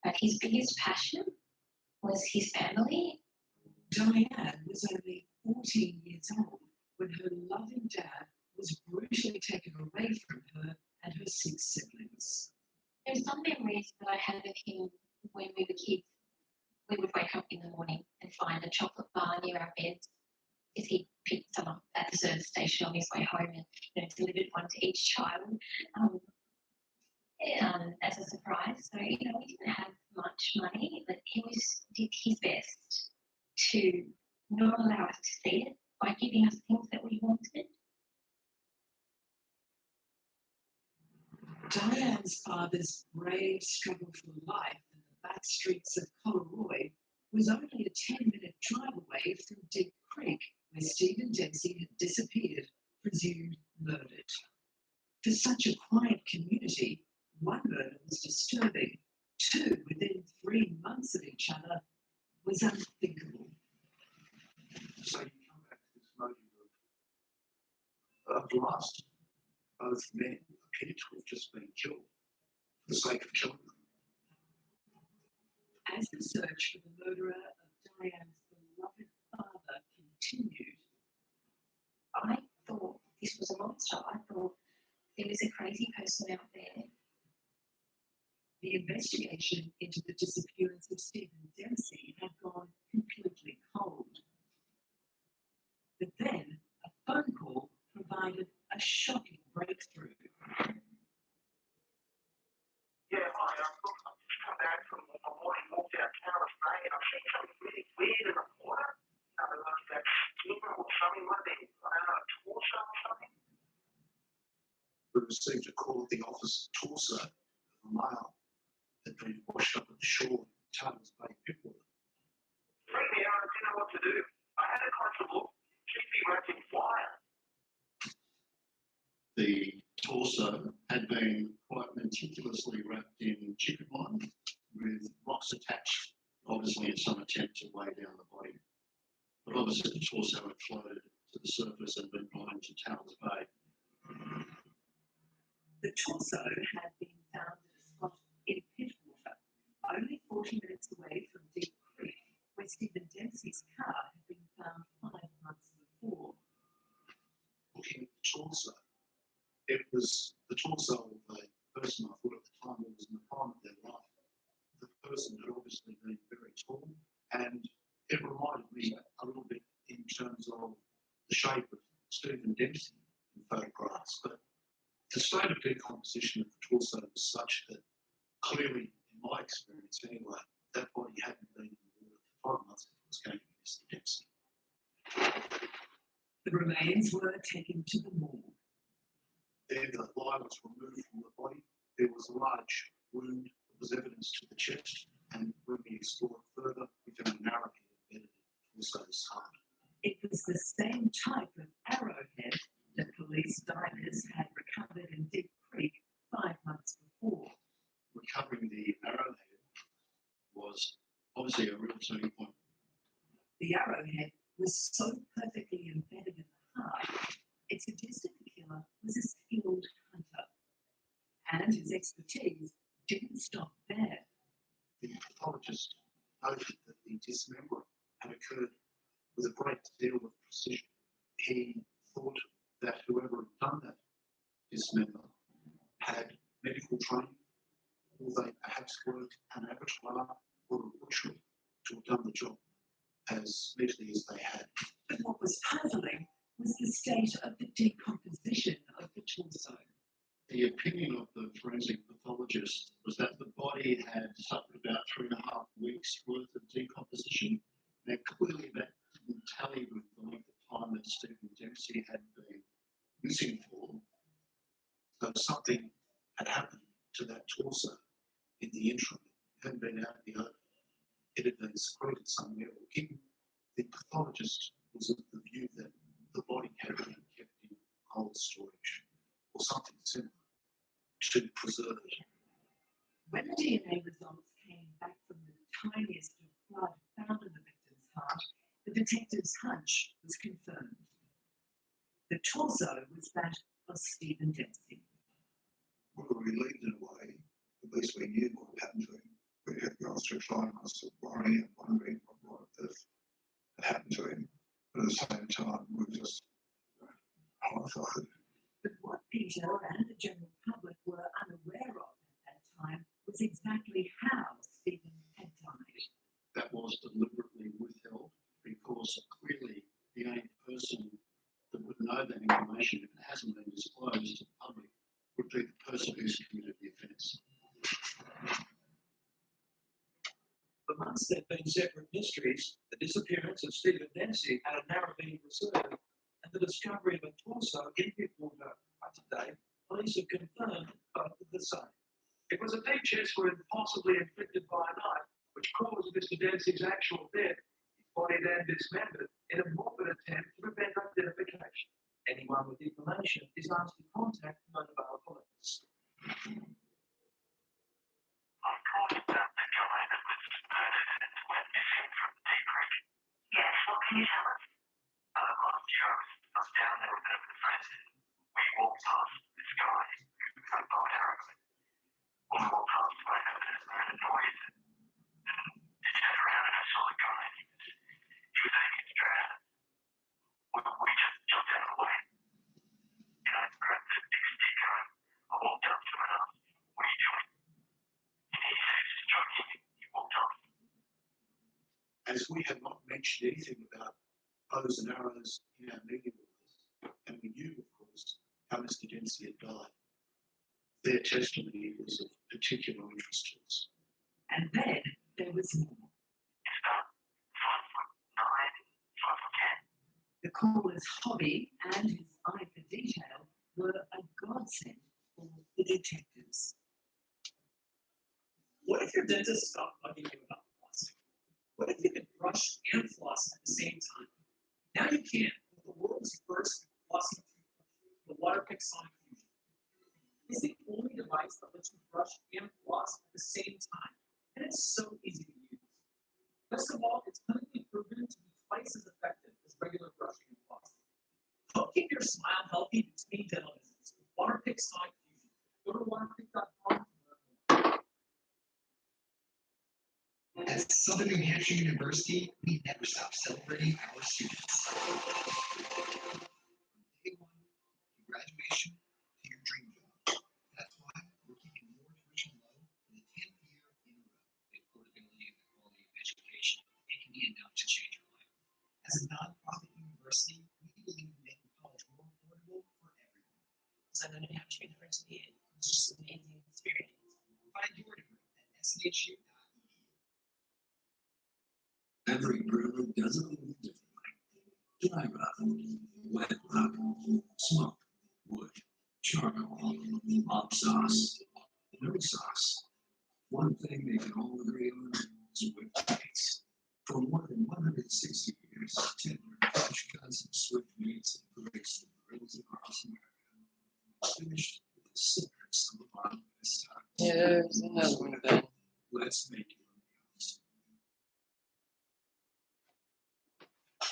But his biggest passion was his family. Diane was only 14 years old when her loving dad was brutally taken away from her and her 6 siblings. There's some memories that I have of him when we were kids. We would wake up in the morning and find a chocolate bar near our beds because he picked some up at the service station on his way home and delivered one to each child as a surprise. So, we didn't have much money, but he did his best to not allow us to see it by giving us things that we wanted. Diane's father's brave struggle for life in the back streets of Coleroy was only a 10-minute drive away from Deep Creek, where Stephen Dempsey had disappeared, presumed murdered. For such a quiet community, one murder was disturbing. 2 within 3 months of each other was unthinkable. So you come back to this motive of lust. Both men appear to have just been killed for the sake of killing them. As the search for the murderer of Diane's beloved father continued, I thought this was a monster. I thought there was a crazy person out there. The investigation into the disappearance of Stephen Dempsey had gone completely cold. But then a phone call provided a shocking breakthrough. Yeah, hi, I've just come back from a morning walk downtown last night and I've seen something really weird in the water. I don't know if that's skin or something like that. I don't know, a torso or something. We received a call at the office torso of a male had been washed up at the shore in Taylor's Bay Pittwater. Freaked me out, I didn't know what to do. I had a closer look. She'd be wrapped in wire. The torso had been quite meticulously wrapped in chicken wire with rocks attached, obviously in some attempt to weigh down the body. But obviously the torso had floated to the surface and been blown to Taylor's Bay. The torso had been found at a spot in Pittwater, only 40 minutes away from Deep Creek, where Stephen Dempsey's car had been found 5 months before. Looking at the torso, it was the torso of a person I thought at the time who was in the prime of their life. The person had obviously been very tall, and it reminded me a little bit in terms of the shape of Stephen Dempsey in photographs, but the state of decomposition of the torso was such that clearly, in my experience anyway, that body hadn't been in the water for 5 months if it was going to be Mr. Dempsey. The remains were taken to the morgue. Then the lie was removed from the body. There was a large wound that was evidence to the chest, and when we explored further, we found an arrowhead embedded in the torso's heart. It was the same type of arrowhead that police divers had recovered in Deep Creek 5 months before. Recovering the arrowhead was obviously a real turning point. The arrowhead was so perfectly embedded in the heart, it suggested the killer was a skilled hunter. And his expertise didn't stop there. The pathologist noted that the dismembering had occurred with a great deal of precision. He thought that whoever had done that dismember had medical training, or they perhaps worked an abattoir or a butchery to have done the job as neatly as they had. But what was puzzling was the state of the decomposition of the torso. The opinion of the forensic pathologist was that the body had suffered about 3.5 weeks worth of decomposition. Now clearly that didn't tally with the length of time that Stephen Dempsey had been missing for. So something had happened to that torso in the interim. It hadn't been out in the open. It had been secreted somewhere or hidden. The pathologist was of the view that the body had been kept in cold storage or something similar to preserve it. When the DNA results came back from the tiniest of blood found in the victim's heart, The detective's hunch was confirmed. The torso was that of Stephen Dempsey. We were relieved in a way. At least we knew what had happened to him. We had gone through trimesters of worrying and wondering what on earth had happened to him. But at the same time, we were just horrified. But what Peter and the general public were unaware of at that time was exactly how Stephen had died. That was deliberately withheld because clearly the only person that would know that information if it hasn't been disclosed to the public would be the person who's committed the offence. Amongst their been separate mysteries, the disappearance of Stephen Dempsey had now been reserved, and the discovery of a torso in Bridgewater by today, police have confirmed both of the same. It was a deep chest wound possibly inflicted by a knife, which caused Mr. Dempsey's actual death. His body then dismembered in a morbid attempt to prevent identification. Anyone with information is asked to contact Mobile Police. Yes, what can you tell us? Last year I was down there with a bit of a friend. We walked past this guy who had a bow and arrow. When we walked past, I heard a noise. I turned around and I saw the guy. He was aiming to drown. We just jumped out of the way. You know, grabbed the big stick and I walked up to him and asked, "What are you doing?" And he said, "Just joking." He walked off. As we had not mentioned anything about bows and arrows in our meeting with us, and we knew, of course, how Mr. Dempsey had died, their testimony was of particular interest to us. And then there was more. It's about 5'9", 5'10". The caller's hobby and his eye for detail were a godsend for the detectives. What if your dentist stopped bugging you about flossing? What if you could brush and floss at the same time? Now you can with the world's first flossing toothbrush, the Waterpick Sonic Fusion. It's the only device that lets you brush and floss at the same time, and it's so easy to use. Best of all, it's clinically proven to be twice as effective as regular brushing and flossing. Help keep your smile healthy between dental visits with Waterpick Sonic Fusion. Go to waterpick.com. At Southern New Hampshire University, we never stop celebrating our students. From day one to graduation to your dream job. That's why we're keeping your tuition low for the 10th year in a row. The affordability and the quality of education, it can be enough to change your life. As a nonprofit university, we believe in making college more affordable for everyone. Southern New Hampshire University is just an amazing experience. Find your degree at shu.edu. Every brewer does it a little differently. Dry rub, wet rub, smoke, wood, charcoal, mop sauce, no sauce. One thing they can all agree on is whipped meats. For more than 160 years, tender, fresh cuts of swift meats and grapes and grills across America. Finished with the citrus of the bottom this time. Yeah, there's another one of them. Let's make it.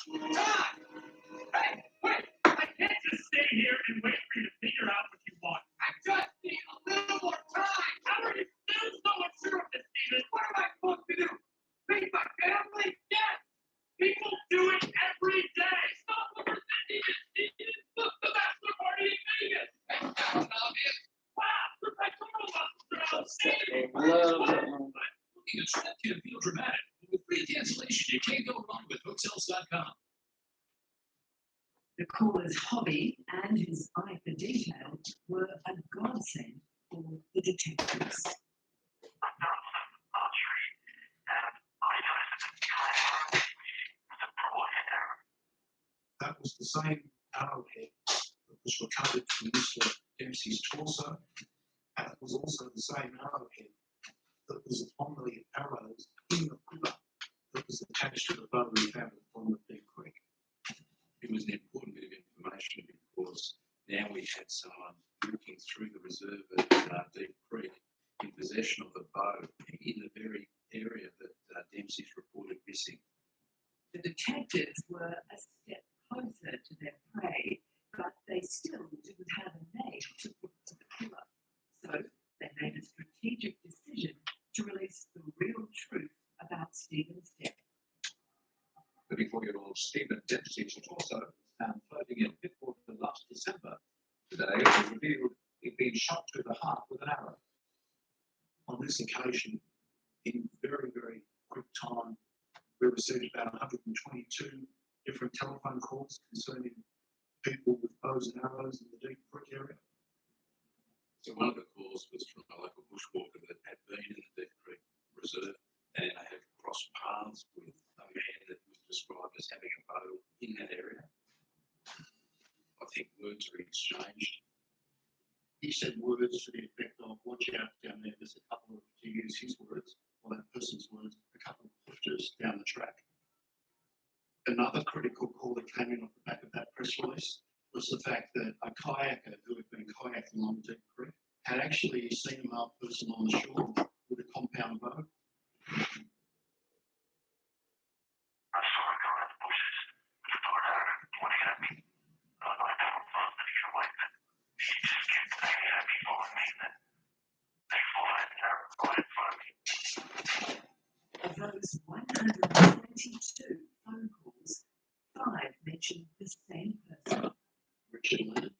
Hey, wait! I can't just stay here and wait for you to figure out what you want. I just need a little more time. How are you still so unsure of this, Steven? What am I supposed to do? Feed my family? Yes! People do it every day. Stop overthinking it, Steven. Look, the bachelor party in Vegas. That's obvious. Wow, the pectoral muscles are outstanding. Love that one. Booking a trip can feel dramatic, but with free cancellation, you can't go wrong with Hotels.com. The caller's hobby and his eye for detail were a godsend for the detectives. That was the same arrowhead that was recovered from Mr. Dempsey's torso, and it was also the same arrowhead that was on the arrows in the quiver that was attached to the bow we found at the bottom of Big Creek. It was an important bit of information because now we had someone looking through the reserve at Deep Creek in possession of the bow in the very area that Dempsey's reported missing. The detectives were a step closer to their prey, but they still didn't have a name to put to the killer. So they made a strategic decision to release the real truth about Stephen's death. 34-year-old Stephen Dempsey's torso was found floating in Bitwater last December. Today it was revealed he'd been shot through the heart with an arrow. On this occasion, in very, very quick time, we received about 122 different telephone calls concerning people with bows and arrows in the Deep Creek area. So one of the calls was from a local bushwalker that had been in the Deep Creek Reserve, and they had crossed paths with a man that was described as having a bow in that area. I think words were exchanged. He said words to the effect of, watch out down there, there's a couple of, to use his words, or that person's words, a couple of pushers down the track. Another critical call that came in off the back of that press release was the fact that a kayaker who had been kayaking along Deep Creek had actually seen a male person on the shore with a compound bow. Of those 122 phone calls, 5 mentioned the same person. Richard Leonard,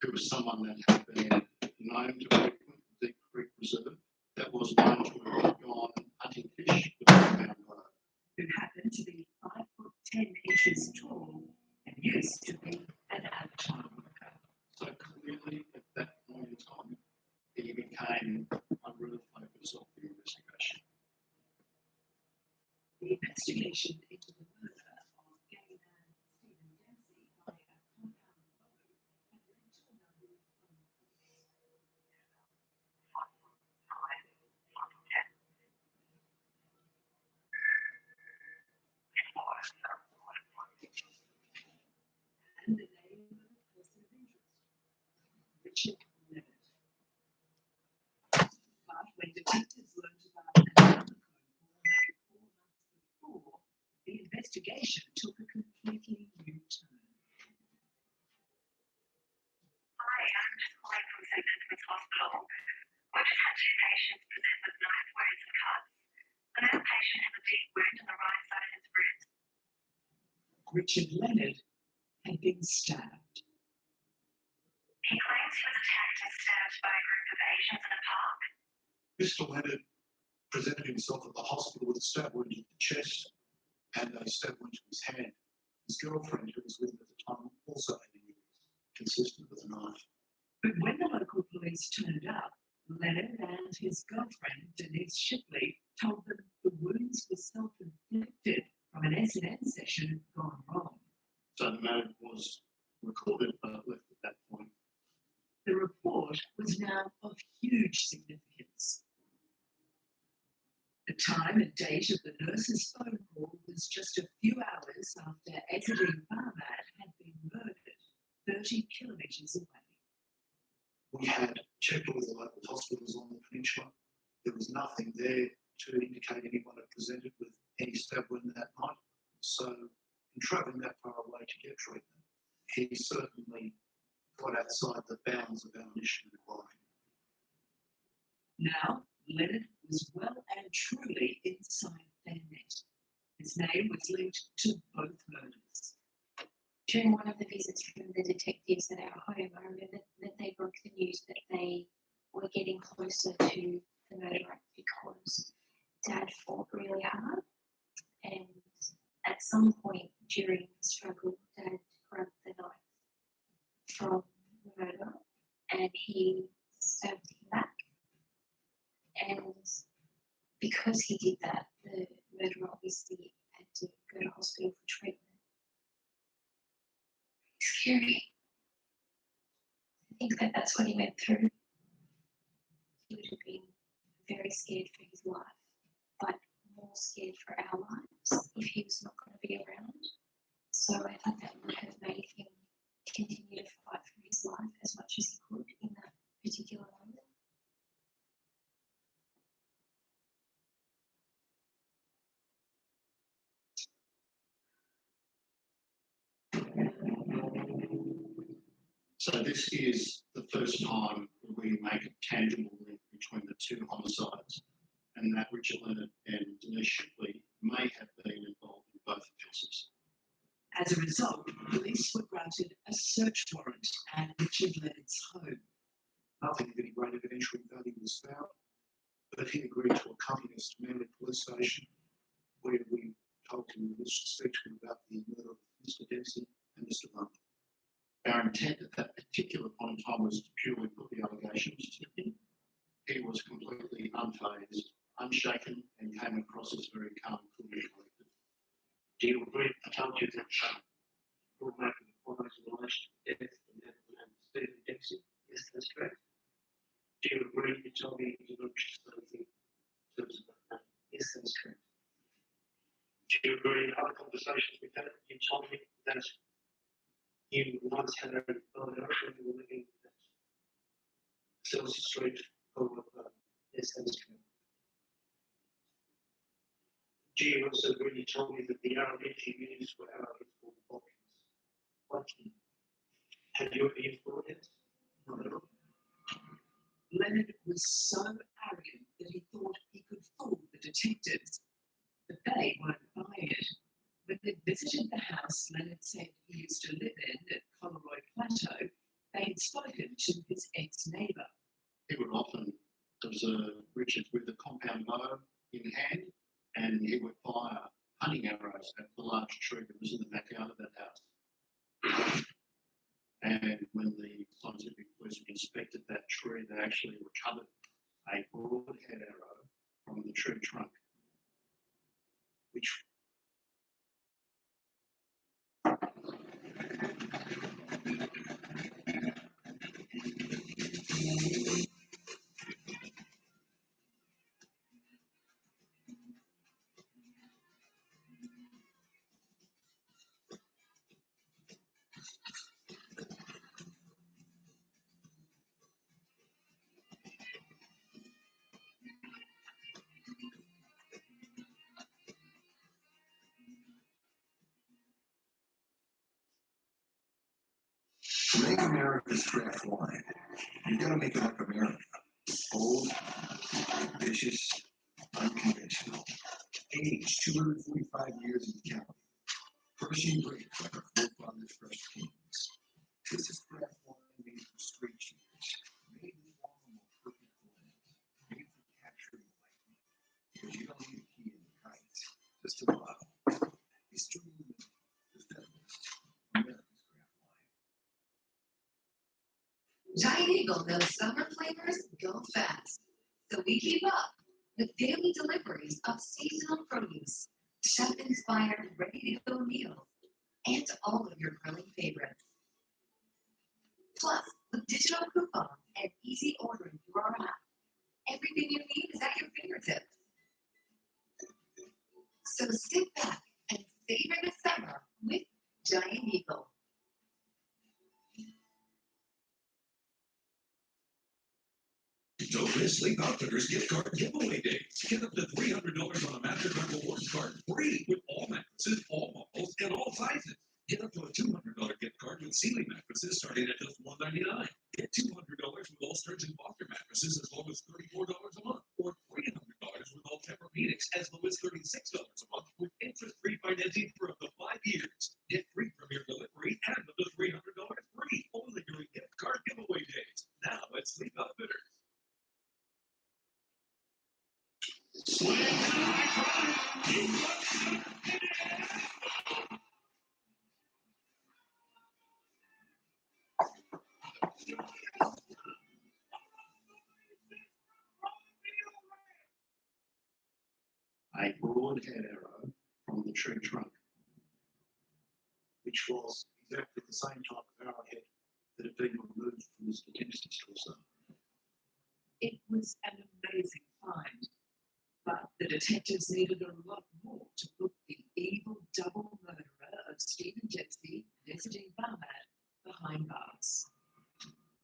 who was someone that had been known to frequent the Deep Creek Reserve, that was known to have gone hunting fish with a compound bow. Who happened to be 5'10" tall and used to be an avatar worker. So clearly, at that point in time, he became a real focus of the investigation. The investigation into the murder of gay man Stephen Dempsey by a compound bow had led to a number of phone and the name of the person of interest, Richard Leonard. But when detectives learned about another phone call made 4 months before, the investigation took a completely new turn. Hi, I'm just calling from St. Edmund's Hospital. We just had 2 patients present with knife wounds and cuts. The male patient has a deep wound on the right side of his ribs. Richard Leonard had been stabbed. He claims he was attacked and stabbed by a group of Asians in a park. Mr. Leonard presented himself at the hospital with a stab wound to the chest and a stab wound to his hand. His girlfriend, who was with him at the time, also had injuries consistent with a knife. But when the local police turned up, Leonard and his girlfriend, Denise Shipley, told them the wounds were self-inflicted from an S&M session gone wrong. So the matter was recorded but left at that point. The report was now of huge significance. The time and date of the nurse's phone call was just a few hours after Ezzeddine Farmad had been murdered 30 kilometres away. We had checked all the local hospitals on the peninsula. There was nothing there to indicate anyone had presented with any stab wound that night. So, in travelling that far away to get treatment, he certainly got outside the bounds of our initial inquiry. Now, Leonard was well and truly inside their net. His name was linked to both murders. During one of the visits from the detectives at our home, I remember that they broke the news that they were getting closer to the murderer because Dad fought really hard, and at some point during the struggle, Dad grabbed the knife from the murderer and he stabbed him back. And because he did that, the murderer obviously had to go to hospital for treatment. Scary. I think that that's what he went through. He would have been very scared for his life, but more scared for our lives if he was not going to be around. So I think that would have made him continue to fight for his life as much as he could in that particular moment. So this is the first time we make a tangible link between the two homicides, and that Richard Leonard and Denise Shipley may have been involved in both offences. As a result, police were granted a search warrant at Richard Leonard's home. Nothing of any great evidentiary value was found, but he agreed to accompany us to Manly Police Station, where we told him we wished to speak to him about the murder of Mr. Dempsey and Mr. Bunn. Our intent at that particular point in time was to purely put the allegations to him. He was completely unfazed, unshaken, and came across as very calm, cool, and collected. Do you agree? I told you that you're making comments in relation to death and Stephen Dempsey. Yes, that's correct. Do you agree? You told me you don't wish to say anything in terms of that. Yes, that's correct. Do you agree in other conversations we've had? You told me that you once had a photo when you were living at Silver Street over yes, that's correct. Do you also agree? You told me that the arrowheads you used were arrowheads called Watkins. Watkins. Have you ever used warheads? Not at all. Leonard was so arrogant that he thought he could fool the detectives, but they weren't buying it. When they visited the house Leonard said he used to live in at Coloroy Plateau, they had spoken to his ex-neighbour. He would often observe Richard with a compound bow in hand, and he would fire hunting arrows at the large tree that was in the backyard of that house. And when the scientific police inspected that tree, they actually recovered a broadhead arrow from the tree trunk, which To make America's draft wine, you gotta make it like America. Bold, ambitious, unconventional. Aged 245 years in the county. Persian grapes like our forefathers' fresh kings. This is draft wine made from straight cheese. Made with one of the most perfect blends. Made for capturing lightning. Because you don't need a key in the kites. Just a bottle. History in the fabulous. America's draft wine. Giant Eagle knows summer flavors go fast, so we keep up with daily deliveries of seasonal produce, chef-inspired, ready-to-go meals, and all of your grilling favorites. Plus, with digital coupons and easy ordering through our app, everything you need is at your fingertips. So sit back and savor the summer with Giant Eagle. Don't miss Sleep Outfitters gift card giveaway days. Get up to $300 on a mattress rewards card free with all mattresses, all models, and all sizes. Get up to a $200 gift card with Sealy mattresses starting at just $199. Get $200 with all Sturgeon Foster mattresses as low as $34 a month, or $300 with all Tempur-Pedics as low as $36 a month, with interest-free financing for up to 5 years. Get free Premier delivery and up to $300 free only during gift card giveaway days. Now at Sleep Outfitters. a broadhead arrow from the tree trunk, which was exactly the same type of arrowhead that had been removed from Mr. Dempsey's torso. It was an amazing find, but the detectives needed a lot more to put the evil double murderer of Stephen Dempsey, visiting Barman, behind bars.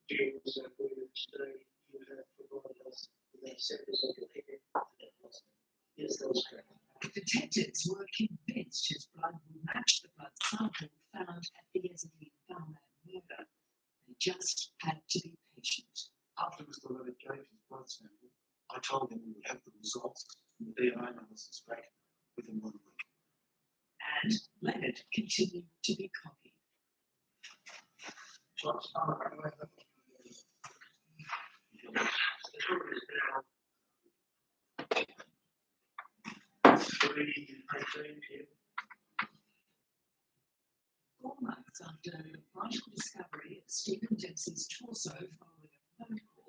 Do you also agree that today you have provided us with that samples of your hair? Yes, that was correct. Detectives were convinced his blood would match the blood sample found at the Yazidi Barman murder. They just continued to be copied. Four months after the vital discovery of Stephen Dempsey's torso following a phone call,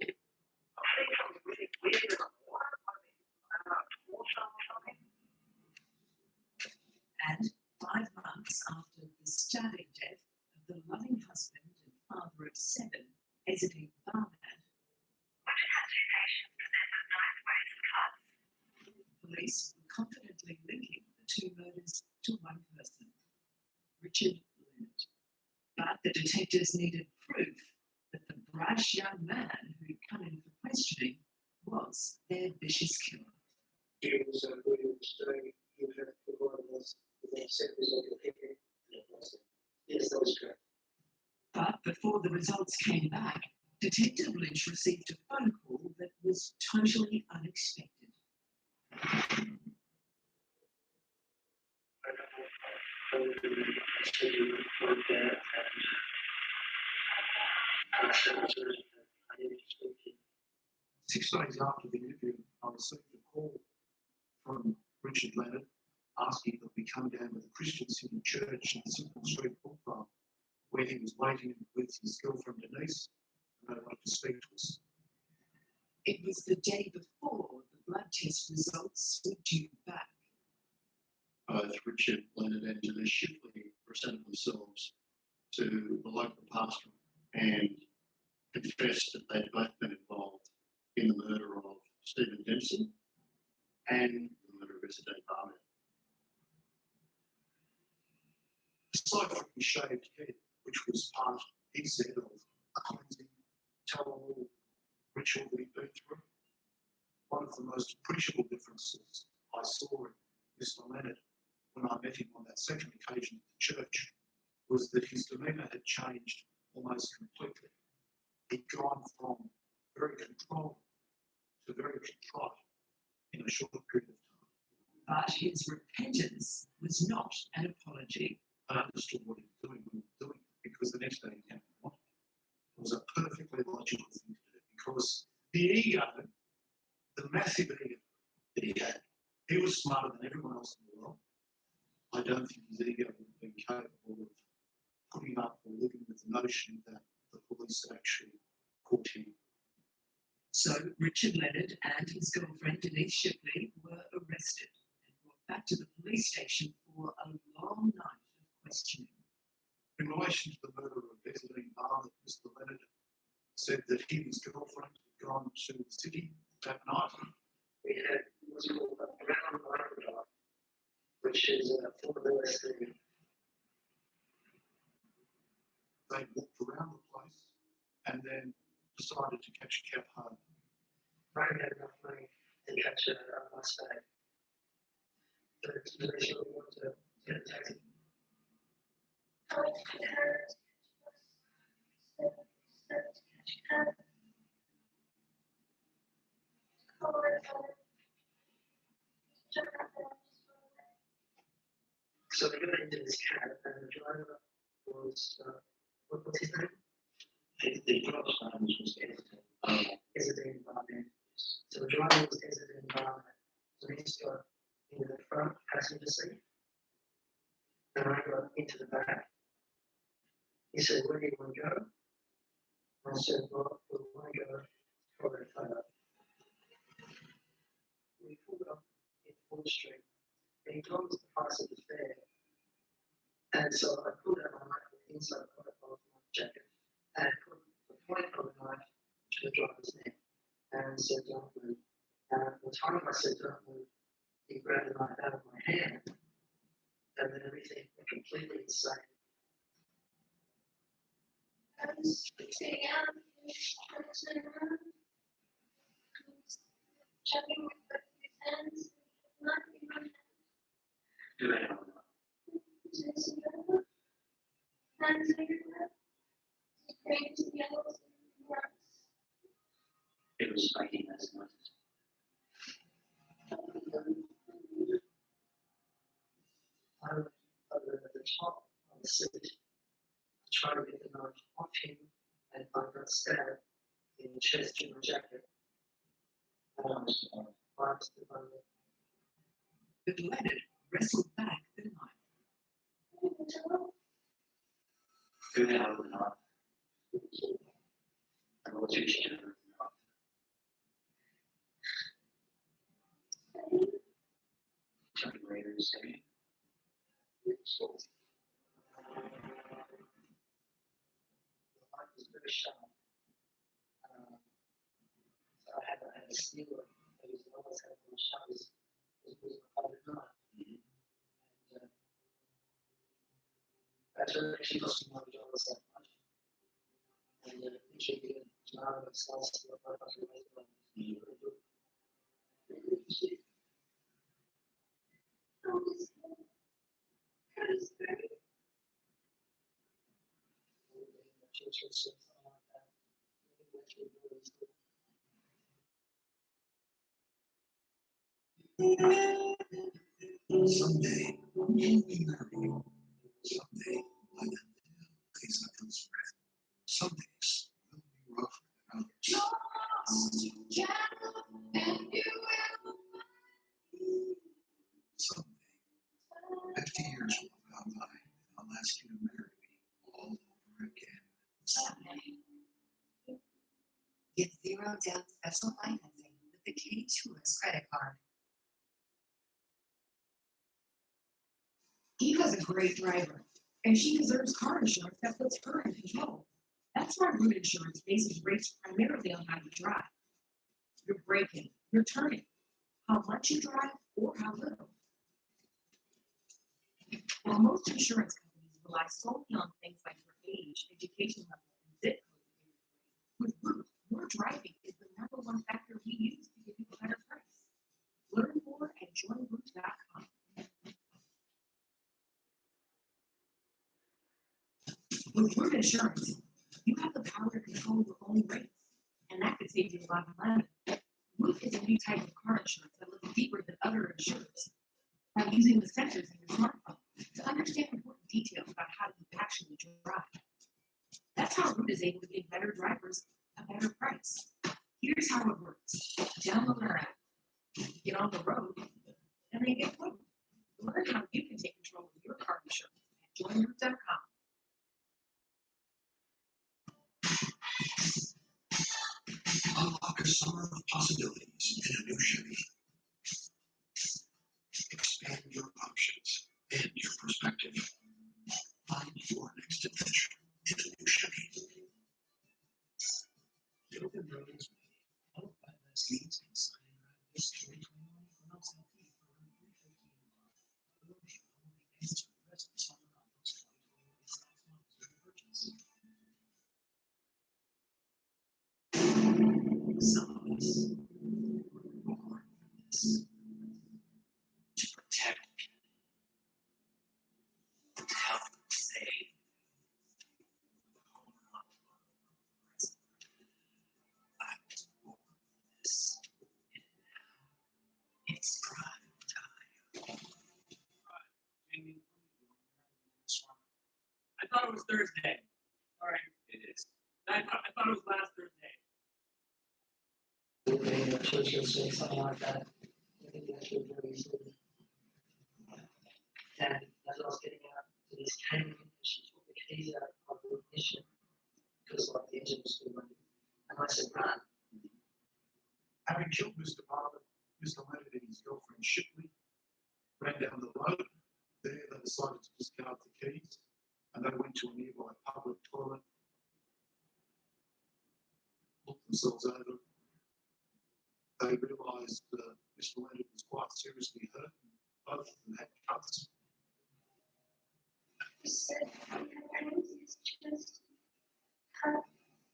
and 5 months after the stabbing death of the loving husband and father of 7, Ezedine Barnard, police were confidently linking the 2 murders to one person, Richard Leonard. But the detectives needed proof that the brash young man who'd come in for questioning was their vicious killer. He was Williams doing, you have provided us with a set result of every. Yes, that was correct. But before the results came back, Detective Lynch received a phone call that was totally unexpected. Six days after the interview, I received a call from Richard Leonard asking that we come down to the Christian City Church in Simple Street, Bullfarm, where he was waiting with his girlfriend Denise, and they wanted to speak to us. It was the day before the blood test results were due back. Both Richard Leonard and Denise Shipley presented themselves to the local pastor and confessed that they'd both been involved in the murder of Stephen Dempsey and the murder of Ezedine Barnard. Aside from his shaved head, which was part, he said, of a cleansing, tell-all ritual that he'd been through, one of the most appreciable differences I saw in Mr. Leonard when I met him on that second occasion at the church was that his demeanour had changed almost completely. He'd gone from very controlled to very contrite in a short period of time. But his repentance was not an apology. I understood what he was doing when he was doing it, because the next day he came on. It was a perfectly logical thing to do, because the ego, the massive ego that he had, he was smarter than everyone else in the world. I don't think his ego would have been capable of putting up or living with the notion that the police had actually caught him. So Richard Leonard and his girlfriend Denise Shipley were arrested and brought back to the police station for a long night of questioning. In relation to the murder of Ezedine Barnard, Mr. Leonard said that he and his girlfriend had gone to the city that night. We had what's called a round microdrive, which is for the LSD. They walked around the place and then decided to catch a cab home. I had enough money to catch a bus back. So it's really sure we want to get a taxi. So we got into this cab and the driver was, what's his name? The driver's name was Ezedine Barnard. So the driver was Ezedine Barnard. So he's got into the front passenger seat. And I got into the back. He said, where do you want to go? I said, well, we want to go for a photo. We pulled up in Full Street. And he told us the price of the fare. And so I pulled out my knife from the inside pocket of my jacket and put the point of the knife to the driver's neck and said, don't move. And the time I said, don't move, he grabbed the knife out of my hand, and then everything went completely insane. I was sitting out in checking with both his hands, nothing in my hand. Do they have a Hands everywhere. Straight to the elbows and the arms. It was making those noises. I the top of the seat to try to get the knife off him, and I got stabbed in the chest in my jacket. And I was the bone. But Leonard wrestled back the knife. Good out of the knot. I will teach you to Turn Raiders game. The knife was very sharp. So I had a steel that was always had a sharp as a knife. And that's what actually cost me $100 that much. And it should be a tomorrow that sells to the Someday, we'll be married. Someday, I will place on elsewhere. Some days will be rougher than others. Someday, 50 years will go by, and I'll ask you to marry me all over again. Get zero down special financing with the K Tours credit card. Eva's a great driver, and she deserves car insurance that puts her in control. That's why root insurance bases rates primarily on how you drive. You're braking, you're turning, how much you drive, or how little. While most insurance companies rely solely on things like your age, education level, and zip code, with Root, your driving is the #1 factor we use to give you a better price. Learn more at joinroot.com. With Root Insurance, you have the power to control your own rates, and that could save you a lot of money. Root is a new type of car insurance that looks deeper than other insurers by using the sensors in your smartphone to understand important details about how you actually drive. That's how Root is able to give better drivers a better price. Here's how it works. Download our app, get on the road, and then get quoted. Learn how you can take control of your car insurance at joinroot.com. Unlock a summer of possibilities in a new Chevy. Expand your options and your perspective. Find your next adventure in a new Chevy. Open roads, all of my last leads can sign and ride this 2021 Renault LP for around $350 a month. Or the only answer the rest of summer on those 2021 South models you purchase. Some of us were born for this. To protect, to help save. I was born for this. And now it's prime time. I thought it was Thursday. All right, it is. I thought it was last Thursday. Something like that. I think that's really easy. And as I was getting out to this canyon, she took the keys out of the ignition because like the engine was still running. And I said, run. Having killed Mr. Barber, Mr. Leonard and his girlfriend Shipley ran down the road. There, they decided to discard the keys, and they went to a nearby public toilet, looked themselves over. They realised Mr. Leonard was quite seriously hurt, and both of them had cuts. He said, his chest, cut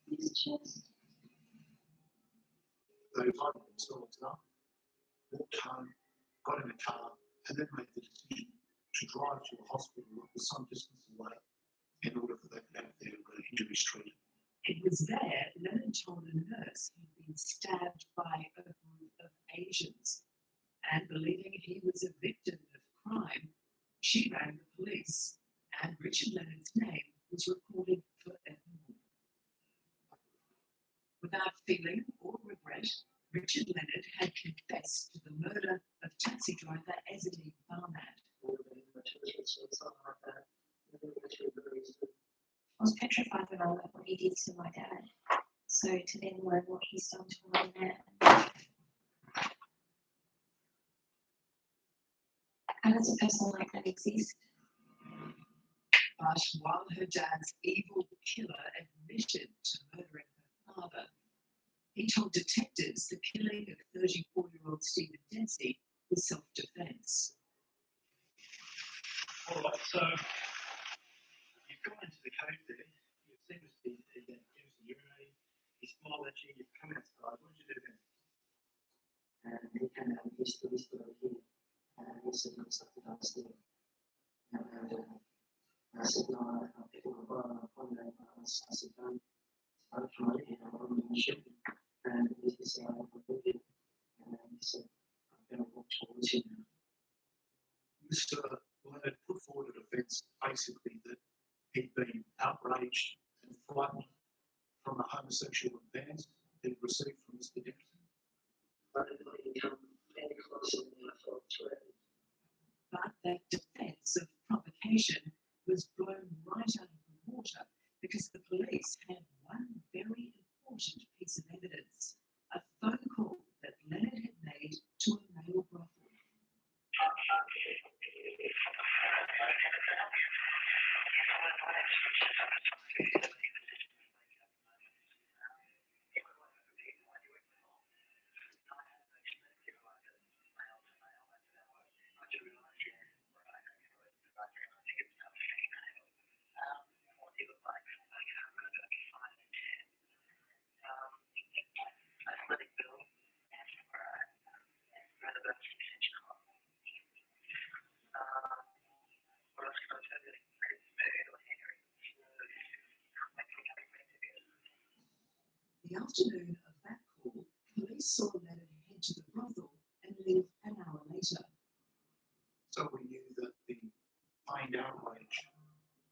his chest. They divided themselves up, walked home, got in a car, and then made the decision to drive to a hospital that was some distance away in order that they could have their injuries treated. It was there Leonard told a nurse he'd been stabbed by a group of Asians, and believing he was a victim of crime, she rang the police. and Richard Leonard's name was recorded forevermore. Without feeling or regret, Richard Leonard had confessed to the murder of taxi driver Ezadine Barnard. I was petrified when I learned what he did to my dad. So to then learn what he's done to my man. How does a person like that exist? But while her dad's evil killer admitted to murdering her father, he told detectives the killing of 34-year-old Stephen Dempsey was self-defense. All right, so you've gone into the cave there. You've seen Dempsey urinate. He smiled at you. You've come outside. What did you do then? He came out and he stood over here. And he said, "Looks like the guy's there." And I said, "No, I picked him up on that." I said, "Don't come over here. I'm going to shoot him." And he said, "I want to look at him." And he said, "I'm going to walk towards you now." Mr. Leonard put forward a defence basically that he'd been outraged and frightened from a homosexual advance that he'd received from Mr. Dempsey. But it didn't come any closer than I felt threatened. But that defense of provocation was blown right out of the water because the police had one very important piece of evidence, a phone call that Leonard had made to a male brothel. The afternoon of that call, police saw Leonard head to the brothel and leave an hour later. So we knew that the feigned outrage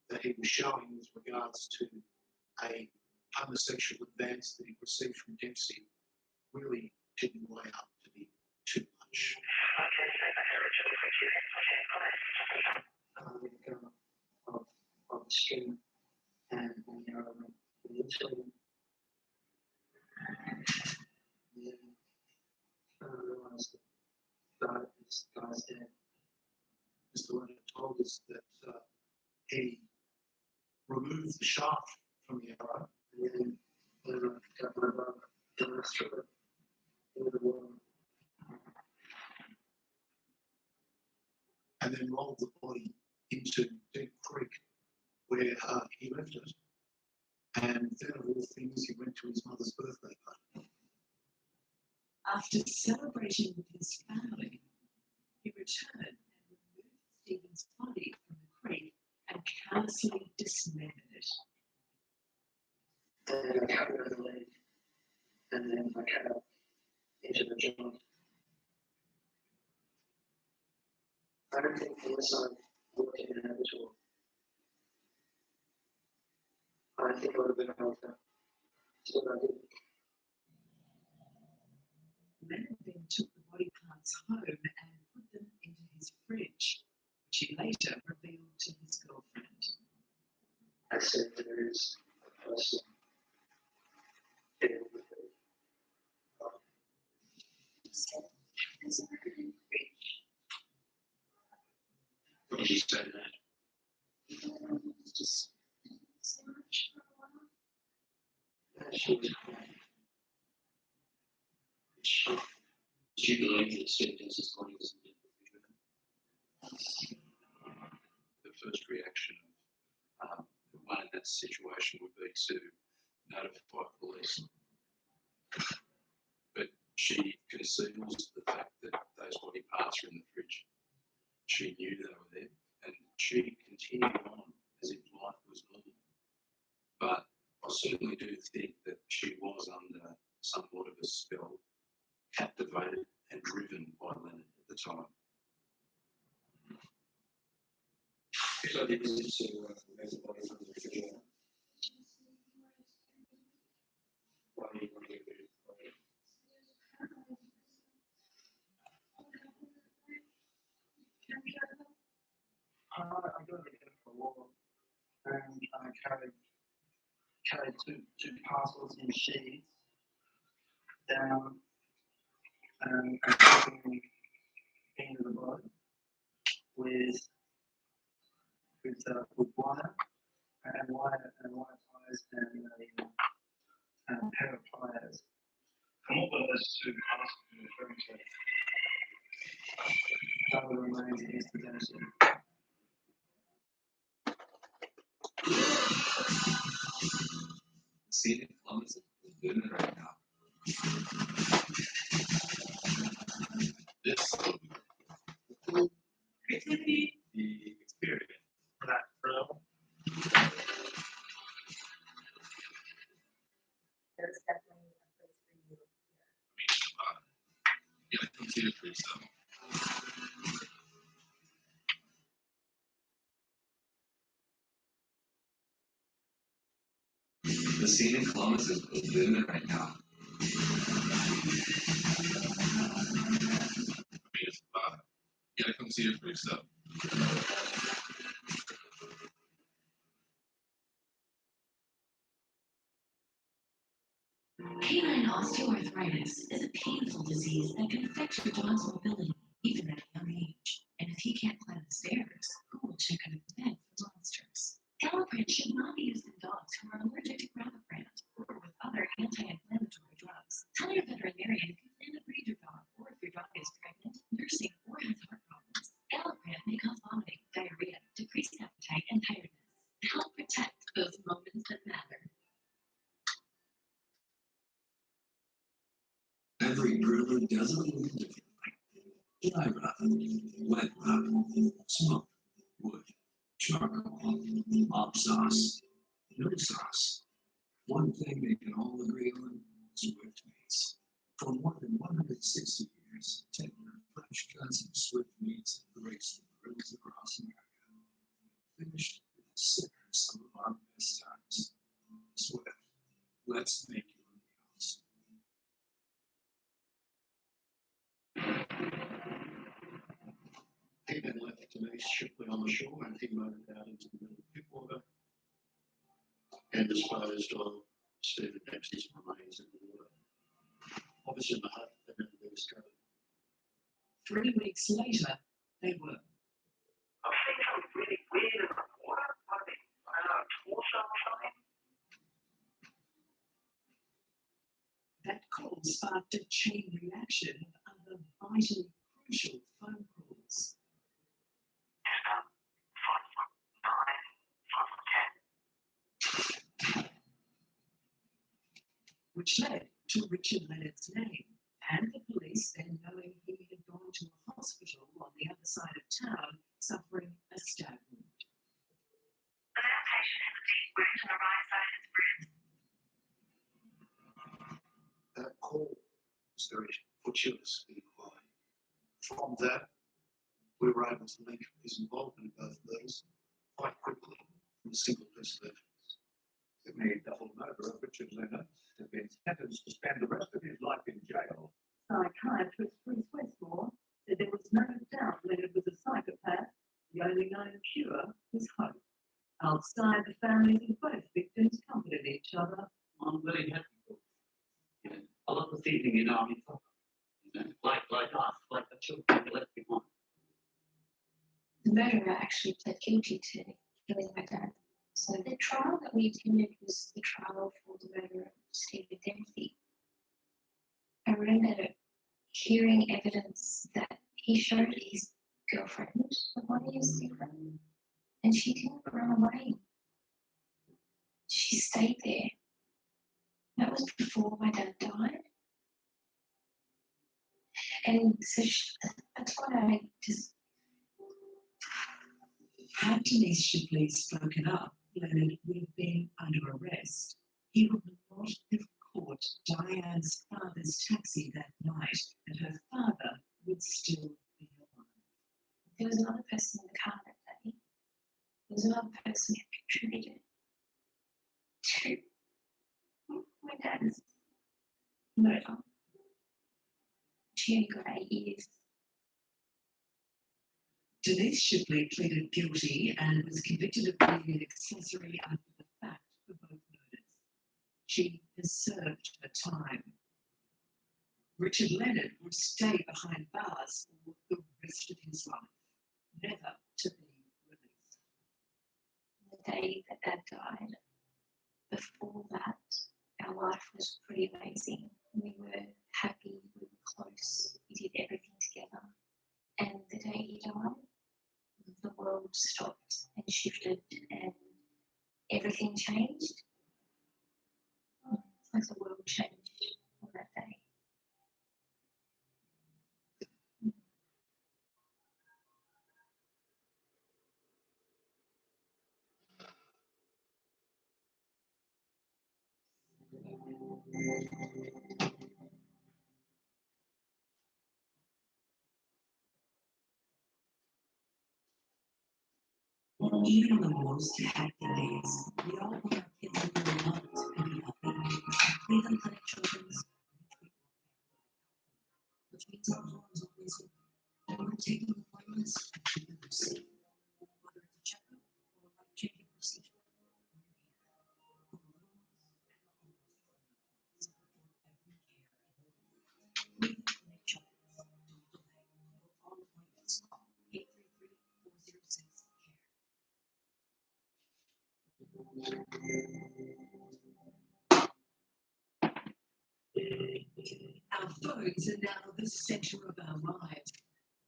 that he was showing with regards to a homosexual advance that he received from Dempsey really didn't weigh up to be too much. Of the stream, and I went into him. Then I realised that this guy's dead. Mr. Leonard told us that he removed the shaft from the arrow and then I got my brother and I threw it into the water. and then rolled the body into Dead Creek where he left it. And then of all things, he went to his mother's birthday party. After celebrating with his family, he returned and removed Stephen's body from the creek and carelessly dismembered it. And then I cut around the leg, and then I cut up into the joint. I don't think unless I worked in an abattoir, I think I would have been able to. So I did. Leonard then took the body parts home and put them into his fridge, which he later revealed to his girlfriend. I said there is a person dead with me. There's a murder in the fridge. What did you say to that? Just so much for a while. She was crying. Do you believe that Stephen Dempsey's body was in the refrigerator? The first reaction of one in that situation would be to notify police. But she conceals the fact that those body parts are in the fridge. She knew they were there and she continued on as if life was normal. But I certainly do think that she was under somewhat of a spell, captivated and driven by Leonard at the time. Is next idea is to remove the body from the refrigerator. What do you do? I got it for a while, and I carried two parcels in sheets down and put them into the body with wire ties and a pair of pliers. And what were those two parcels you were referring to? That will remain in investigation. See it, Columbus is doing it right now. This creativity, the experience, that thrill. There's definitely a place for you here. You gotta come see it for yourself. The scene in Columbus is doing it right now. You gotta come see it for yourself. Canine osteoarthritis is a painful disease that can affect your dog's mobility, even at a young age. And if he can't climb the stairs, who will check under the bed for monsters? Galliprant should not be used in dogs who are allergic to Graviprant or with other anti-inflammatory drugs. Tell your veterinarian if you plan to breed your dog or if your dog is pregnant, nursing, or has heart problems. Galliprant may cause vomiting, diarrhea, decreased appetite, and tiredness. Help protect those moments that matter. Every brewer does it a little differently. Dry rub, wet rub, smoke, wood, charcoal, mob sauce, no sauce. One thing they can all agree on: Swift meats. For more than 160 years, tender, fresh cuts of Swift meats have graced the grills across America. Finished with a sip of some of our best times. Swift, let's make your meals. He then left Denise Shipley on the shore and he motored out into the middle of the water and disposed of Stephen Dempsey's remains in the water. Obviously, in the hut, they never been discovered. 3 weeks later, they were. I've seen something really weird in the water. Maybe, I don't know, a torso or something. That call sparked a chain reaction of other vitally crucial phone calls. Which led to Richard Leonard's name, and the police then knowing he had gone to a hospital on the other side of town suffering a stab wound. The now patient has a deep wound on the right side of his ribs. That call was very fortuitous in Hawaii. From that, we were able to link his involvement in both of those quite quickly from a single piece of evidence. The double murder of Richard Leonard has been sentenced to spend the rest of his life in jail. Psychiatrist Bruce Westmore said there was no doubt Leonard was a psychopath. The only known cure was hope. Outside, the families of both victims comforted each other. I'm very happy. You know, a lot of thinking in army, you know, like us, like the children left behind. The murderer actually pled guilty to killing my dad. So the trial that we attended was the trial for the murder of Stephen Dempsey. I remember hearing evidence that he showed his girlfriend the body is different, and she didn't run away. She stayed there. That was before my dad died. And so that's why I just... Had Denise Shipley spoken up, Leonard would have been under arrest. He would not have caught Diane's father's taxi that night, and her father would still be alive. There was another person in the car that day. was another person who contributed to my dad's murder. She only got 8 years. Denise Shipley pleaded guilty and was convicted of being an accessory after the fact for both murders. She has served her time. Richard Leonard will stay behind bars for the rest of his life, never to be released. The day that Dad died, before that, our life was pretty amazing. We were happy, we were close, we did everything together. And the day he died, the world stopped and shifted and everything changed. It's like the world changed on that day. Even on the most hectic days, we all want our kids to grow up and be healthy. We even let children's which means our home is always open. We're taking appointments and keeping them safe. Whether it's a checkup or a life-changing procedure, we're here. For the little ones and the old ones, for every care in the world. We make children's. Don't delay. For all appointments, call 833-406-CARE. Our phones are now the center of our lives.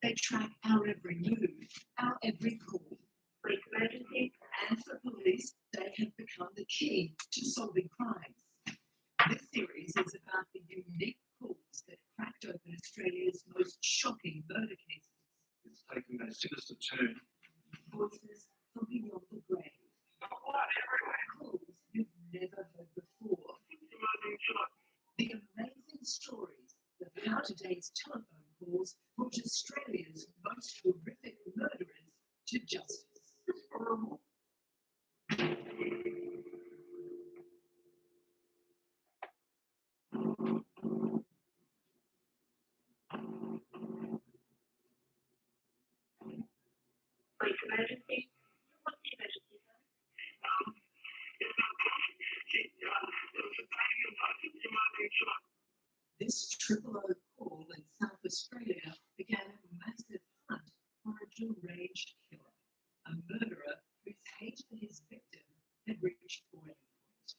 They track our every move, our every call. Police emergency. And for police, they have become the key to solving crimes. This series is about the unique calls that cracked open Australia's most shocking murder cases. It's taken a sinister turn. Voices from beyond the grave. Calls you've never heard before. The amazing stories of how today's telephone calls brought Australia's most horrific murderers to justice. Police emergency. What's the emergency, sir? This triple O call in South Australia began a massive hunt for a deranged killer, a murderer whose hate for his victim had reached boiling point.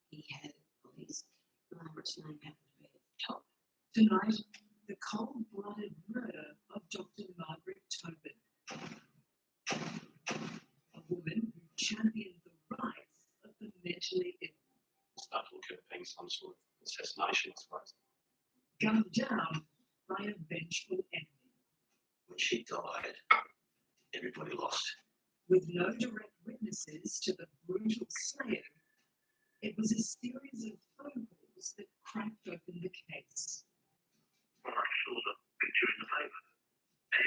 He had police. Margaret's name happened to be at the top. Tonight, the cold-blooded murder of Dr. Margaret Tobin, a woman who championed the rights of the mentally ill. Start to look at it being some sort of assassination, I suppose. Gunned down by a vengeful enemy. When she died, everybody lost. With no direct witnesses to the brutal slaying, it was a series of phone calls that cracked open the case. Well, I saw the picture in the paper.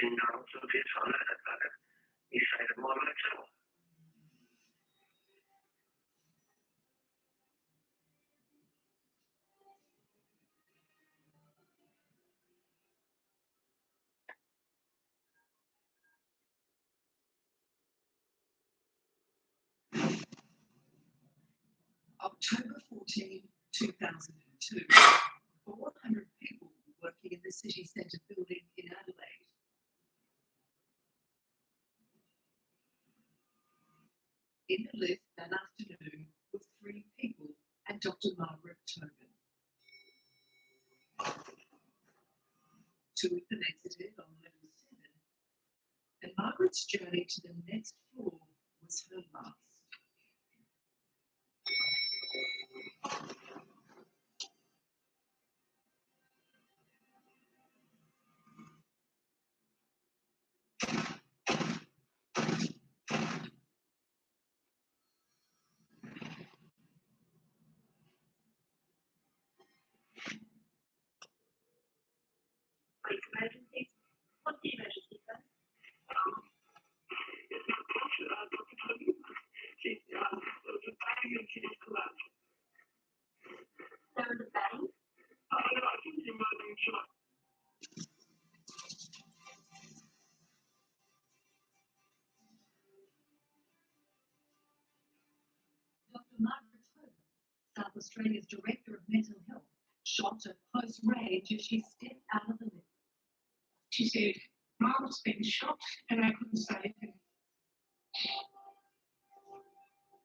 And I was a bit on it about it. He said it might make sense. October 14, 2002, 400 people working in the city centre building in Adelaide. In the lift that afternoon were 3 people and Dr. Margaret Tobin. 2 of them exited on level 7, and Margaret's journey to the next floor was her last. Australia's Director of Mental Health, shot at close range as she stepped out of the lift. She said, Margaret's been shot and I couldn't save her.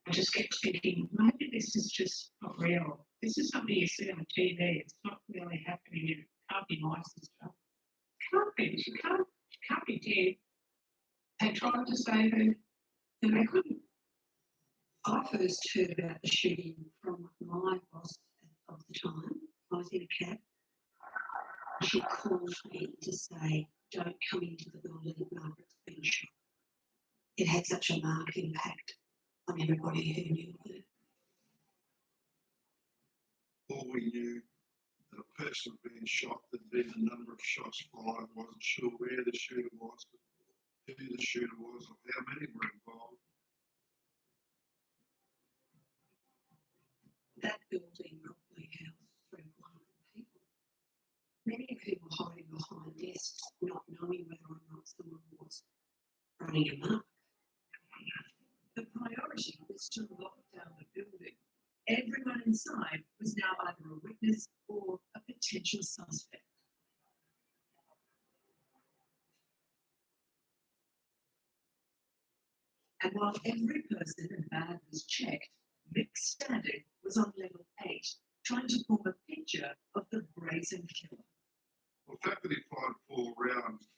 I just kept thinking, maybe this is just not real. This is something you see on TV. It's not really happening. It can't be my sister. Can't be. She can't be dead. They tried to save her and they couldn't. I first heard about the shooting from my boss of the time. I was in a cab. She called me to say, don't come into the building, Margaret's been shot. It had such a marked impact on everybody who knew her. All we knew that a person had been shot, there'd been a number of shots fired, wasn't sure where the shooter was, who the shooter was, or how many were involved. That building probably housed 300 or 400 people, many of whom were hiding behind desks, not knowing whether or not someone was running amok. The priority was to lock down the building. Everyone inside was now either a witness or a potential suspect. And while every person and bag was checked, Mick Standard was on level 8, trying to form a picture of the brazen killer. Well, the fact that he fired 4 rounds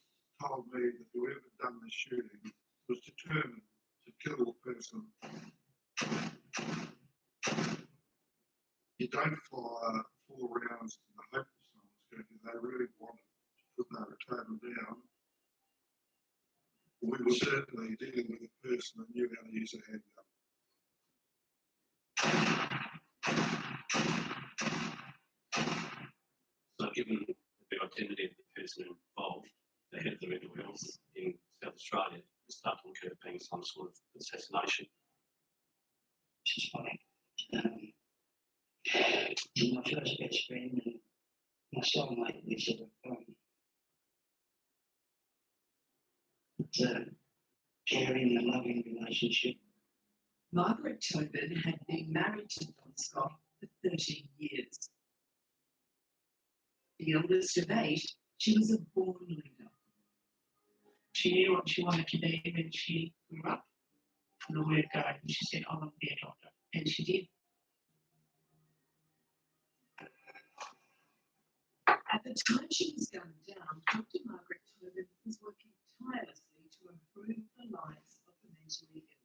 told me that whoever done the shooting was determined to kill the person. You don't fire 4 rounds in the hope that someone's going to. They really wanted to put their table down. We were certainly dealing with a person that knew how to use a handgun. So given the identity of the person involved, the head of the mental health in South Australia, it started to look at it being some sort of assassination. Which is funny. My first best friend and my soulmate lives at the phone. It's a caring and loving relationship. Margaret Tobin had been married to Don Scott for 13 years. The eldest of 8, she was a born leader. She knew what she wanted to be when she grew up. And the word go, and she said, I want to be a doctor. And she did. At the time she was going down, Dr. Margaret Tobin was working tirelessly to improve the lives of the mentally ill.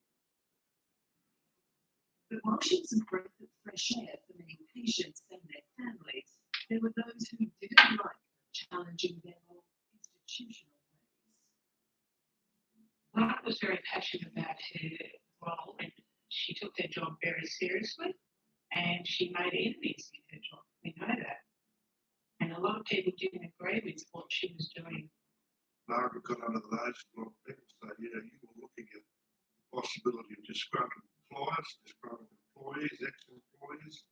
But while she was a breath of fresh air for many patients and their families, there were those who didn't like challenging their more institutional ways. Margaret was very passionate about her role and she took her job very seriously and she made enemies in her job. We know that. And a lot of people didn't agree with what she was doing. Margaret got under the nose of a lot of people, so yeah, you were looking at the possibility of disgruntled clients, disgruntled employees, ex-employees,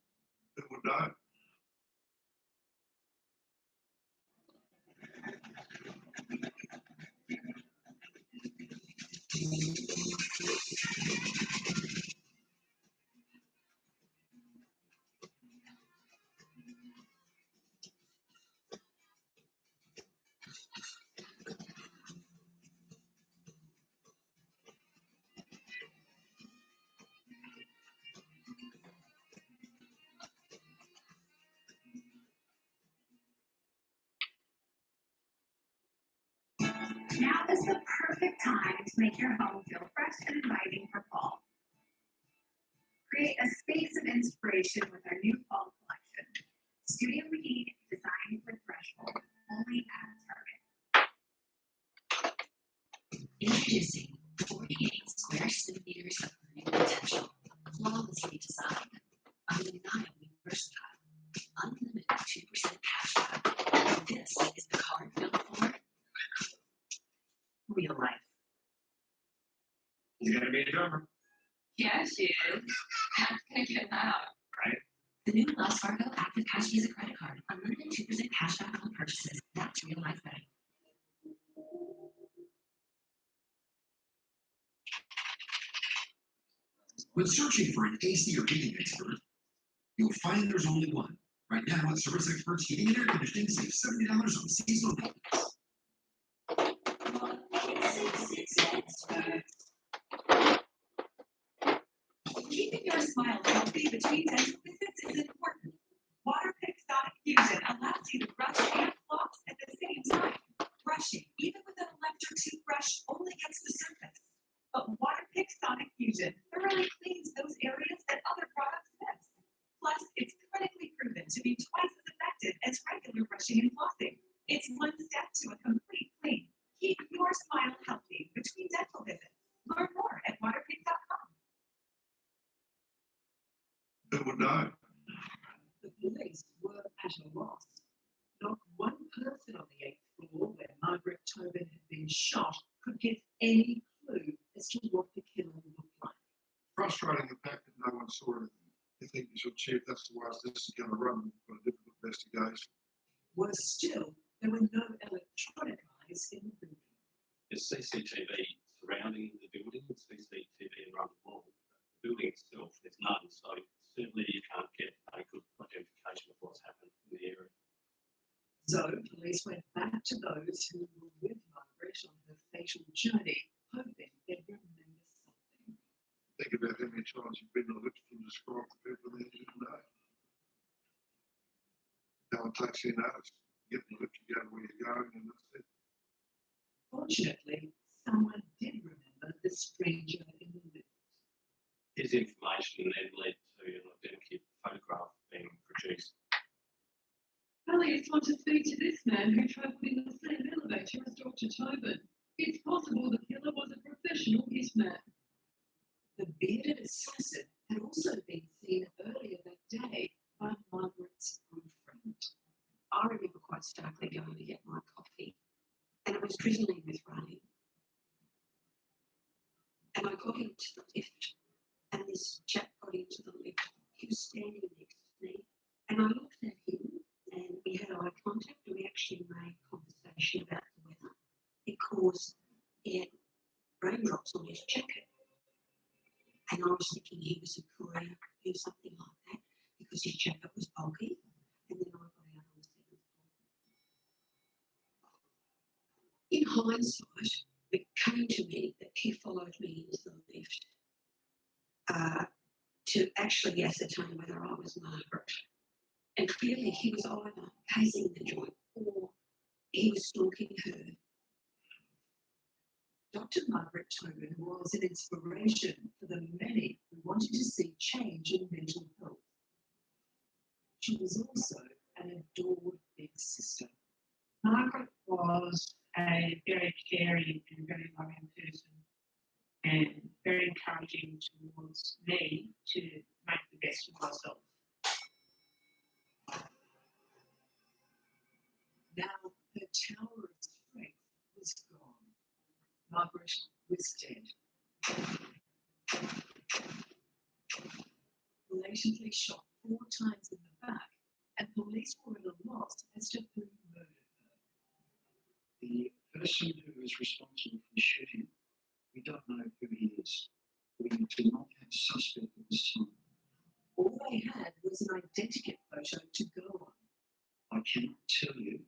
who would know? Now is the perfect time to make your home feel fresh and inviting for fall. Create a space of inspiration with our new fall collection. Studio Heat designed for threshold, only at Target. Introducing 48 square centimeters of learning potential, flawlessly designed, undeniably versatile, unlimited 2% cashback. This is the card built for real life. You're going to be a drummer. Yeah, she is. That's going to get out. Right. The new Wells Fargo Active Cash Visa credit card, unlimited 2% cashback on purchases. That's real life betting. When searching for an AC or heating expert, You'll find there's only one. Right now, at Service Experts Heating and Air Conditioning, save $70 on seasonal maintenance. Keeping your smile healthy between dental visits is important. Waterpick Sonic Fusion allows you to brush and floss at the same time. Brushing, even with an electric toothbrush, only gets the surface. But Waterpick Sonic Fusion thoroughly cleans those areas that other products miss. Plus, it's clinically proven to be twice as effective as regular brushing and flossing. It's one step to a complete clean. Keep your smile healthy between dental visits. Learn more at waterpick.com. Who would know? The police were at a loss. Not one person on the 8th floor where Margaret Tobin had been shot could get any clue as to what the killer looked like. Frustrating the fact that no one saw anything. You think you should check that's the way this is going to run for a difficult investigation. Worse still, there were no electronic eyes in the building. There's CCTV surrounding the building, CCTV around the wall. The building itself, there's none, so certainly you can't get a good identification of what's happened in the area. So police went back to those who were with Margaret on her fatal journey, hoping they'd remember something. Think about how many times you've been to lift and describe the people that you didn't know. No one takes any notice. You get in the lift, you go to where you're going, and that's it. Fortunately, someone did remember the stranger in the lift. His information then led to an identical photograph being produced. Police want to speak to this man who travelled in the same elevator as Dr. Tobin. It's possible the killer was a professional hitman. The bearded assassin had also been seen earlier that day by Margaret's good friend. I remember quite starkly going to get my coffee, and it was drizzling with rain. And I got into the lift, and this chap got into the lift. He was standing next to me, and I looked at him, and we had eye contact, and we actually made conversation about the weather because he had raindrops on his jacket. And I was thinking he was a courier or something like that because his jacket was bulky. And then I got out on the seventh floor. In hindsight, it came to me that he followed me into the lift to actually ascertain whether I was Margaret. And clearly he was either casing the joint or he was stalking her. Dr. Margaret Tobin was an inspiration for the many who wanted to see change in mental health. She was also an adored big sister. Margaret was a very caring and very loving person and very encouraging towards me to make the best of myself. Now her tower of strength was gone. Margaret was dead. Blatantly shot 4 times in the back, and police were at a loss as to who murdered her. The person who is responsible for the shooting, we don't know who he is. We do not have a suspect at this time. All they had was an identikit photo to go on. I cannot tell you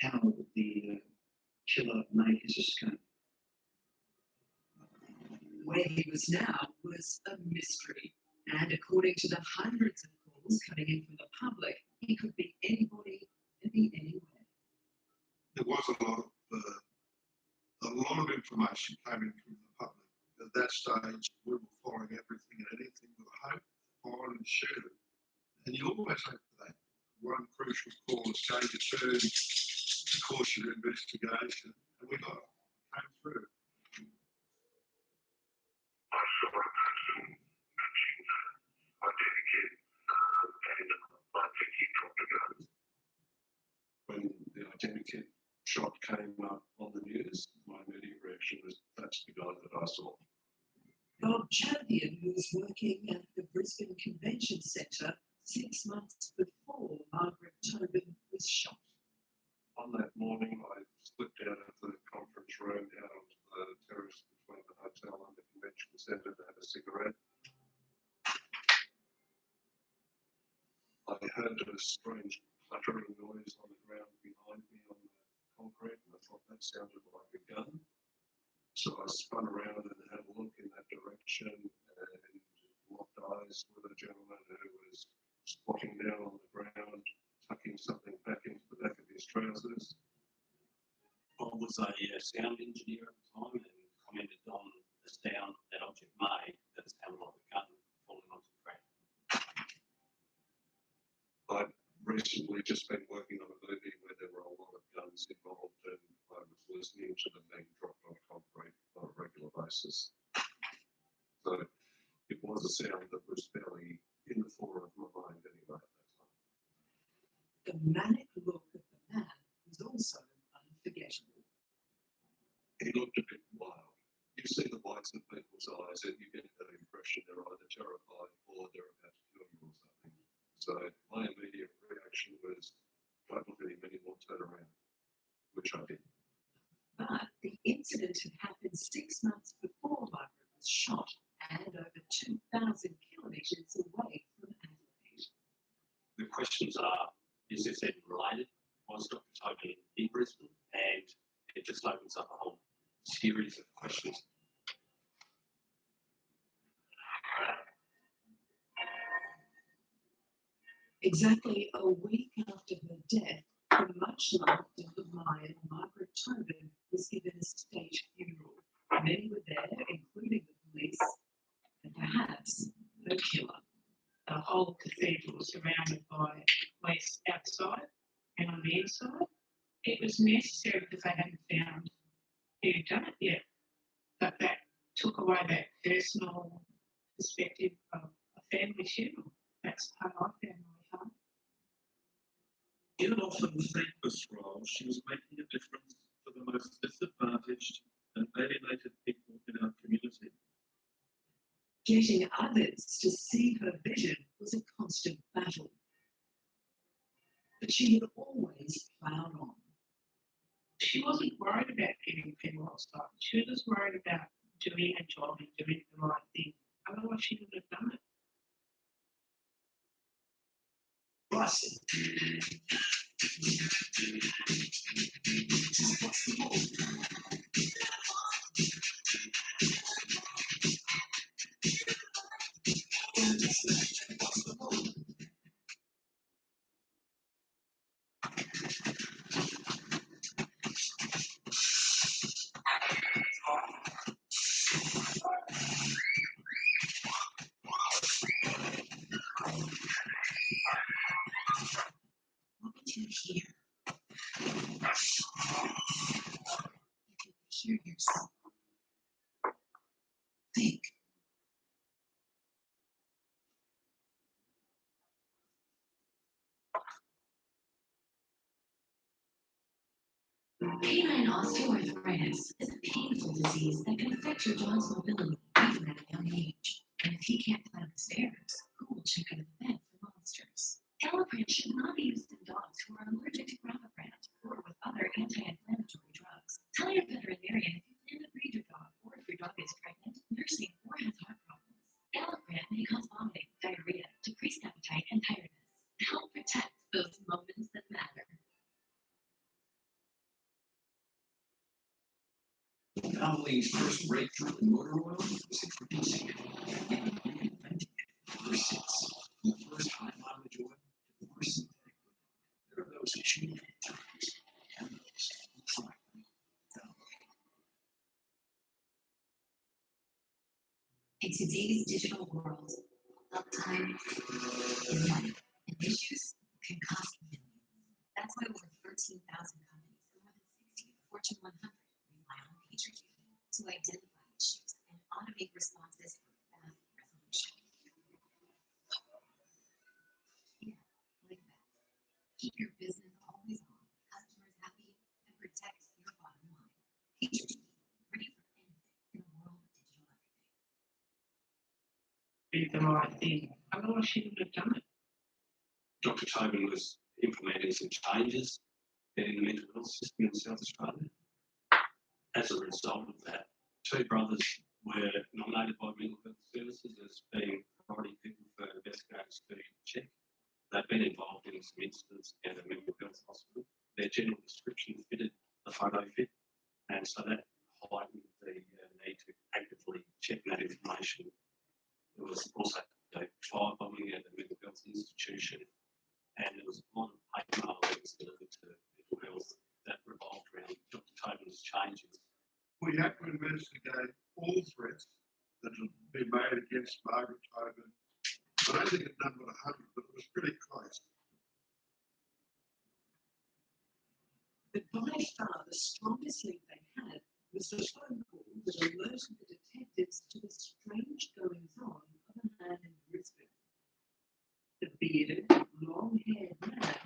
how the killer made his escape. Where he was now was a mystery, and according to the hundreds of calls coming in from the public, he could be anybody and be anywhere. There was a lot of information came in from the public. At that stage, we were following everything and anything with hope, fire and shoot. And you always hope for that. One crucial call is going to turn to course your investigation, and we got it. Came through. I saw a person matching identikit, and I think he dropped a gun. When the identikit shot came up on the news, my immediate reaction was, that's the guy that I saw. Bob Champion, who was working at the Brisbane Convention Centre 6 months before Margaret Tobin was shot. On that morning, I slipped out of the conference room out onto the terrace between the hotel and the convention centre to have a cigarette. heard a strange clattering noise on the ground behind me on the concrete, and I thought that sounded like a gun. So I spun around and had a look in that direction and locked eyes with a gentleman who was squatting down on the ground, tucking something back into the back of his trousers. I was a sound engineer at the time and commented on the sound that object made that sounded like a gun falling onto the ground. I'd recently just been working on a movie where there were a lot of guns involved, and I was listening to them being dropped on concrete on a regular basis. So it was a sound that was fairly in the fore of my mind anyway at that time. The manic look of the man was also unforgettable. He looked a bit wild. You see the whites of people's eyes and you get that impression they're either terrified or they're about to kill you or something. So my immediate reaction was, don't look at him anymore, turn around, which I did. But the incident had happened 6 months before Margaret was shot and over 2,000 kilometres away from Adelaide. The questions are, is this even related? Was Dr. Toby in Brisbane? And it just opens up a whole series of questions. Exactly a week after her death, the much-loved and admired Margaret Tobin was given a state funeral. Many were there, including the police, and perhaps her killer. The whole cathedral was surrounded by police outside and on the inside. It was necessary because they hadn't found who'd done it yet. But that took away that personal perspective of a family funeral. That's how I found my heart. In an often thankless role, she was making a difference for the most disadvantaged and alienated people in our community. Getting others to see her vision was a constant battle. But she had always ploughed on. She wasn't worried about getting people outside. She was worried about doing a job and doing the right thing. Otherwise, she would have done it. Boston. Here. Hear yourself. Think. Canine osteoarthritis is a painful disease that can affect your dog's mobility even at a young age. And if he can't climb the stairs, who will check under the bed for monsters? Galliprant should not be used in dogs who are allergic to Galliprant or with other anti-inflammatory drugs. Tell your veterinarian if you plan to breed your dog or if your dog is pregnant, nursing, or has heart problems. Galliprant may cause vomiting, diarrhea, decreased appetite, and tiredness. Help protect those moments that matter. Valvoline's first breakthrough in motor oil was introducing it. It reinvented it ever since. From the first high mileage oil to the first synthetic. There are those who choose times and those who try them. In today's digital world, uptime is money, and issues can cost millions. That's why over 13,000 companies and more than 60 of the Fortune 100 rely on PagerDuty to identify issues and automate responses for fast resolution. Yeah, like that. Keep your business always on, customers happy, and protect your bottom line. PagerDuty, ready for anything in a world of digital everything. Be the right thing. Otherwise, she would have done it. Dr. Tobin was implementing some changes in the mental health system in South Australia. As a result of that, 2 brothers were nominated by Mental Health Services as being priority people for investigators to check. They've been involved in some incidents at a mental health hospital. Their general description fitted the photo fit, and so that heightened the need to actively check that information. There was also firebombing at the mental health institution, and there was a lot of hate mail that was delivered to mental health that revolved around Dr. Tobin's changes. We have to investigate all threats that have been made against Margaret Tobin. I don't think it numbered 100, but it was pretty close. But by far the strongest link they had was the phone call that alerted the detectives to the strange goings-on of a man in Brisbane. The bearded, long-haired man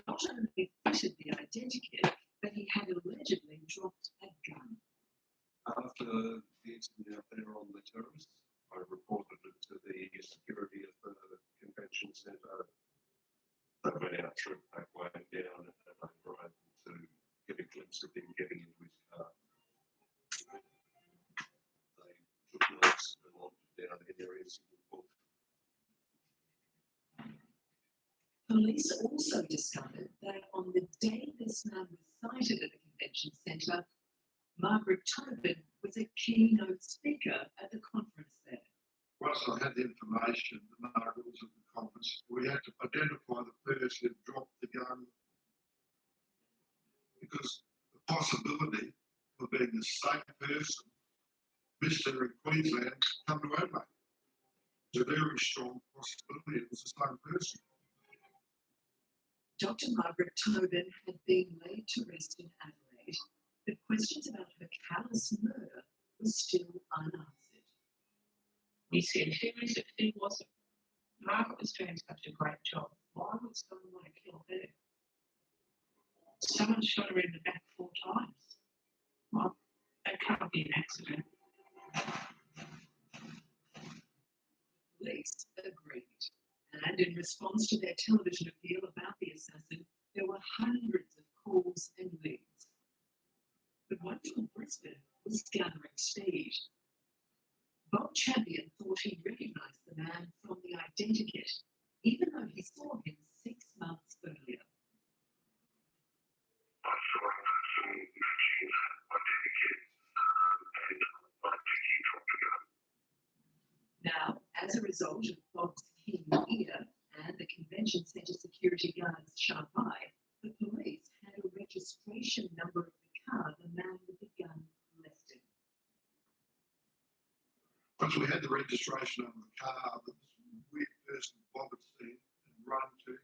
not only fitted the identikit, but he had allegedly dropped a gun. After the incident out there on the terrace, I reported it to the security of the convention centre. They went out through the back way down and they were able to get a glimpse of him getting into his car. They took notes and wanted down in areas of the book. Police also discovered that on the day this man was sighted at the convention centre, Margaret Tobin was a keynote speaker at the conference there. Once I had the information that Margaret was at the conference, we had to identify the person who dropped the gun, because the possibility of being the same person, Mr. in Queensland, come to Adelaide. It's a very strong possibility it was the same person. Dr. Margaret Tobin had been laid to rest in Adelaide, but questions about her callous murder were still unanswered. We said, who is it? Who was it? Margaret was doing such a great job. Why would someone want to kill her? Someone shot her in the back 4 times. Well, that can't be an accident. Police agreed, and in response to their television appeal about the assassin, there were hundreds of calls and leads. But one from Brisbane was gathering speed. Bob Champion thought he recognised the man from the identikit, even though he saw him 6 months earlier. Now, as a result of Bob's keen ear and the convention centre security guard's sharp eye, the police had a registration number of the car the man with the gun left in. Once we had the registration of the car that this weird person Bob had seen and run to,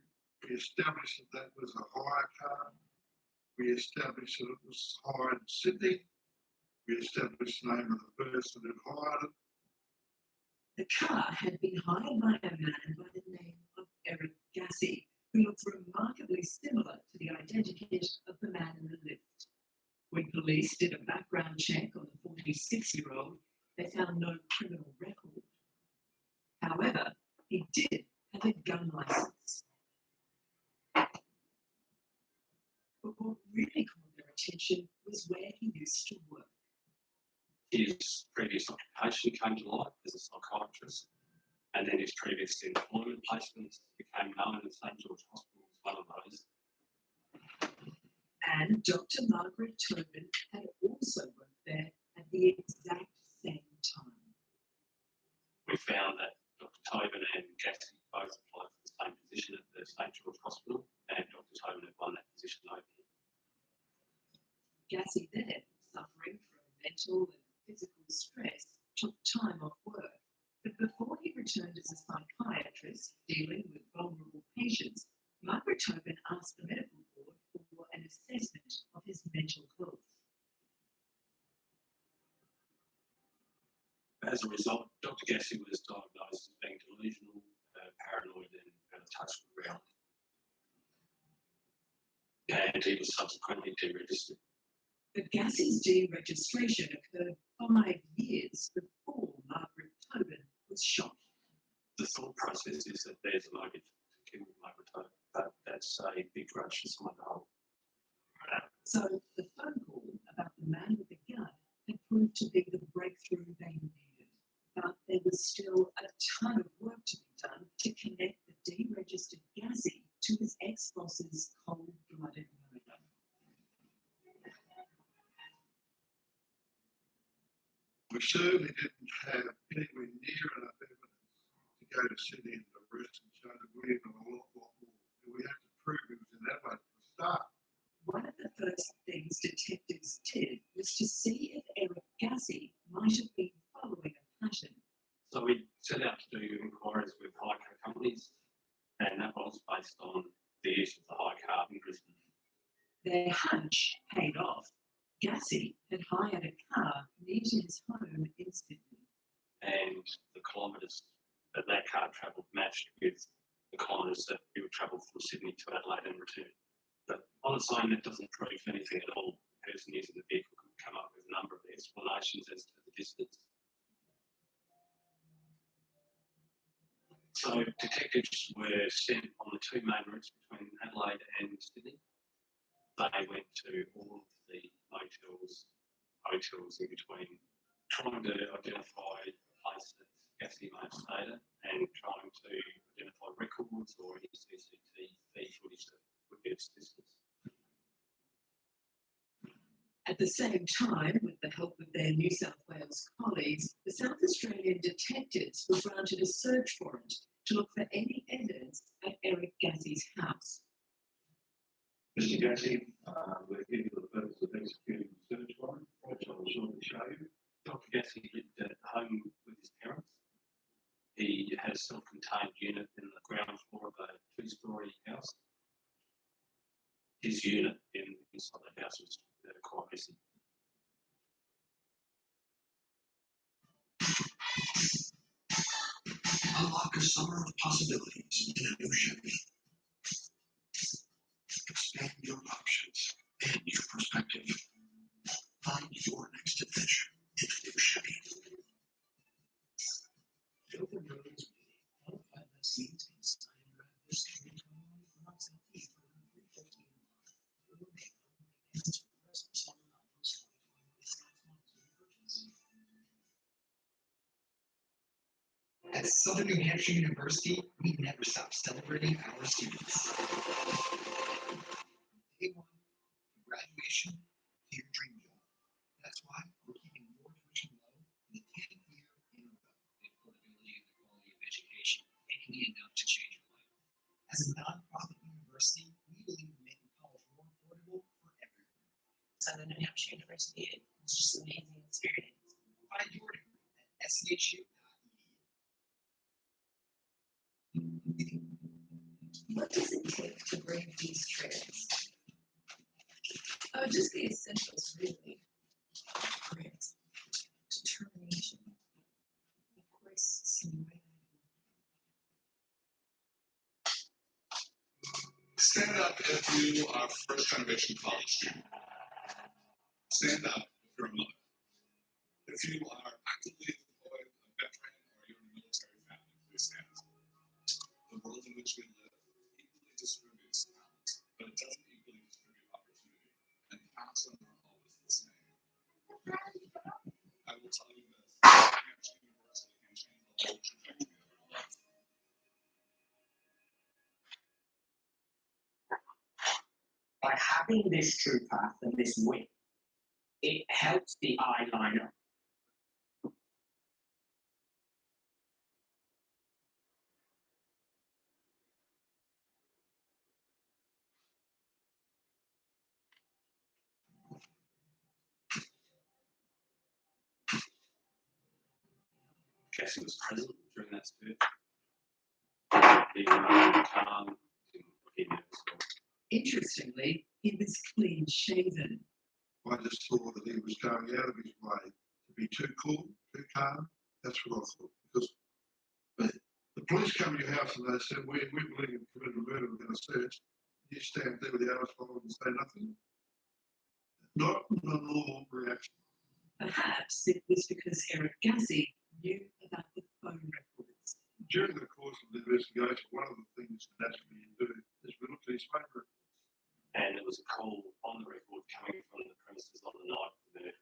we established that that was a hire car. We established that it was hired in Sydney. We established the name of the person who hired it. The car had been hired by a man by the name of Eric Gassy, who looked remarkably similar to the identikit of the man in the lift. When police did a background check on the 46-year-old, they found no criminal record. However, he did have a gun license. But what really caught their attention was where he used to work. His previous occupation came to light as a psychiatrist, and then his previous employment placements became known, and St. George Hospital was one of those. And Dr. Margaret Tobin had also worked there at the exact same time. We found that Dr. Tobin and Gassy both applied for the same position at the St. George Hospital, and Dr. Tobin had won that position openly. Gassy then, suffering from mental and physical stress, took time off work. But before he returned as a psychiatrist dealing with vulnerable patients, Margaret Tobin asked the medical board for an assessment of his mental health. As a result, Dr. Gassy was diagnosed as being delusional, paranoid, and out of touch with reality. And he was subsequently deregistered. But Gassy's deregistration occurred 5 years before Margaret Tobin was shot. The thought process is that there's a motive to kill Margaret Tobin, but that's a big grudge for someone to hold. So the phone call about the man with the gun had proved to be the breakthrough they needed. But there was still a ton of work to be done to connect the deregistration registered Gazzy to his ex-boss's cold-blooded murder. We certainly didn't have anywhere near enough evidence to go to Sydney and arrest and show that we even a lot more. We had to prove it was in Adelaide for a start. One of the first things detectives did was to see if Eric Gazzy might have been following a pattern. So we set out to do inquiries with hire car companies, and that was based on the use of the hire car in Brisbane. Their hunch paid off. Gazzy had hired a car near to his home in Sydney. And the kilometres that that car travelled matched with the kilometres that we would travel from Sydney to Adelaide and return. But on its own, that doesn't prove anything at all. The person using the vehicle could come up with a number of explanations as to the distance. So detectives were sent on the two main routes between Adelaide and Sydney. They went to all of the hotels in between, trying to identify a place that Gazzy may have stayed at and trying to identify records or any CCTV footage that would give assistance. At the same time, with the help of their New South Wales colleagues, the South Australian detectives were granted a search warrant to look for any evidence at Eric Gazzy's house. Mr. Gazzy, we're here for the purpose of executing the search warrant, which I will shortly show you. Dr. Gazzy lived at home with his parents. He had a self-contained unit in the ground floor of a two-storey house. His unit inside the house was quite messy. Unlock a summer of possibilities in a new Chevy. Expand your options and your perspective. Find your next adventure in a new Chevy. Over roads, all five seats inside drive this street from southeast for 350 or make payments for the rest of summer on those 25 At Southern New Hampshire University, we never stop celebrating our students. Day one, graduation, to your dream job. That's why we're keeping your tuition low in the 10th year in a row. The affordability and the quality of education, it can be enough to change your life. As a nonprofit university, we believe in making college more affordable for everyone. Southern New Hampshire University, it's just an amazing experience. Find your degree at SCHU. What does it take to bring these trails? Oh, just the essentials, really. Grit, determination, of course, some way. Stand up if you are first generation college student. Stand up if you're a mother. If you are actively employed, a veteran, or you're in a military family, please stand. The world in which we live equally distributes talent, but it doesn't equally distribute opportunity, and paths are not always the same. I will tell you this, Hampshire University can change the whole trajectory of your life. By having this true path and this width, it helps the eye line up. Gazzy was present during that search. He was calm, didn't look Interestingly, he was clean shaven. I just thought that he was going out of his way to be too cool, too calm. That's what I thought. Because the police come to your house and they said, we believe you've committed a murder, we're going to search. You stand there with the arms folded and say nothing. Not a normal reaction. Perhaps it was because Eric Gazzy knew about the phone records. During the course of the investigation, one of the things naturally you do is we look at his phone records. And there was a call on the record coming from the premises on the night of the murder.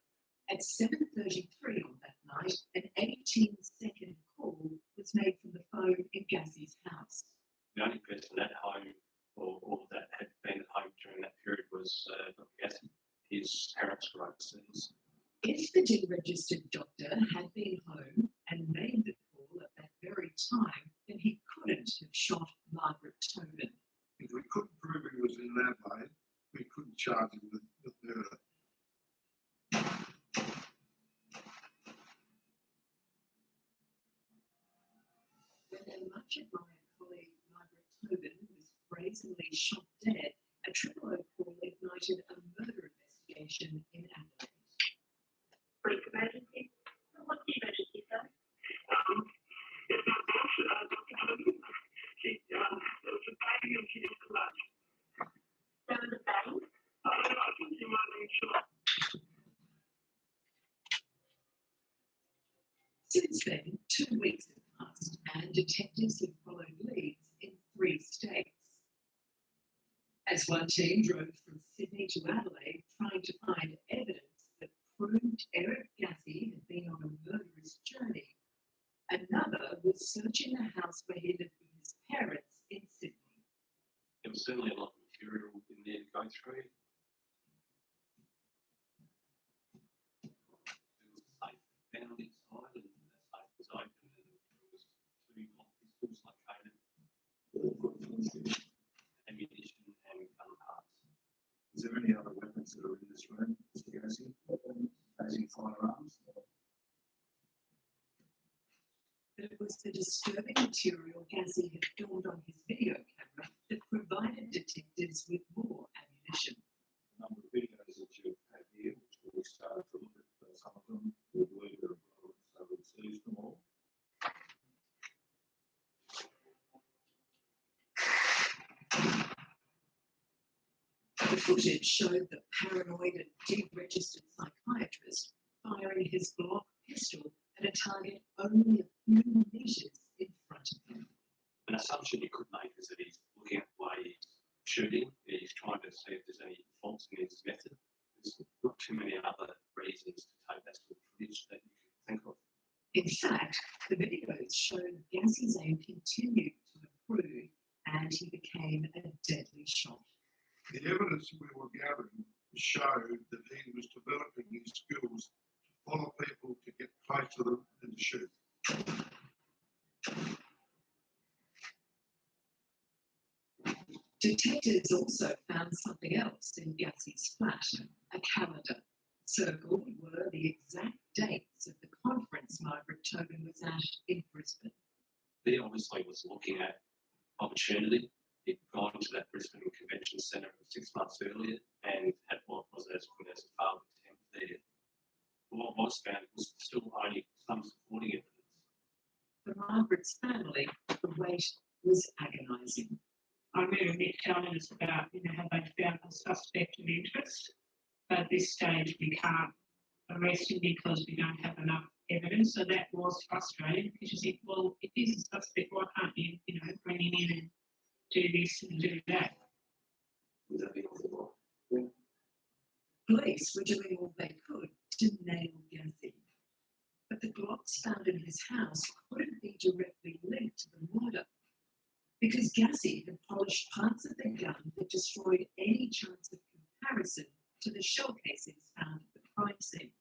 At 7:33 on that night, an 18-second call was made from the phone in Gazzy's house. The only person registered doctor had been home and made the call at that very time, then he couldn't have shot Margaret Tobin. If we couldn't prove he was in Adelaide, we couldn't charge him with murder. When their much admired colleague Margaret Tobin was brazenly shot dead, a Triple O call ignited a murder investigation in Adelaide. Police emergency? What's the emergency, sir? It's my boss, Dr. Hogan. There was a baby and she just collapsed. There was a baby? I think she might have been shot. Since then, 2 weeks have passed and detectives have followed leads in 3 states. As one team drove from Sydney to Adelaide trying to find evidence that proved Eric Gassy had been on a murderous journey, another was searching the house where he lived with his parents in Sydney. There was certainly a lot of material in there to go through. There was a safe found inside, and that safe was open, and there was 2 lock pistols located, ammunition and gun parts. Is there any other weapons that are in this room, Mr. Gassy? Using firearms? But it was the disturbing material Gassy had filmed on his video camera that provided detectives with more ammunition. A number of videos that you've had here, which we started to look at some of them, we believe they're relevant, so we've seized them all. The footage showed the paranoid and deregistered psychiatrist firing his Glock pistol at a target only a few metres in front of him. An assumption you could make is that he's looking at the way he's shooting, he's trying to see if there's any faults in his method. There's not too many other reasons to take that sort of footage that you can think of. In fact, the videos showed Gassy's aim continued to improve and he became a deadly shot. The evidence we were gathering showed that he was developing his skills to follow people, to get close to them and to shoot. Detectives also found something else in Gassy's flat, a calendar. Circled were the exact dates of the conference Margaret Tobin was at in Brisbane. He obviously was looking at opportunity. He'd gone to that Brisbane Convention Centre 6 months earlier and had what was as good as a failed attempt there. What was found was still only some supporting evidence. For Margaret's family, the wait was agonising. I remember Nick telling us about, how they found a suspect of interest, but at this stage we can't arrest him because we don't have enough evidence. So that was frustrating because you think, well, if he's a suspect, why can't you, bring him in and do this and do that? Would that be possible? Police were doing all they could to nail Gassy. But the Glocks found in his house couldn't be directly linked to the murder because Gassy had polished parts of the gun that destroyed any chance of comparison to the shell casings found at the crime scene.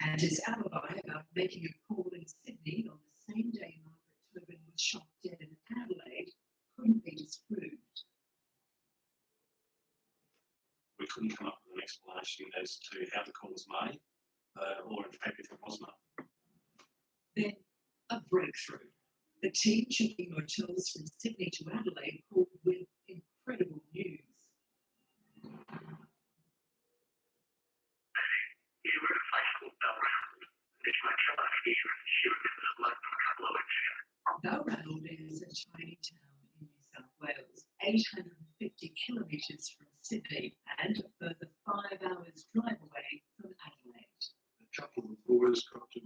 And his alibi about making a call in Sydney on the same day Margaret Tobin was shot dead in Adelaide couldn't be disproved. We couldn't come up with an explanation as to how the call was made, or in fact if it was made. Then a breakthrough. The team checking motels from Sydney to Adelaide called with incredible news. Yeah, we're in a place called Balranald. This motel up here, and she remembers a bloke from a couple of weeks ago. Balranald is a tiny town in New South Wales, 850 kilometres from Sydney and a further 5 hours drive away from Adelaide. A couple of boys got to a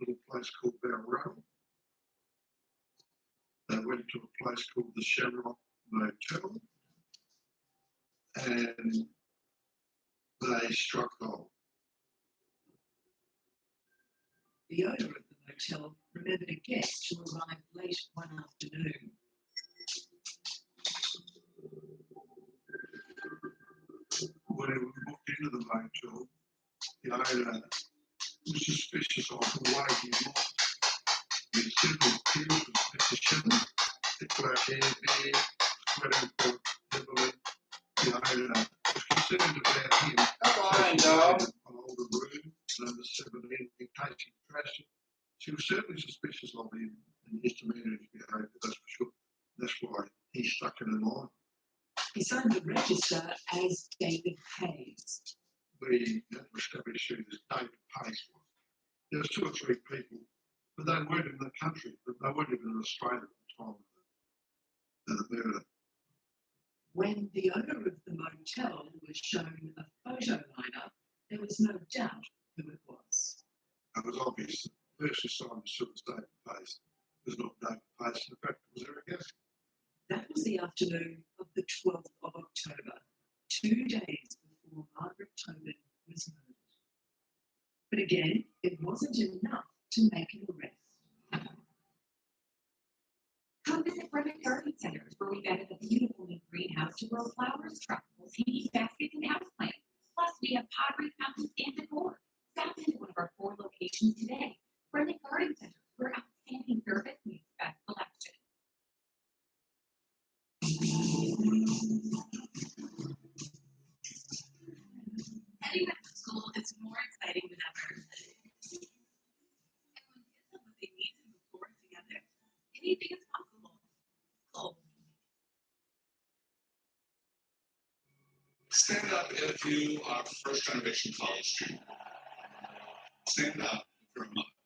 little place called Balranald. They went to a place called the Shamrock Motel and they struck gold. The owner of the motel remembered a guest who arrived late one afternoon. When into the motel, the owner was suspicious of the way he looked. He several pills with Mr. Shepard, the black hair beard, sweating quite heavily. The owner was concerned about him. Come on, so she dog. made an older room, number 17, in case he crashed it. She was certainly suspicious of him and his demeanour and his behaviour, that's for sure. That's why he stuck in her mind. He signed the register as David Hayes. We established who this David Pace was. There was 2 or 3 people, but they weren't in the country, but they weren't even in Australia at the time of the murder. When the owner of the motel was shown a photo lineup, there was no doubt who it was. It was obvious that the person who signed the suit was David Pace. It was not David Pace, in fact, it was Eric Gaskin. That was the afternoon of the 12th of October, 2 days before Margaret Tobin was murdered. But again, it wasn't enough to make an arrest. Come visit Brevik Garden Centers, where we've added a beautiful new greenhouse to grow flowers, truffles, seeds, baskets, and houseplants. Plus, we have pottery, fountains, and decor. Stop into one of our 4 locations today. Brevik Garden Centers, where outstanding service meets best collection. Heading back to school is more exciting than ever. And when kids have what they need to move forward together, anything is possible. Cool. Stand up if you are first generation college student. Stand up if you're a mother.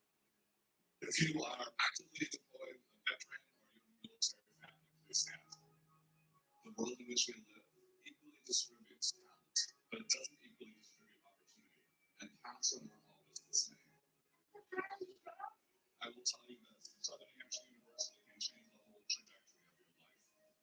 If you are actively deployed, a veteran, or you're in a military family, please stand. The world in which we live equally distributes talent, but it doesn't equally distribute opportunity, and paths are not always the same. I will tell you this, Southern New Hampshire University can change the whole trajectory of your life.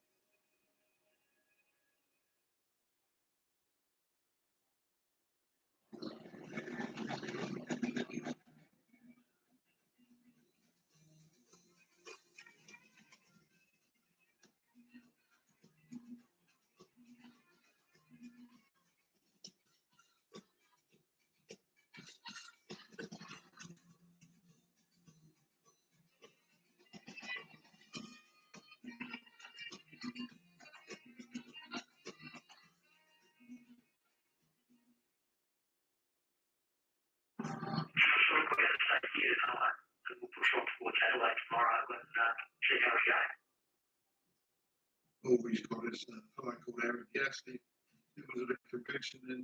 All we've got is a fellow called Eric Gaskin. It was at a convention in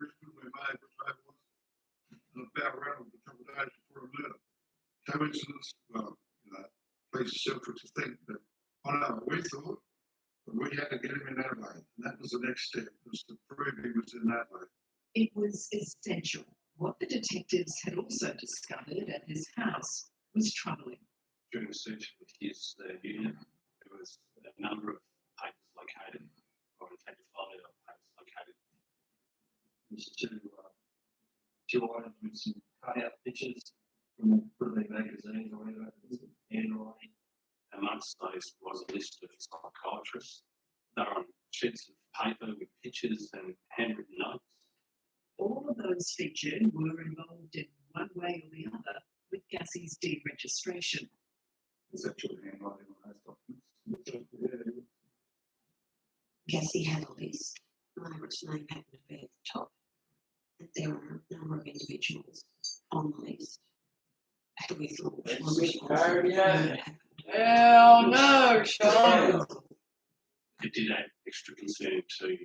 Brisbane where my brother was. And about around a couple of days before a murder. Coincidence? Well, please yourself to think that, I know, we thought, but we had to get him in Adelaide. And that was the next step, was to prove he was in Adelaide. It was essential. What the detectives had also discovered at his house was troubling. During the search of his unit, there was a number of papers located, or in fact, a folio of papers located. There's two items with some cut-out pictures from the magazine or whatever, handwriting. Amongst those was a list of psychiatrists. They're on sheets of paper with pictures and handwritten notes. All of those featured were involved in one way or the other with Gassie's deregistration. Is that your handwriting on those documents? Gassie had a list. Margaret's name happened to be at the top. And there were a number of individuals on the list who we thought were responsible for what happened. Hell no, Sean. It did add extra concern to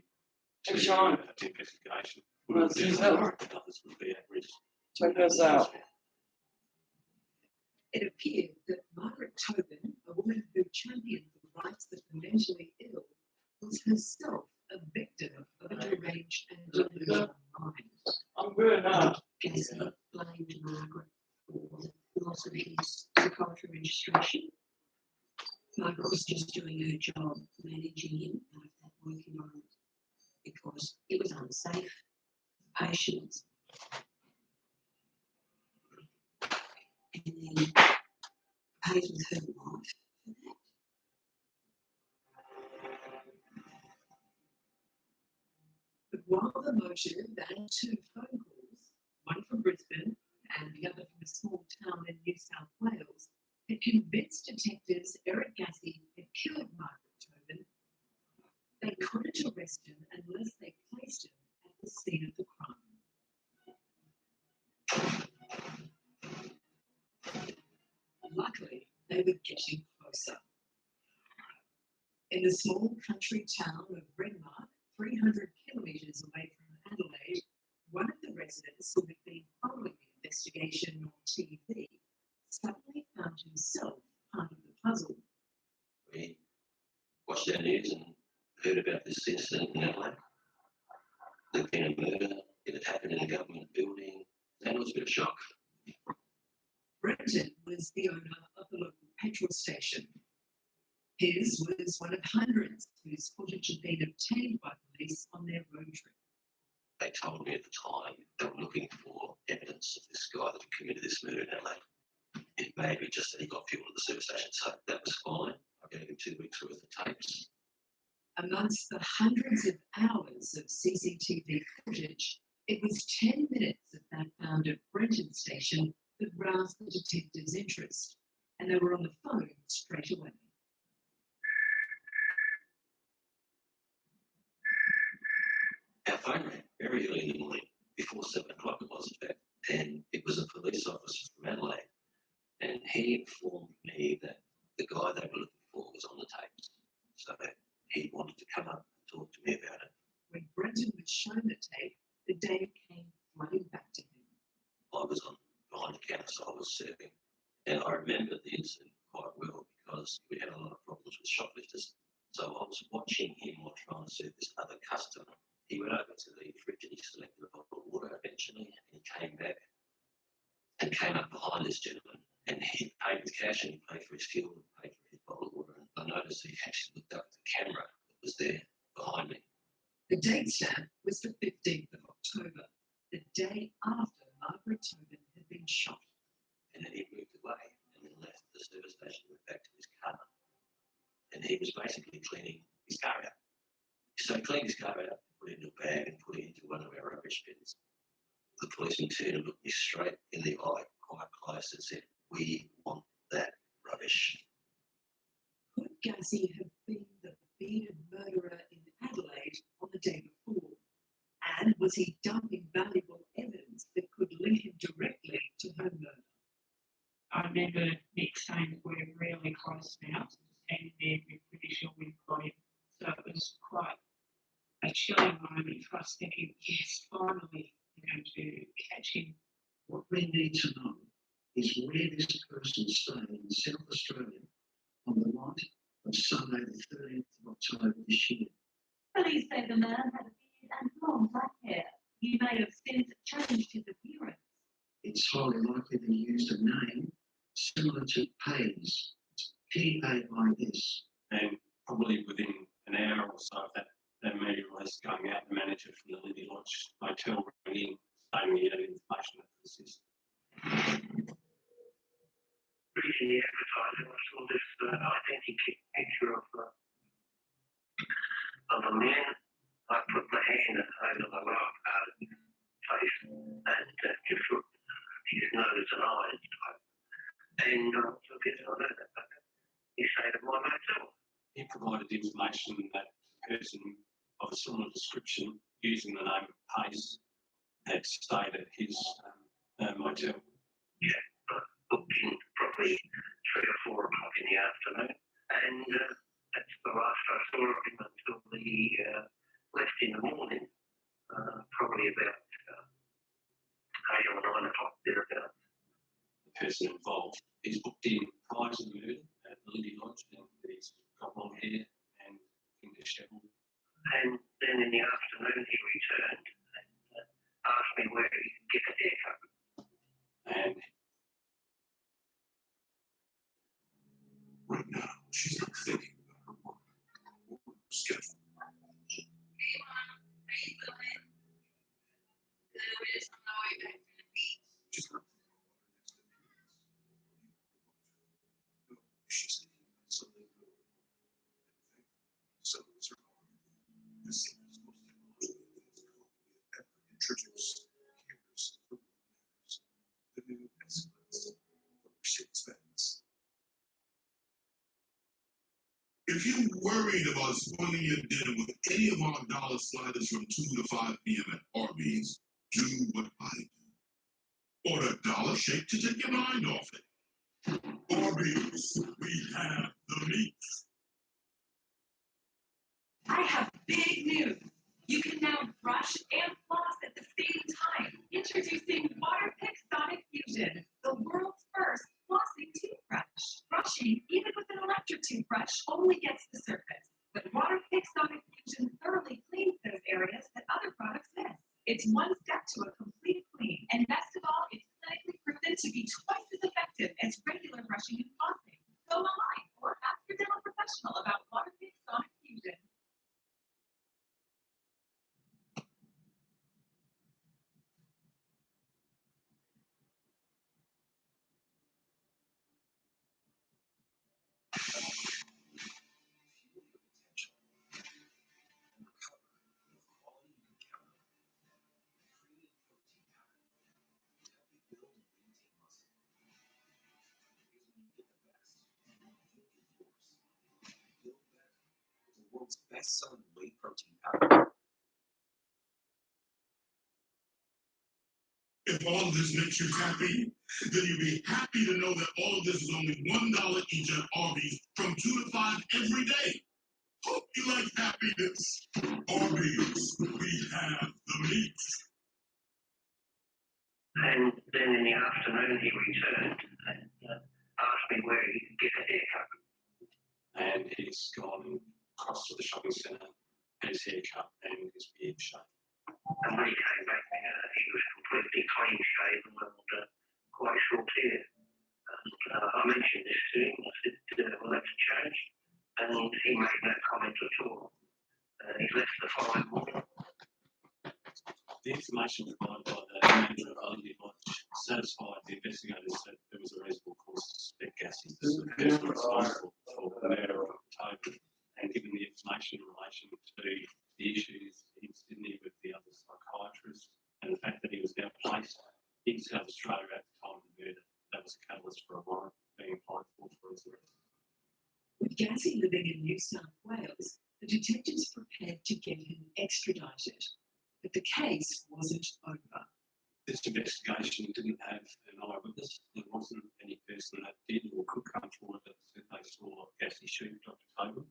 Hey, Sean. the investigation. Let's see that. Others would be at risk. Check this out. It appeared that Margaret Tobin, a woman who championed the rights of the mentally ill, was herself a victim of a deranged and delusional mind. I'm good now. Gassie blamed Margaret for the loss of his psychiatry registration. Margaret was just doing her job, managing him out of that work environment because it was unsafe for patients. And then paid with her life for that. The while the motive and 2 phone calls, one from Brisbane and the other from a small town in New South Wales, had convinced detectives Eric Gassie had killed Margaret Tobin, they couldn't arrest him unless they placed him at the scene of the crime. Luckily, they were getting closer. In the small country town of Renmark, 300 kilometres away from Adelaide, one of the residents who had been following the investigation on TV suddenly found himself part of the puzzle. We watched our news and heard about this incident in Adelaide. There'd been a murder, it had happened in a government building, and it was a bit of shock. Brenton was the owner of the local petrol station. His was one of hundreds whose footage had been obtained by police on their road trip. They told me at the time they were looking for evidence of this guy that had committed this murder in Adelaide. It may be just that he got fuel at the service station, so that was fine. I gave him 2 weeks worth of tapes. Amongst the hundreds of hours of CCTV footage, it was 10 minutes of that found at Brenton Station that roused the detectives' interest, and they were on the phone straight away. Our phone rang very early in the morning, before 7 o'clock it was in fact, and it was a police officer from Adelaide, and he informed me that the guy they were looking for was on the tapes, so he wanted to come up and talk to me about it. When Brenton was shown the tape, the day came flooding back to him. I was on behind the counter, so I was serving, and I remember the incident quite well because we had a lot of problems with shoplifters. So I was watching him while trying to serve this other customer. He went over to the fridge and he selected a bottle of water eventually, and he came back and came up behind this gentleman, and he paid with cash and he paid for his fuel and paid for his bottle of water. And I noticed he actually looked up at the camera that was there behind me. The date stamp was the 15th of October, the day after Margaret Tobin had been shot. And then he moved away and then left the service station and went back to his car. And he was basically cleaning his car out. So he cleaned his car out, put it in a bag and put it into one of our rubbish bins. The policeman turned and looked me straight in the eye, quite close, and said, "We want that rubbish." Could Gassie have been the bearded murderer in Adelaide on the day before? And was he dumping valuable evidence that could link him directly to her murder? I remember Nick saying we're really close now, and then we're pretty sure we've got him. So it was quite a chilling moment for us thinking, yes, finally we're going to catch him. What we need to know is where this person stayed in South Australia on the night of Sunday the 13th of October this year. Police say the man had a beard and long black hair. He may have since changed his appearance. It's highly likely that he used a name similar to Pays, P-A-I-S. And probably within an hour or so of that media release going out, the manager from the Lindy Lodge Hotel rang in, saying he had information that could assist. Reading the advertising, I saw this identical picture of a man. I put my hand over the lower part of his face and just looked at his nose and eyes. And I took it on it. He stayed at my motel. He provided information that a person of a similar description using the name of Pace had stayed at his motel. Yeah, I booked in probably 3 or 4 o'clock in the afternoon, and that's the last I saw of him until he left in the morning, probably about 8 or 9 o'clock thereabouts. The person involved is booked in prior to the murder at the Lindy Lodge, and he's got long hair and in disheveled. And then in the afternoon he returned and asked me where he could get a haircut. And right now, she's not thinking about her work schedule. She's not she's thinking about something good. So it's her this is most technology worried about spoiling your dinner with any of our dollar sliders from 2 to 5 p.m. at Arby's, do what I do. Order a dollar shake to take your mind off it. Arby's, we have the meat. I have big news. You can now brush and floss at the same time. Introducing Waterpik Sonic Fusion, the world's first flossing toothbrush. Brushing, even with an electric toothbrush, only gets the surface. But Waterpik Sonic Fusion thoroughly cleans those areas that other products miss. It's one step to a complete clean, and best of all, it's clinically proven to be twice as effective as regular brushing and flossing. Go online or ask your dental professional about Waterpik Sonic Fusion. World's best-selling whey protein powder. If all of this makes you happy, then you'll be happy to know that all of this is only $1 each at Arby's from 2 to 5 every day. Hope you like happiness. Arby's, we have the meat. And then in the afternoon he returned and asked me where he could get a haircut. And he's gone across to the shopping centre, had his hair cut and his beard shaved. And when he came back, he was completely clean shaven and quite short hair. And I mentioned this to him. I said, well, that's a change. And he made no comment at all. He left the following morning. The information provided by the manager of Oldie Lodge satisfied the investigators that there was a reasonable cause to suspect Gassi as the person responsible for the murder of October. And given the information in relation to the issues in Sydney with the other psychiatrists and the fact that he was now placed in South Australia at the time of the murder, that was a catalyst for a warrant being applied for his arrest. With Gassi living in New South Wales, the detectives prepared to get him extradited. But the case wasn't over. This investigation didn't have an eyewitness. There wasn't any person that did or could come forward that said they saw Gassi shoot Dr. Tobin.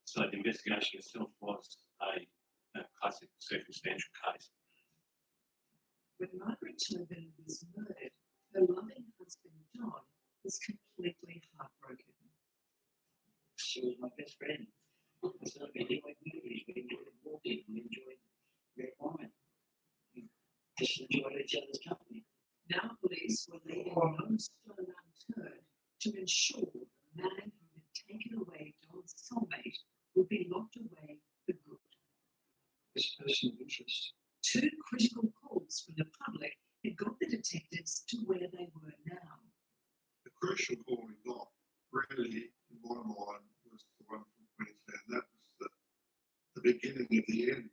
So the investigation itself was a classic circumstantial case. When Margaret Tobin was murdered, her loving husband John was completely heartbroken. She was my best friend. So we enjoyed movies, we enjoyed walking, we enjoyed red wine. We just enjoyed each other's company. Now police were leaving no stone unturned to ensure the man who had taken away John's soulmate would be locked away for good. This person of interest. Two critical calls from the public had got the detectives to where they were now. The crucial call we got, really, in my mind, was the one from Queensland. That was the beginning of the end.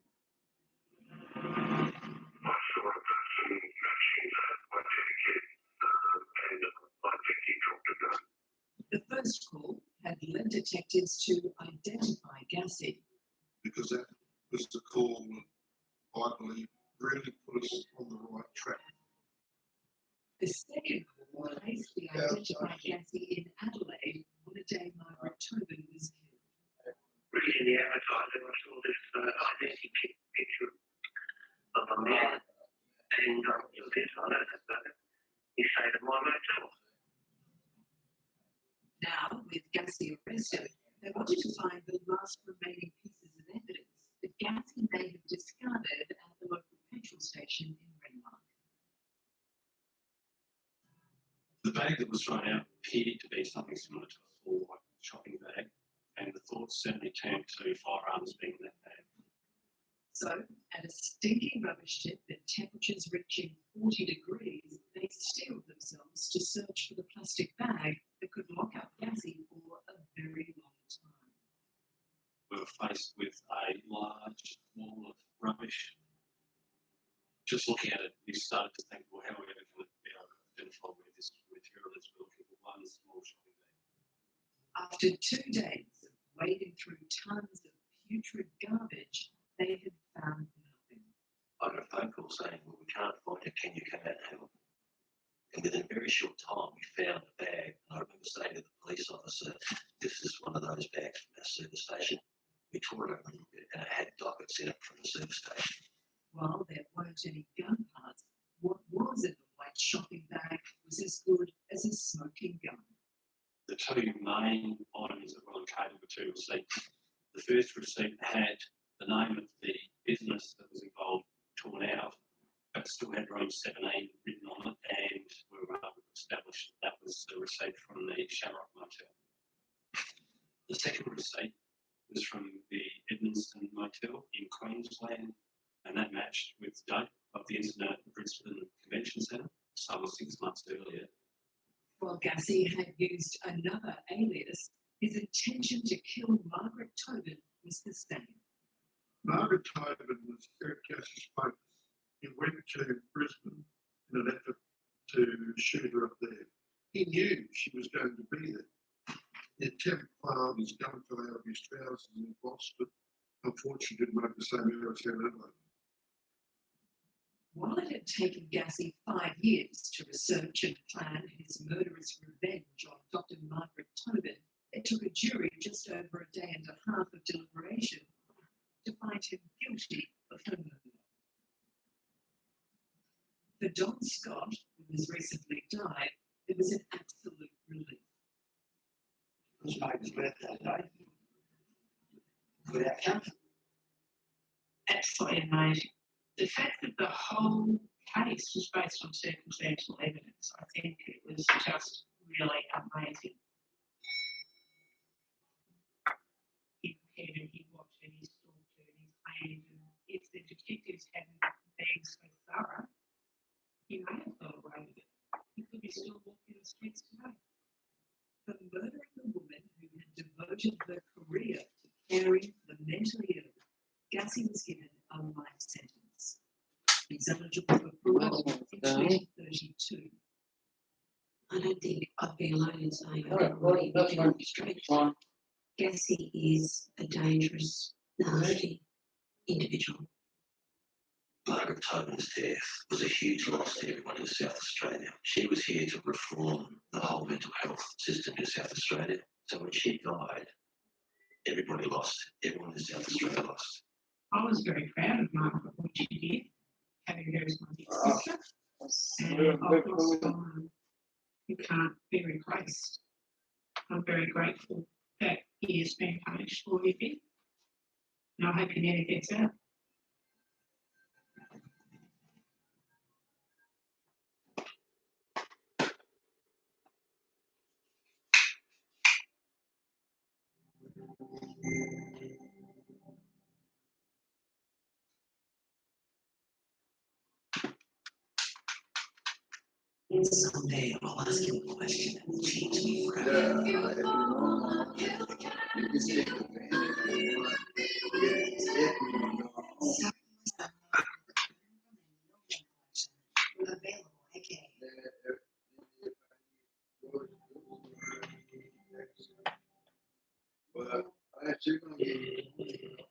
The first call had led detectives to identify Gassi. Because that was the call that I believe really put us on the right track. The second call placed the identified Gassi in Adelaide on the day Margaret Tobin was killed. Reading the advertising, I saw this identity picture of a man, and this, I noticed that he stayed at my motel. Now, with Gassi arrested, they wanted to find the last remaining pieces of evidence that Gassi may have discarded at the local petrol station in Renmark. The bag that was thrown out appeared to be something similar to a small white shopping bag, and the thoughts certainly turned to firearms being in that bag. So, at a stinking rubbish tip at temperatures reaching 40 degrees, they steeled themselves to search for the plastic bag that could lock up Gassi for a very long time. We were faced with a large wall of rubbish. Just looking at it, we started to think, well, how are we ever going to be able to identify where this material is? We're looking for one small shopping bag. After 2 days of wading through tons of putrid garbage, they had found nothing. I got a phone call saying, well, we can't find it, can you come out and help? And within a very short time, we found a bag. And I remember saying to the police officer, this is one of those bags from our service station. We tore it over a little bit and it had dockets in it from the service station. While there weren't any gun parts, what was in the white shopping bag was as good as a smoking gun. The two main items that were on cable were two receipts. The first receipt had the name of the business that was involved torn out, but still had room 17 written on it, and we were able to establish that was the receipt from the Shamrock Motel. The second receipt was from the Edmonton Motel in Queensland, and that matched with the date of the incident at the Brisbane Convention Centre, so it was 6 months earlier. While Gussie had used another alias, his intention to kill Margaret Tobin was the same. Margaret Tobin was Eric Gassie's focus. He went to Brisbane in an effort to shoot her up there. He knew she was going to be there. The attempt fired his gun fell out of his trousers and he lost it. Unfortunately, didn't make the same error as Adelaide. While it had taken Gussie 5 years to research and plan his murderous revenge on Dr. Margaret Tobin, it took a jury just over a day and a half of deliberation to find him guilty of her murder. For Don Scott, who has recently died, it was an absolute relief. It was Margaret's birthday today. Good outcome. Absolutely amazing. The fact that the whole case was based on circumstantial evidence, I think it was just really amazing. He prepared and he watched and he stalked her and he planned, and if the detectives hadn't been so thorough, he may have got away with it. He could be still walking the streets today. For murdering a woman who had devoted her career to caring for the mentally ill, Gussie was given a life sentence. He's eligible for parole in 2032. I don't think I'd be alone in saying I don't really demonstrate. Gussie is a dangerous, nasty individual. Margaret Tobin's death was a huge loss to everyone in South Australia. She was here to reform the whole mental health system in South Australia. So when she died, everybody lost. Everyone in South Australia lost. I was very proud of Margaret, what she did, having her as my big sister. And I've lost someone who can't be replaced. I'm very grateful that he has been punished for his death. And I hope he never gets out. Someday I'll ask you a question that will change me forever.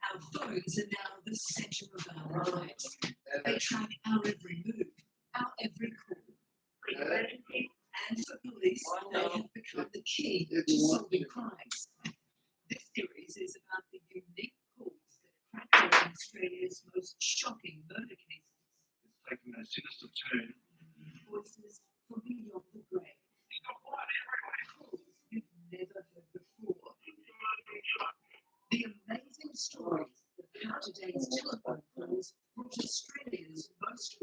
Our phones are now the center of our lives. They track our every move, our every call. And for police, they have become the key to solving crimes. This series is about the unique calls that crack down Australia's most shocking murder cases. It's taking a sinister turn. Voices from beyond the grave. Calls you've never heard before. The amazing stories of how today's telephone calls brought Australia's most